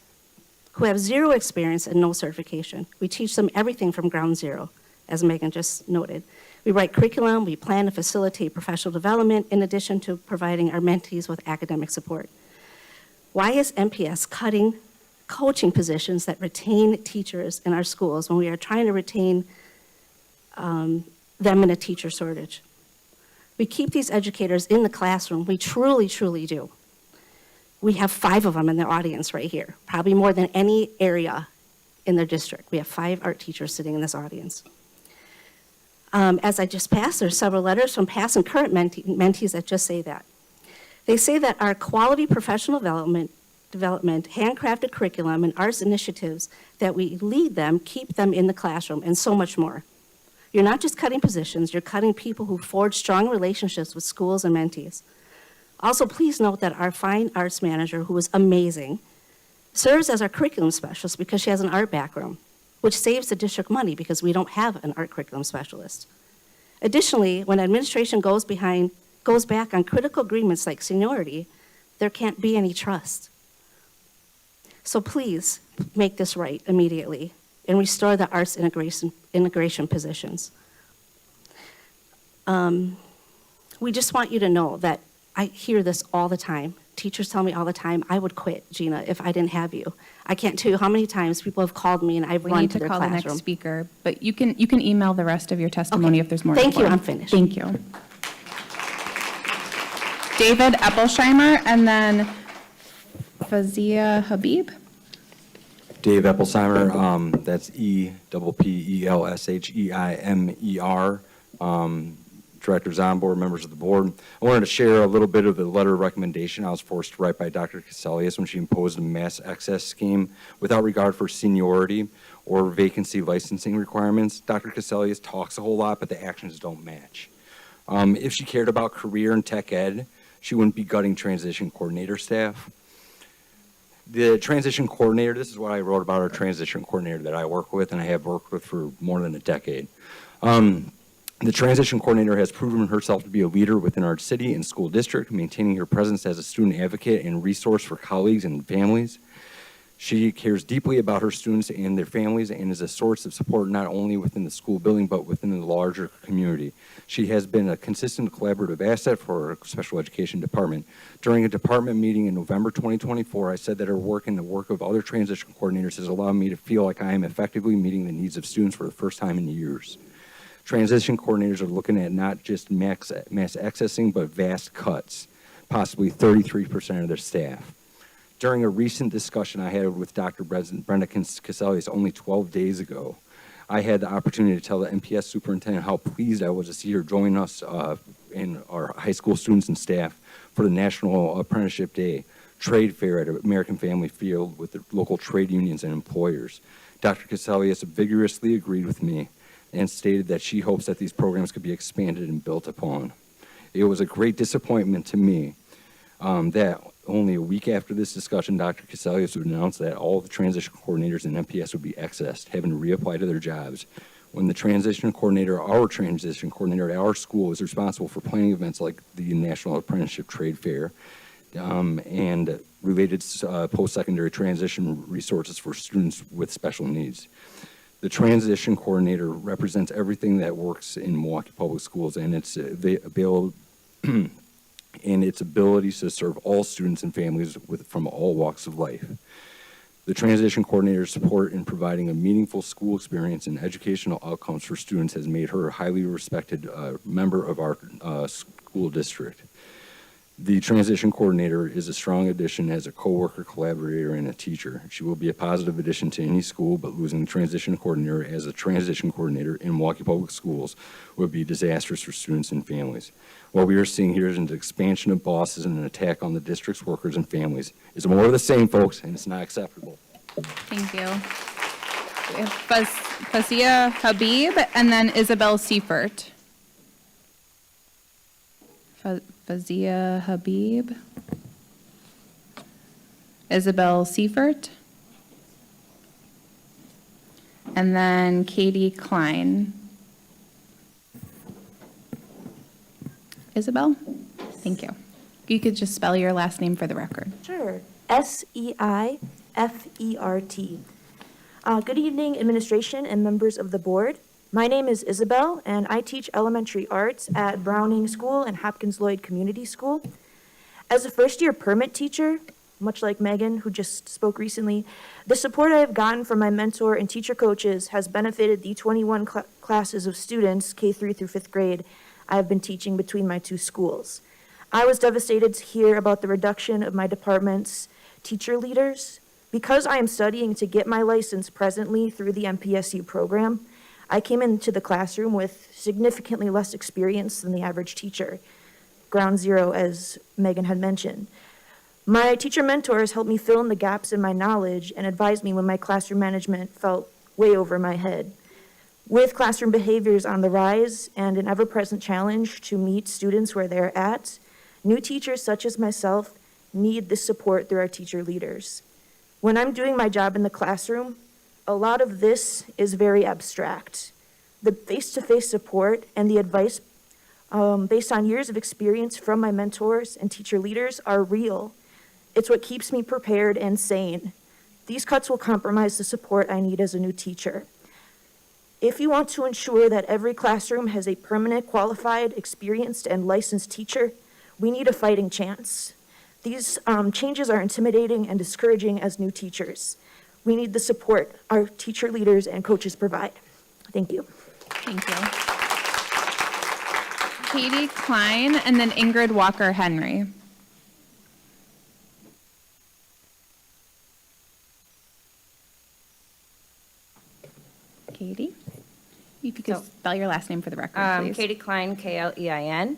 who have zero experience and no certification. We teach them everything from ground zero, as Megan just noted. We write curriculum, we plan and facilitate professional development in addition to providing our mentees with academic support. Why is MPS cutting coaching positions that retain teachers in our schools when we are trying to retain them in a teacher shortage? We keep these educators in the classroom. We truly, truly do. We have 5 of them in the audience right here, probably more than any area in their district. We have 5 art teachers sitting in this audience. As I just passed, there's several letters from past and current mentees that just say that. They say that our quality professional development, handcrafted curriculum, and arts initiatives that we lead them, keep them in the classroom, and so much more. You're not just cutting positions, you're cutting people who forge strong relationships with schools and mentees. Also, please note that our fine arts manager, who is amazing, serves as our curriculum specialist because she has an art background, which saves the district money because we don't have an art curriculum specialist. Additionally, when administration goes back on critical agreements like seniority, there can't be any trust. So please make this right immediately and restore the arts integration positions. We just want you to know that I hear this all the time. Teachers tell me all the time, I would quit, Gina, if I didn't have you. I can't tell you how many times people have called me and I've run to their classroom. We need to call the next speaker, but you can email the rest of your testimony if there's more. Thank you, I'm finished. Thank you. David Eppelsheimer, and then Fazia Habib. Dave Eppelsheimer, that's E-P-P-E-L-S-H-E-I-M-E-R. Director Zombour, members of the board. I wanted to share a little bit of the letter of recommendation I was forced to write by Dr. Casilius when she imposed a mass excess scheme without regard for seniority or vacancy licensing requirements. Dr. Casilius talks a whole lot, but the actions don't match. If she cared about career and tech ed, she wouldn't be gutting transition coordinator staff. The transition coordinator, this is what I wrote about our transition coordinator that I work with and I have worked with for more than a decade. The transition coordinator has proven herself to be a leader within our city and school district, maintaining her presence as a student advocate and resource for colleagues and families. She cares deeply about her students and their families and is a source of support not only within the school building but within the larger community. She has been a consistent collaborative asset for our special education department. During a department meeting in November 2024, I said that her work and the work of other transition coordinators has allowed me to feel like I am effectively meeting the needs of students for the first time in years. Transition coordinators are looking at not just mass accessing, but vast cuts, possibly 33% of their staff. During a recent discussion I had with Dr. Brenda Casilius only 12 days ago, I had the opportunity to tell the MPS superintendent how pleased I was to see her join us and our high school students and staff for the National Apprenticeship Day trade fair at American Family Field with the local trade unions and employers. Dr. Casilius vigorously agreed with me and stated that she hopes that these programs could be expanded and built upon. It was a great disappointment to me that only a week after this discussion, Dr. Casilius would announce that all of the transition coordinators in MPS would be accessed, having to reapply to their jobs when the transition coordinator, our transition coordinator at our school, is responsible for planning events like the National Apprenticeship Trade Fair and related post-secondary transition resources for students with special needs. The transition coordinator represents everything that works in Milwaukee Public Schools and its abilities to serve all students and families from all walks of life. The transition coordinator's support in providing a meaningful school experience and educational outcomes for students has made her a highly respected member of our school district. The transition coordinator is a strong addition as a coworker, collaborator, and a teacher. She will be a positive addition to any school, but losing the transition coordinator as a transition coordinator in Milwaukee Public Schools would be disastrous for students and families. What we are seeing here is an expansion of bosses and an attack on the district's workers and families. It's more of the same, folks, and it's not acceptable. Thank you. We have Fazia Habib and then Isabel Seifert. Fazia Habib. Isabel Seifert. And then Katie Klein. Isabel? Thank you. You could just spell your last name for the record. Sure. Seifert. Good evening, administration and members of the board. My name is Isabel, and I teach elementary arts at Browning School and Hopkins Lloyd Community School. As a first-year permit teacher, much like Megan, who just spoke recently, the support I have gotten from my mentor and teacher coaches has benefited the 21 classes of students, K3 through 5th grade, I have been teaching between my two schools. I was devastated to hear about the reduction of my department's teacher leaders. Because I am studying to get my license presently through the MPSU program, I came into the classroom with significantly less experience than the average teacher. Ground zero, as Megan had mentioned. My teacher mentors helped me fill in the gaps in my knowledge and advised me when my classroom management felt way over my head. With classroom behaviors on the rise and an ever-present challenge to meet students where they're at, new teachers such as myself need this support through our teacher leaders. When I'm doing my job in the classroom, a lot of this is very abstract. The face-to-face support and the advice based on years of experience from my mentors and teacher leaders are real. It's what keeps me prepared and sane. These cuts will compromise the support I need as a new teacher. If you want to ensure that every classroom has a permanent, qualified, experienced, and licensed teacher, we need a fighting chance. These changes are intimidating and discouraging as new teachers. We need the support our teacher leaders and coaches provide. Thank you. Thank you. Katie Klein and then Ingrid Walker-Henry. Katie, you could just spell your last name for the record, please. Katie Klein, Klein.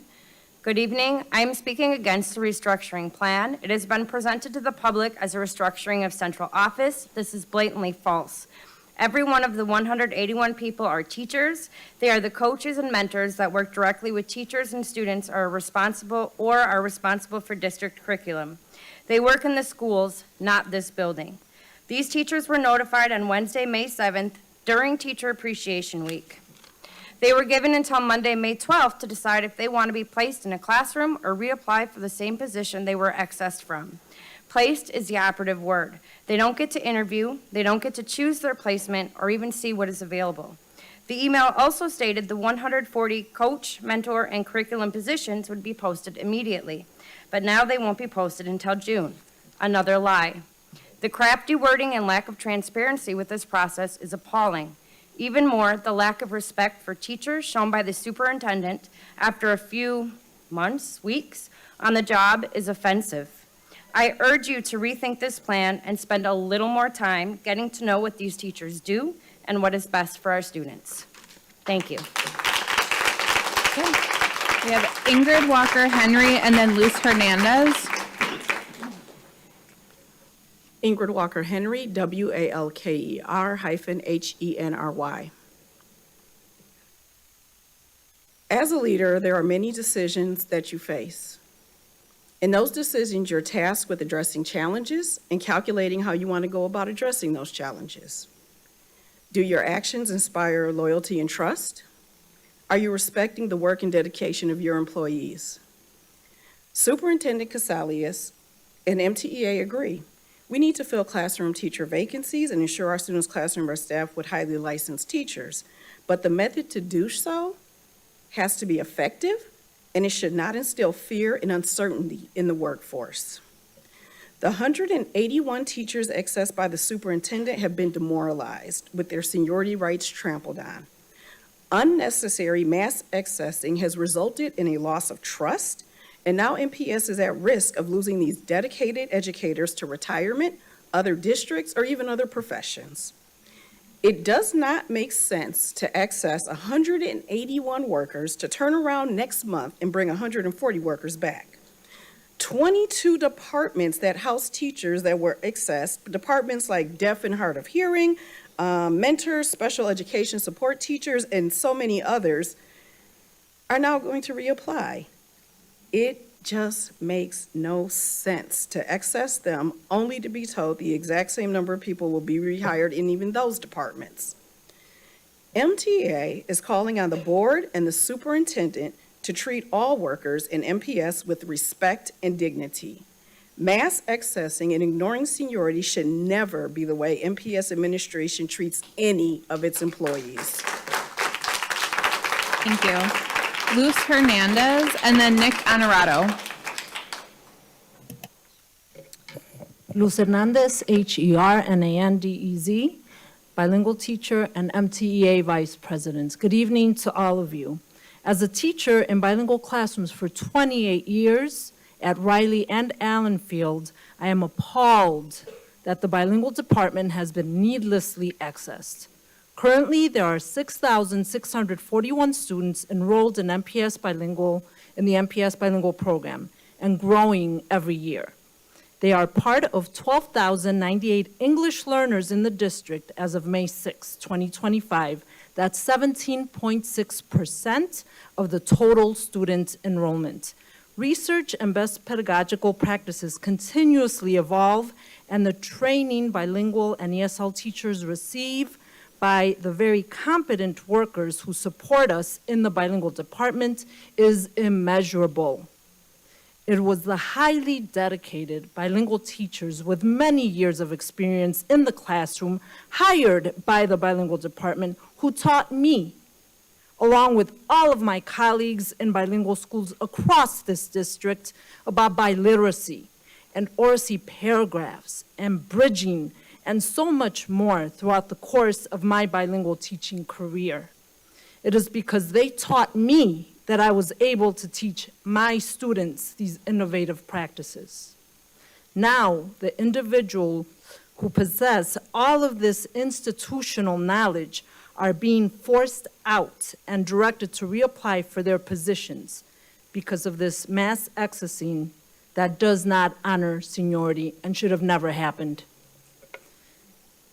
Good evening. I am speaking against the restructuring plan. It has been presented to the public as a restructuring of central office. This is blatantly false. Every one of the 181 people are teachers. They are the coaches and mentors that work directly with teachers and students are responsible for district curriculum. They work in the schools, not this building. These teachers were notified on Wednesday, May 7th, during Teacher Appreciation Week. They were given until Monday, May 12th to decide if they want to be placed in a classroom or reapply for the same position they were accessed from. Placed is the operative word. They don't get to interview, they don't get to choose their placement or even see what is available. The email also stated the 140 coach, mentor, and curriculum positions would be posted immediately, but now they won't be posted until June. Another lie. The crafty wording and lack of transparency with this process is appalling. Even more, the lack of respect for teachers shown by the superintendent after a few months, weeks, on the job is offensive. I urge you to rethink this plan and spend a little more time getting to know what these teachers do and what is best for our students. Thank you. Okay. We have Ingrid Walker-Henry and then Luz Hernandez. Ingrid Walker-Henry, WALKER-HENRY. As a leader, there are many decisions that you face. In those decisions, you're tasked with addressing challenges and calculating how you want to go about addressing those challenges. Do your actions inspire loyalty and trust? Are you respecting the work and dedication of your employees? Superintendent Casalius and MTEA agree. We need to fill classroom teacher vacancies and ensure our students' classroom are staffed with highly licensed teachers. But the method to do so has to be effective, and it should not instill fear and uncertainty in the workforce. The 181 teachers accessed by the superintendent have been demoralized, with their seniority rights trampled on. Unnecessary mass accessing has resulted in a loss of trust, and now MPS is at risk of losing these dedicated educators to retirement, other districts, or even other professions. It does not make sense to access 181 workers to turn around next month and bring 140 workers back. 22 departments that house teachers that were accessed, departments like deaf and hard of hearing, mentors, special education support teachers, and so many others, are now going to reapply. It just makes no sense to access them only to be told the exact same number of people will be rehired in even those departments. MTA is calling on the board and the superintendent to treat all workers in MPS with respect and dignity. Mass accessing and ignoring seniority should never be the way MPS administration treats any of its employees. Thank you. Luz Hernandez, and then Nick Honorato. Luz Hernandez, Hernandez, bilingual teacher and MTEA vice president. Good evening to all of you. As a teacher in bilingual classrooms for 28 years at Riley and Allenfield, I am appalled that the bilingual department has been needlessly accessed. Currently, there are 6,641 students enrolled in MPS Bilingual, in the MPS Bilingual program, and growing every year. They are part of 12,098 English learners in the district as of May 6, 2025. That's 17.6% of the total student enrollment. Research and best pedagogical practices continuously evolve, and the training bilingual and ESL teachers receive by the very competent workers who support us in the bilingual department is immeasurable. It was the highly dedicated bilingual teachers with many years of experience in the classroom hired by the bilingual department who taught me, along with all of my colleagues in bilingual schools across this district, about biliteracy and oracy paragraphs and bridging and so much more throughout the course of my bilingual teaching career. It is because they taught me that I was able to teach my students these innovative practices. Now, the individuals who possess all of this institutional knowledge are being forced out and directed to reapply for their positions because of this mass accessing that does not honor seniority and should have never happened.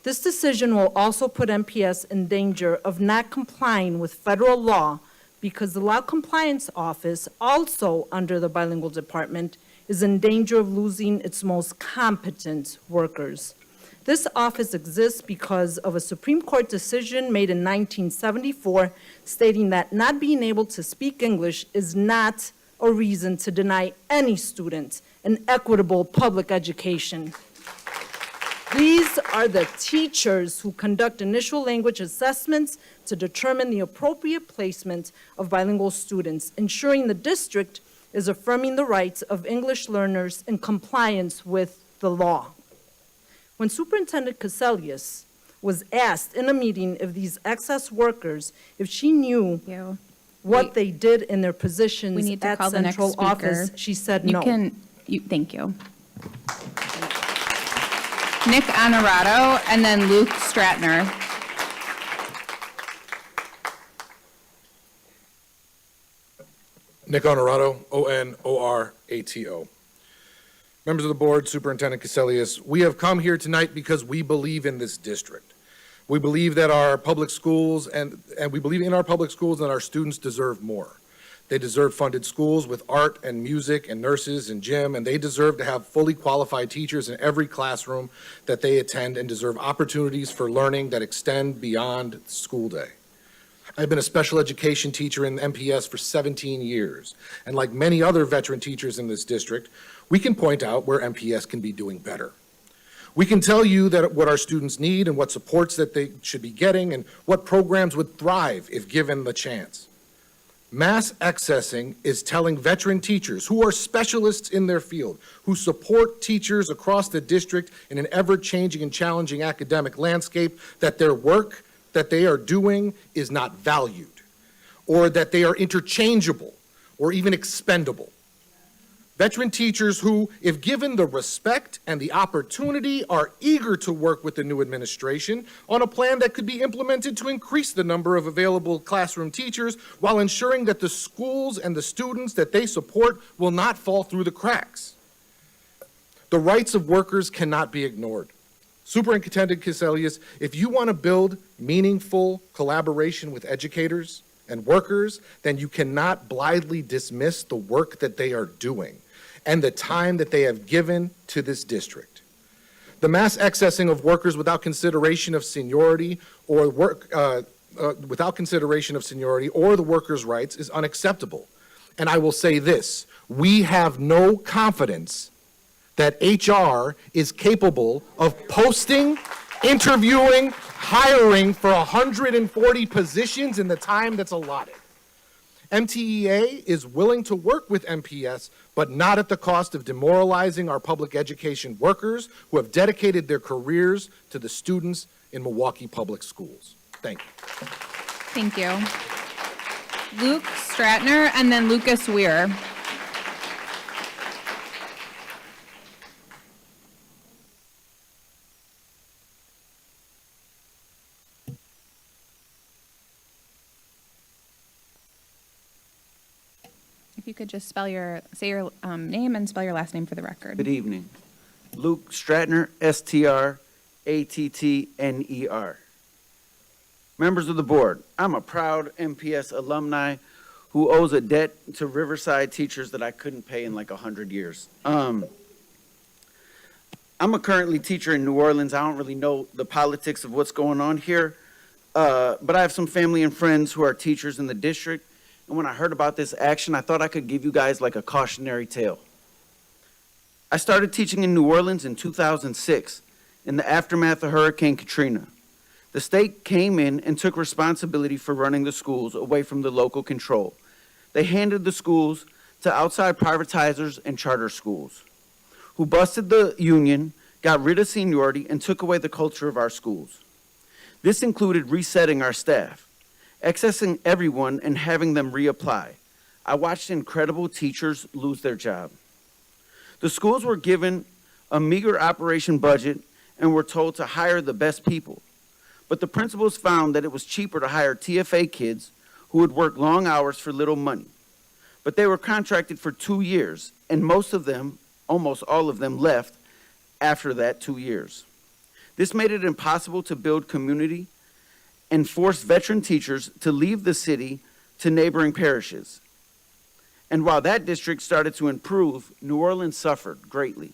This decision will also put MPS in danger of not complying with federal law because the Law Compliance Office, also under the bilingual department, is in danger of losing its most competent workers. This office exists because of a Supreme Court decision made in 1974 stating that not being able to speak English is not a reason to deny any student an equitable public education. These are the teachers who conduct initial language assessments to determine the appropriate placement of bilingual students, ensuring the district is affirming the rights of English learners in compliance with the law. When Superintendent Casalius was asked in a meeting of these excess workers if she knew what they did in their positions We need to at call the next central speaker. office, she said You no. Thank you. Nick Honorato, and then Luke Stratner. Nick Honorato, Onorato. Members of the board, Superintendent Casalius, we have come here tonight because we believe in this district. We believe that our public schools and we believe in our public schools and our students deserve more. They deserve funded schools with art and music and nurses and gym, and they deserve to have fully qualified teachers in every classroom that they attend and deserve opportunities for learning that extend beyond school day. I've been a special education teacher in MPS for 17 years, and like many other veteran teachers in this district, we can point out where MPS can be doing better. We can tell you that what our students need and what supports that they should be getting and what programs would thrive if given the chance. Mass accessing is telling veteran teachers who are specialists in their field, who support teachers across the district in an ever-changing and challenging academic landscape, that their work that they are doing is not valued, or that they are interchangeable, or even expendable. Veteran teachers who, if given the respect and the opportunity, are eager to work with the new administration on a plan that could be implemented to increase the number of available classroom teachers while ensuring that the schools and the students that they support will not fall through the cracks. The rights of workers cannot be ignored. Superintendent Cassellius, if you want to build meaningful collaboration with educators and workers, then you cannot blithely dismiss the work that they are doing and the time that they have given to this district. The mass accessing of workers without consideration of seniority or the workers' rights is unacceptable. And I will say this, we have no confidence that HR is capable of posting, interviewing, hiring for 140 positions in the time that's allotted. MTEA is willing to work with MPS, but not at the cost of demoralizing our public education workers who have dedicated their careers to the students in Milwaukee Public Schools. Thank you. Thank you. Luke Stratner and then Lucas Weir. If you could just say your name and spell your last name for the record. Good evening. Luke Stratner, Strattner. Members of the board, I'm a proud MPS alumni who owes a debt to Riverside teachers that I couldn't pay in like 100 years. I'm a currently teacher in New Orleans. I don't really know the politics of what's going on here, but I have some family and friends who are teachers in the district. And when I heard about this action, I thought I could give you guys like a cautionary tale. I started teaching in New Orleans in 2006 in the aftermath of Hurricane Katrina. The state came in and took responsibility for running the schools away from the local control. They handed the schools to outside privatizers and charter schools, who busted the union, got rid of seniority, and took away the culture of our schools. This included resetting our staff, accessing everyone and having them reapply. I watched incredible teachers lose their job. The schools were given a meager operation budget and were told to hire the best people. But the principals found that it was cheaper to hire TFA kids who would work long hours for little money. But they were contracted for 2 years, and most of them, almost all of them, left after that 2 years. This made it impossible to build community and forced veteran teachers to leave the city to neighboring parishes. And while that district started to improve, New Orleans suffered greatly.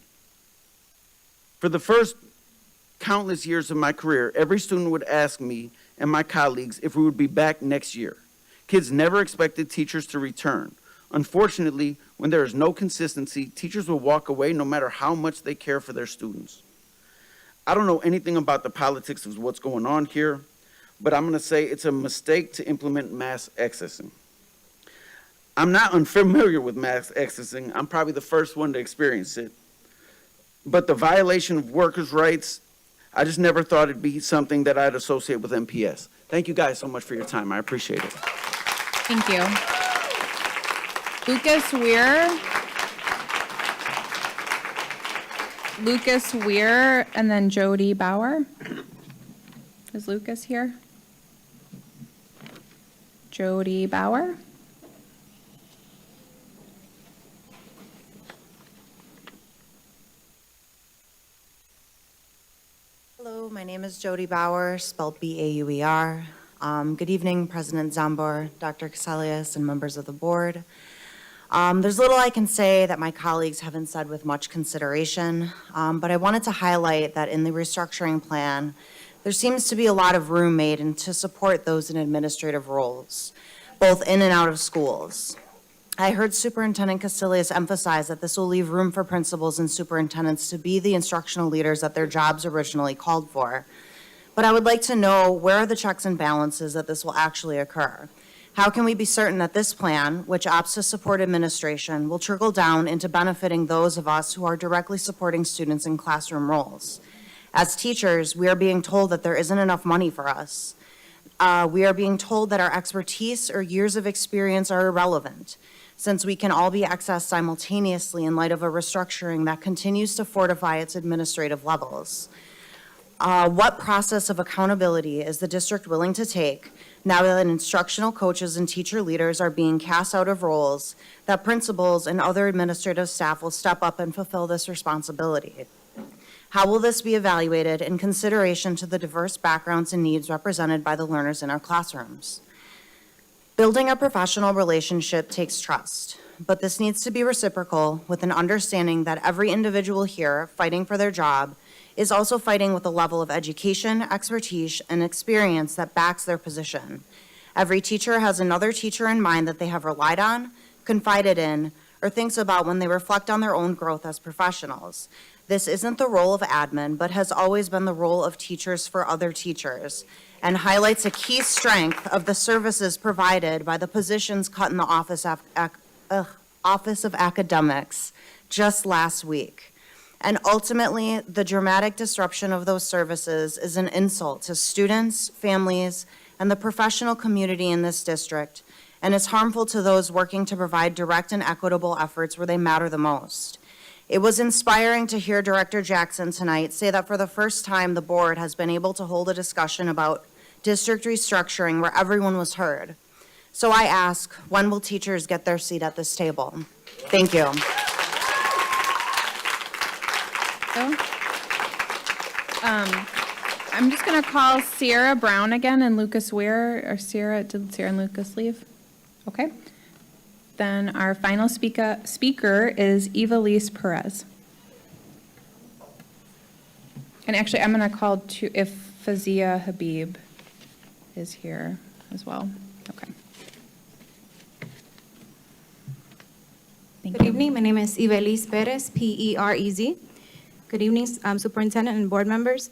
For the first countless years of my career, every student would ask me and my colleagues if we would be back next year. Kids never expected teachers to return. Unfortunately, when there is no consistency, teachers will walk away no matter how much they care for their students. I don't know anything about the politics of what's going on here, but I'm going to say it's a mistake to implement mass accessing. I'm not unfamiliar with mass accessing. I'm probably the first one to experience it. But the violation of workers' rights, I just never thought it'd be something that I'd associate with MPS. Thank you guys so much for your time. I appreciate it. Thank you. Lucas Weir, and then Jody Bauer. Is Lucas here? Jody Bauer. Hello, my name is Jody Bauer, spelled B-A-U-E-R. Good evening, President Zambor, Dr. Casalius, and members of the board. There's little I can say that my colleagues haven't said with much consideration, but I wanted to highlight that in the restructuring plan, there seems to be a lot of room made to support those in administrative roles, both in and out of schools. I heard Superintendent Casilius emphasize that this will leave room for principals and superintendents to be the instructional leaders that their jobs originally called for. But I would like to know, where are the checks and balances that this will actually occur? How can we be certain that this plan, which opts to support administration, will trickle down into benefiting those of us who are directly supporting students in classroom roles? As teachers, we are being told that there isn't enough money for us. We are being told that our expertise or years of experience are irrelevant, since we can all be accessed simultaneously in light of a restructuring that continues to fortify its administrative levels. What process of accountability is the district willing to take now that instructional coaches and teacher leaders are being cast out of roles, that principals and other administrative staff will step up and fulfill this responsibility? How will this be evaluated in consideration to the diverse backgrounds and needs represented by the learners in our classrooms? Building a professional relationship takes trust, but this needs to be reciprocal with an understanding that every individual here fighting for their job is also fighting with a level of education, expertise, and experience that backs their position. Every teacher has another teacher in mind that they have relied on, confided in, or thinks about when they reflect on their own growth as professionals. This isn't the role of admin, but has always been the role of teachers for other teachers, and highlights a key strength of the services provided by the positions cut in the Office of Academics just last week. And ultimately, the dramatic disruption of those services is an insult to students, families, and the professional community in this district, and is harmful to those working to provide direct and equitable efforts where they matter the most. It was inspiring to hear Director Jackson tonight say that for the first time, the board has been able to hold a discussion about district restructuring where everyone was heard. So I ask, when will teachers get their seat at this table? Thank you. I'm just going to call Sierra Brown again and Lucas Weir. Or did Sierra and Lucas leave? Okay. Then our final speaker is Evelise Perez. And actually, I'm going to call if Fazia Habib is here as well. Okay. Good evening. My name is Evelise Perez, Perez. Good evening, Superintendent and board members.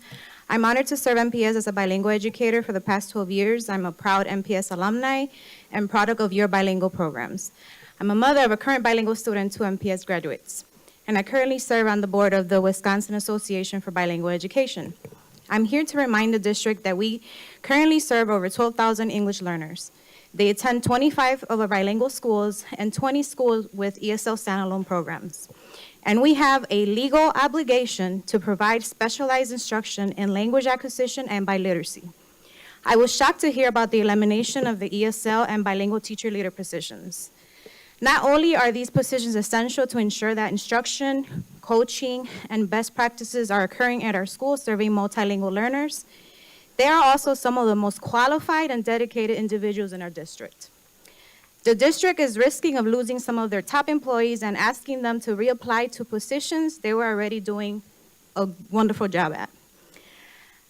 I'm honored to serve MPS as a bilingual educator for the past 12 years. I'm a proud MPS alumni and product of your bilingual programs. I'm a mother of a current bilingual student, 2 MPS graduates, and I currently serve on the board of the Wisconsin Association for Bilingual Education. I'm here to remind the district that we currently serve over 12,000 English learners. They attend 25 of our bilingual schools and 20 schools with ESL standalone programs. And we have a legal obligation to provide specialized instruction in language acquisition and biliteracy. I was shocked to hear about the elimination of the ESL and bilingual teacher leader positions. Not only are these positions essential to ensure that instruction, coaching, and best practices are occurring at our schools serving multilingual learners, they are also some of the most qualified and dedicated individuals in our district. The district is risking of losing some of their top employees and asking them to reapply to positions they were already doing a wonderful job at.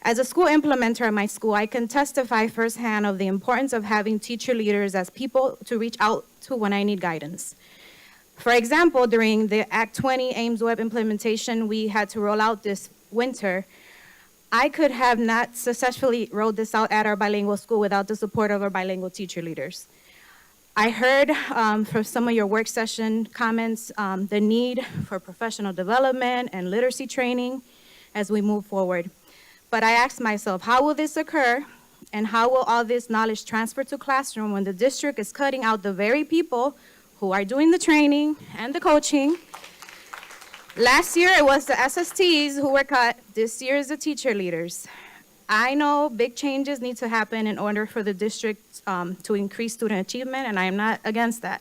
As a school implementer at my school, I can testify firsthand of the importance of having teacher leaders as people to reach out to when I need guidance. For example, during the Act 20 Ames Web implementation we had to roll out this winter, I could have not successfully rolled this out at our bilingual school without the support of our bilingual teacher leaders. I heard from some of your work session comments the need for professional development and literacy training as we move forward. But I asked myself, how will this occur, and how will all this knowledge transfer to classroom when the district is cutting out the very people who are doing the training and the coaching? Last year, it was the SSTs who were cut. This year is the teacher leaders. I know big changes need to happen in order for the district to increase student achievement, and I am not against that.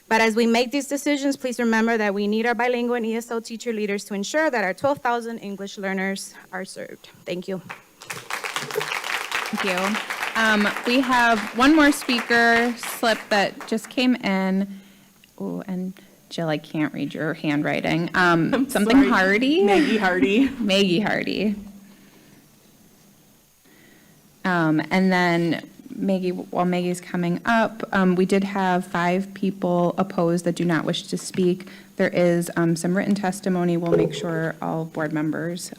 But as we make these decisions, please remember that we need our bilingual and ESL teacher leaders to ensure that our 12,000 English learners are served. Thank you. Thank you. We have one more speaker slip that just came in. Oh, and Jill, I can't read your handwriting. Something sorry. Hardy? Maggie Hardy. Maggie Hardy. And then Maggie, while Maggie's coming up, we did have 5 people opposed that do not wish to speak. There is some written testimony. We'll make sure all board members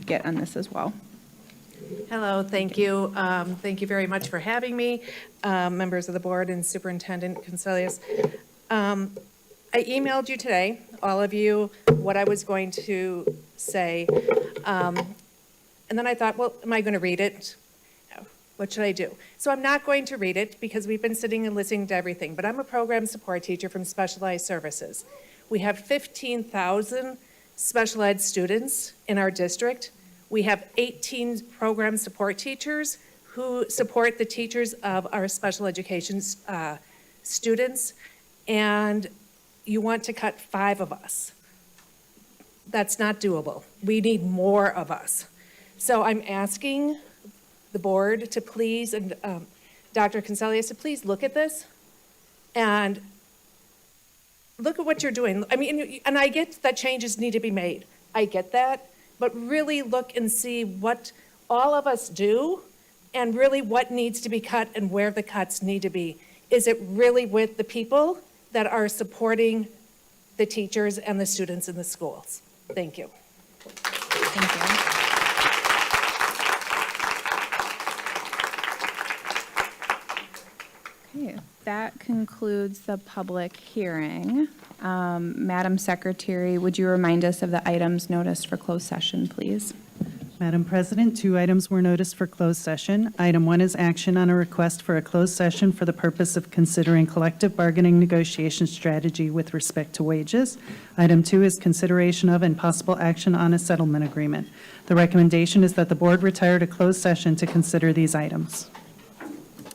get on this as well. Hello, thank you. Thank you very much for having me, members of the board and Superintendent Consilius. I emailed you today, all of you, what I was going to say. And then I thought, well, am I going to read it? No. What should I do? So I'm not going to read it because we've been sitting and listening to everything, but I'm a program support teacher from Specialized Services. We have 15,000 special ed students in our district. We have 18 program support teachers who support the teachers of our special education students, and you want to cut 5 of us. That's not doable. We need more of us. So I'm asking the board to please, and Dr. Consilius, to please look at this and look at what you're doing. I mean, and I get that changes need to be made. I get that. But really look and see what all of us do and really what needs to be cut and where the cuts need to be. Is it really with the people that are supporting the teachers and the students in the schools? Thank you. Thank you. Okay, that concludes the public hearing. Madam Secretary, would you remind us of the items noticed for closed session, please? Madam President, 2 items were noticed for closed session. Item 1 is action on a request for a closed session for the purpose of considering collective bargaining negotiation strategy with respect to wages. Item 2 is consideration of and possible action on a settlement agreement. The recommendation is that the board retire to closed session to consider these items.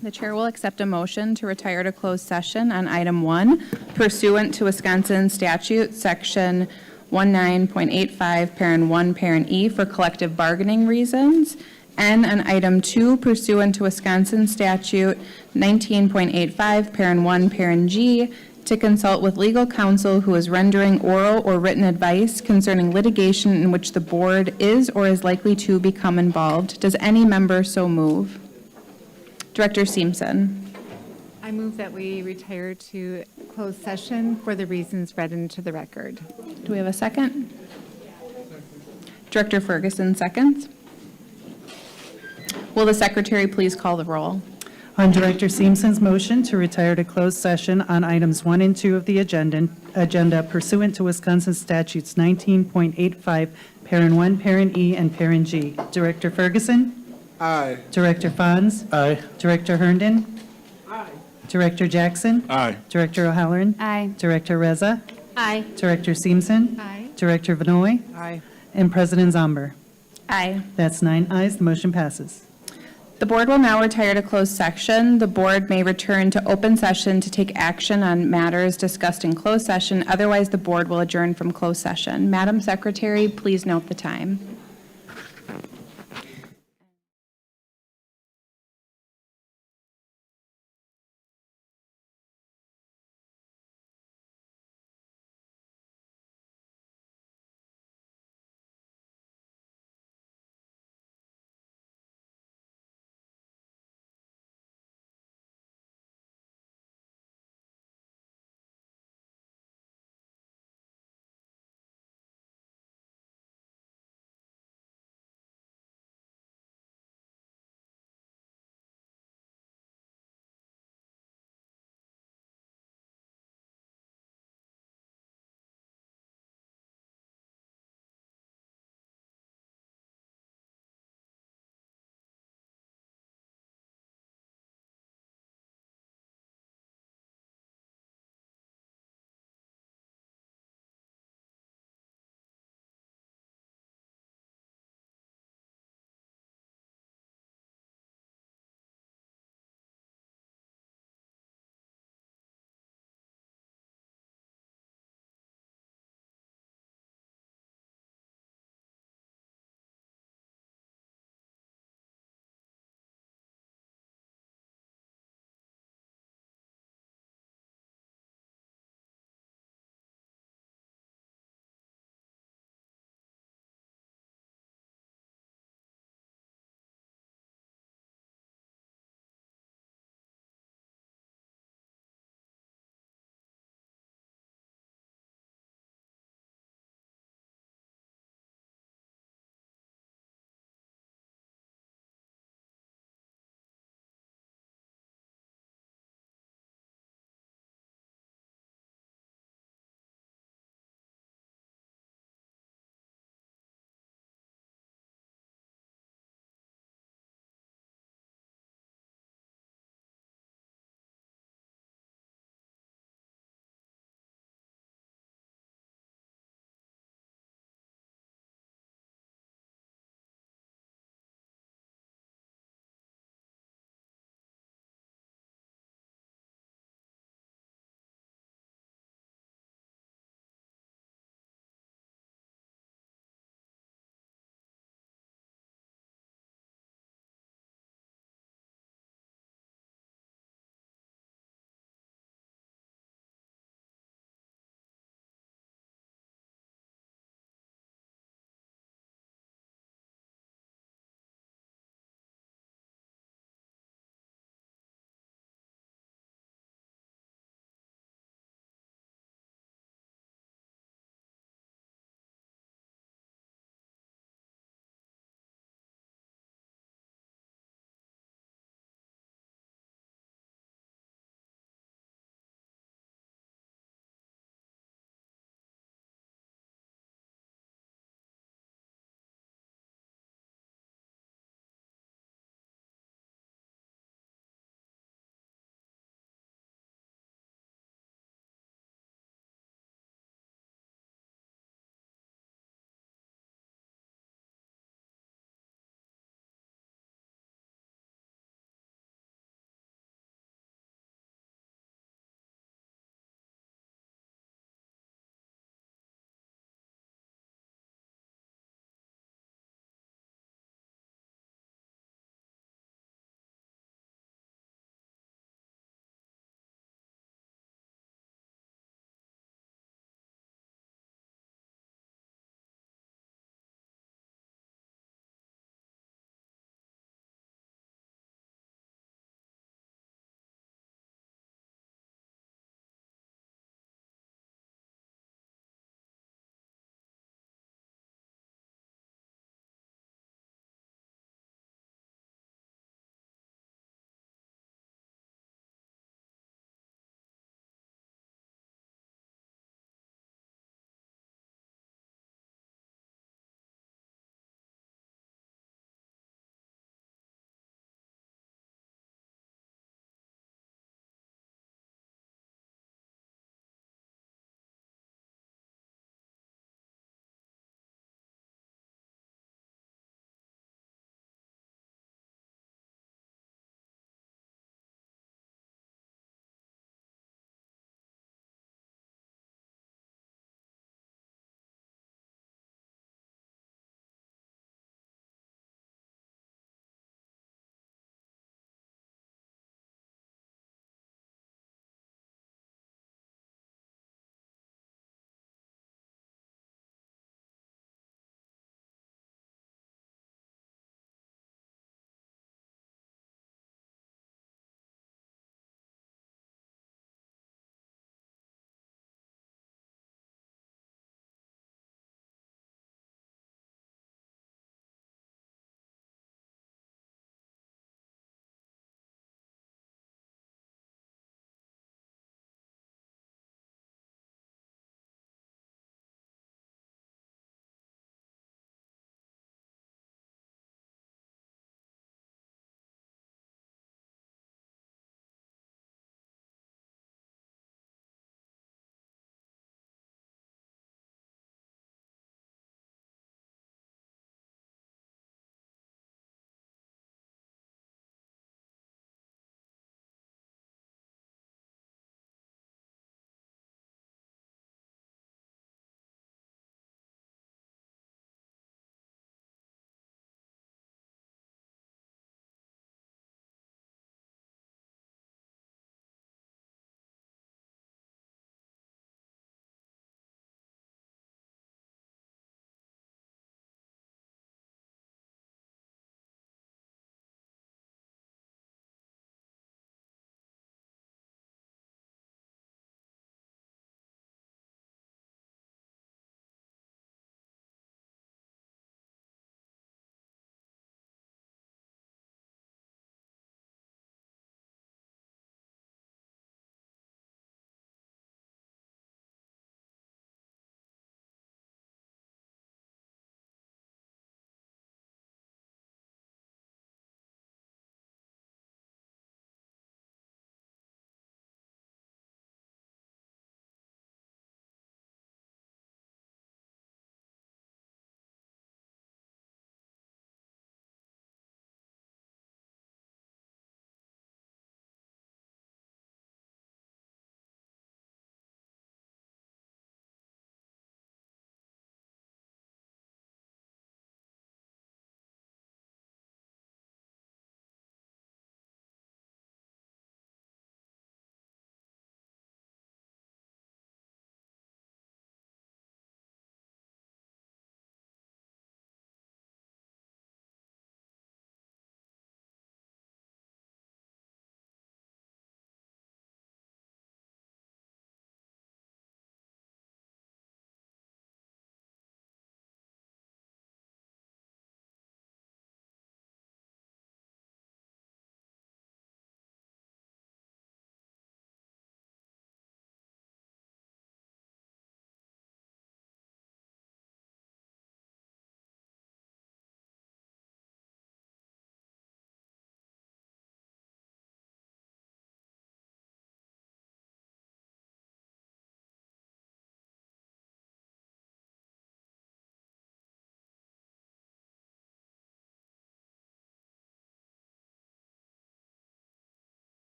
The chair will accept a motion to retire to closed session on item 1 pursuant to Wisconsin statute section 19.85 parent 1 parent E for collective bargaining reasons, and on item 2 pursuant to Wisconsin statute 19.85 parent 1 parent G to consult with legal counsel who is rendering oral or written advice concerning litigation in which the board is or is likely to become involved. Does any member so move? Director Seamson. I move that we retire to closed session for the reasons read into the record. Do we have a second? Director Ferguson seconds. Will the secretary please call the roll? On Director Seamson's motion to retire to closed session on items 1 and 2 of the agenda pursuant to Wisconsin statutes 19.85 parent 1 parent E and parent G. Director Ferguson? Aye. Director Fonz? Aye. Director Herndon? Aye. Director Jackson? Aye. Director O'Halloran? Aye. Director Reza? Aye. Director Seamson? Aye. Director Vanoy? Aye. And President Zomber? Aye. That's 9 ayes. The motion passes. The board will now retire to closed session. The board may return to open session to take action on matters discussed in closed session. Otherwise, the board will adjourn from closed session. Madam Secretary, please note the time.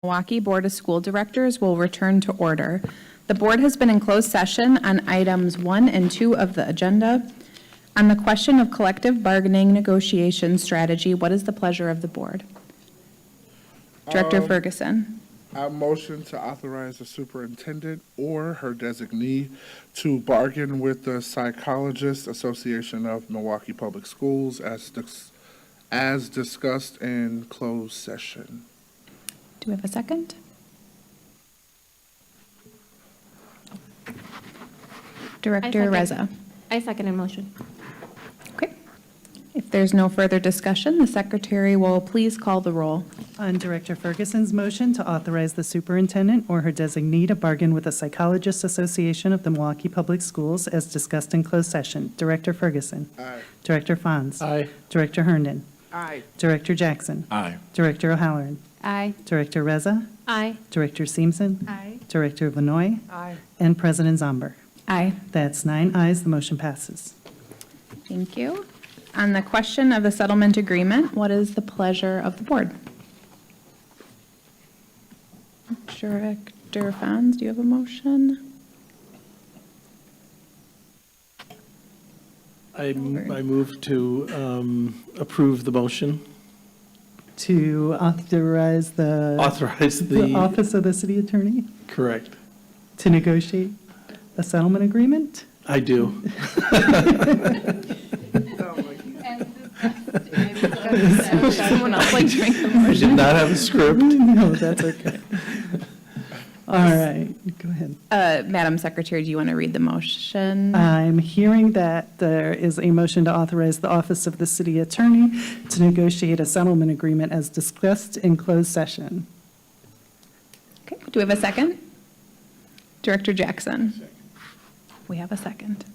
Milwaukee Board of School Directors will return to order. The board has been in closed session on items 1 and 2 of the agenda. On the question of collective bargaining negotiation strategy, what is the pleasure of the board? Director Ferguson. I motion to authorize the superintendent or her designee to bargain with the Psychologists Association of Milwaukee Public Schools as discussed in closed session. Do we have a second? Director Reza. I second a motion. Okay. If there's no further discussion, the secretary will please call the roll. On Director Ferguson's motion to authorize the superintendent or her designee to bargain with the Psychologists Association of the Milwaukee Public Schools as discussed in closed session, Director Ferguson. Aye. Director Fonz. Aye. Director Herndon. Aye. Director Jackson. Aye. Director O'Halloran. Aye. Director Reza. Aye. Director Seamson. Aye. Director Vanoy. Aye. And President Zomber. Aye. That's 9 ayes, the motion passes. Thank you. On the question of the settlement agreement, what is the pleasure of the board? Director Fonz, do you have a motion? I move to approve the motion. To authorize the Office of the City Attorney Correct. to negotiate a settlement agreement? I do. Someone else like to make the I motion? did not have a script. No, that's okay. All right, go ahead. Madam Secretary, do you want to read the motion? I'm hearing that there is a motion to authorize the Office of the City Attorney to negotiate a settlement agreement as discussed in closed session. Okay, do we have a second? Director Jackson? We have a second.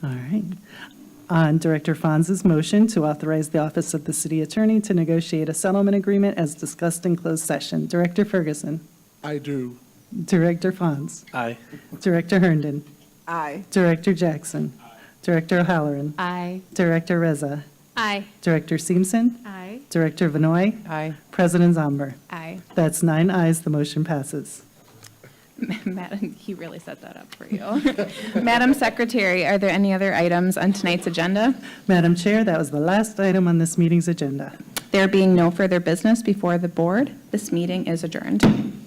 All right. On Director Fonz's motion to authorize the Office of the City Attorney to negotiate a settlement agreement as discussed in closed session, Director Ferguson. I do. Director Fonz. Aye. Director Herndon. Aye. Director Jackson. Director O'Halloran. Aye. Director Reza. Aye. Director Seamson. Aye. Director Vanoy. Aye. President Zomber. Aye. That's 9 ayes, the motion passes. Madam, he really set that up for you. Madam Secretary, are there any other items on tonight's agenda? Madam Chair, that was the last item on this meeting's agenda. There being no further business before the board, this meeting is adjourned.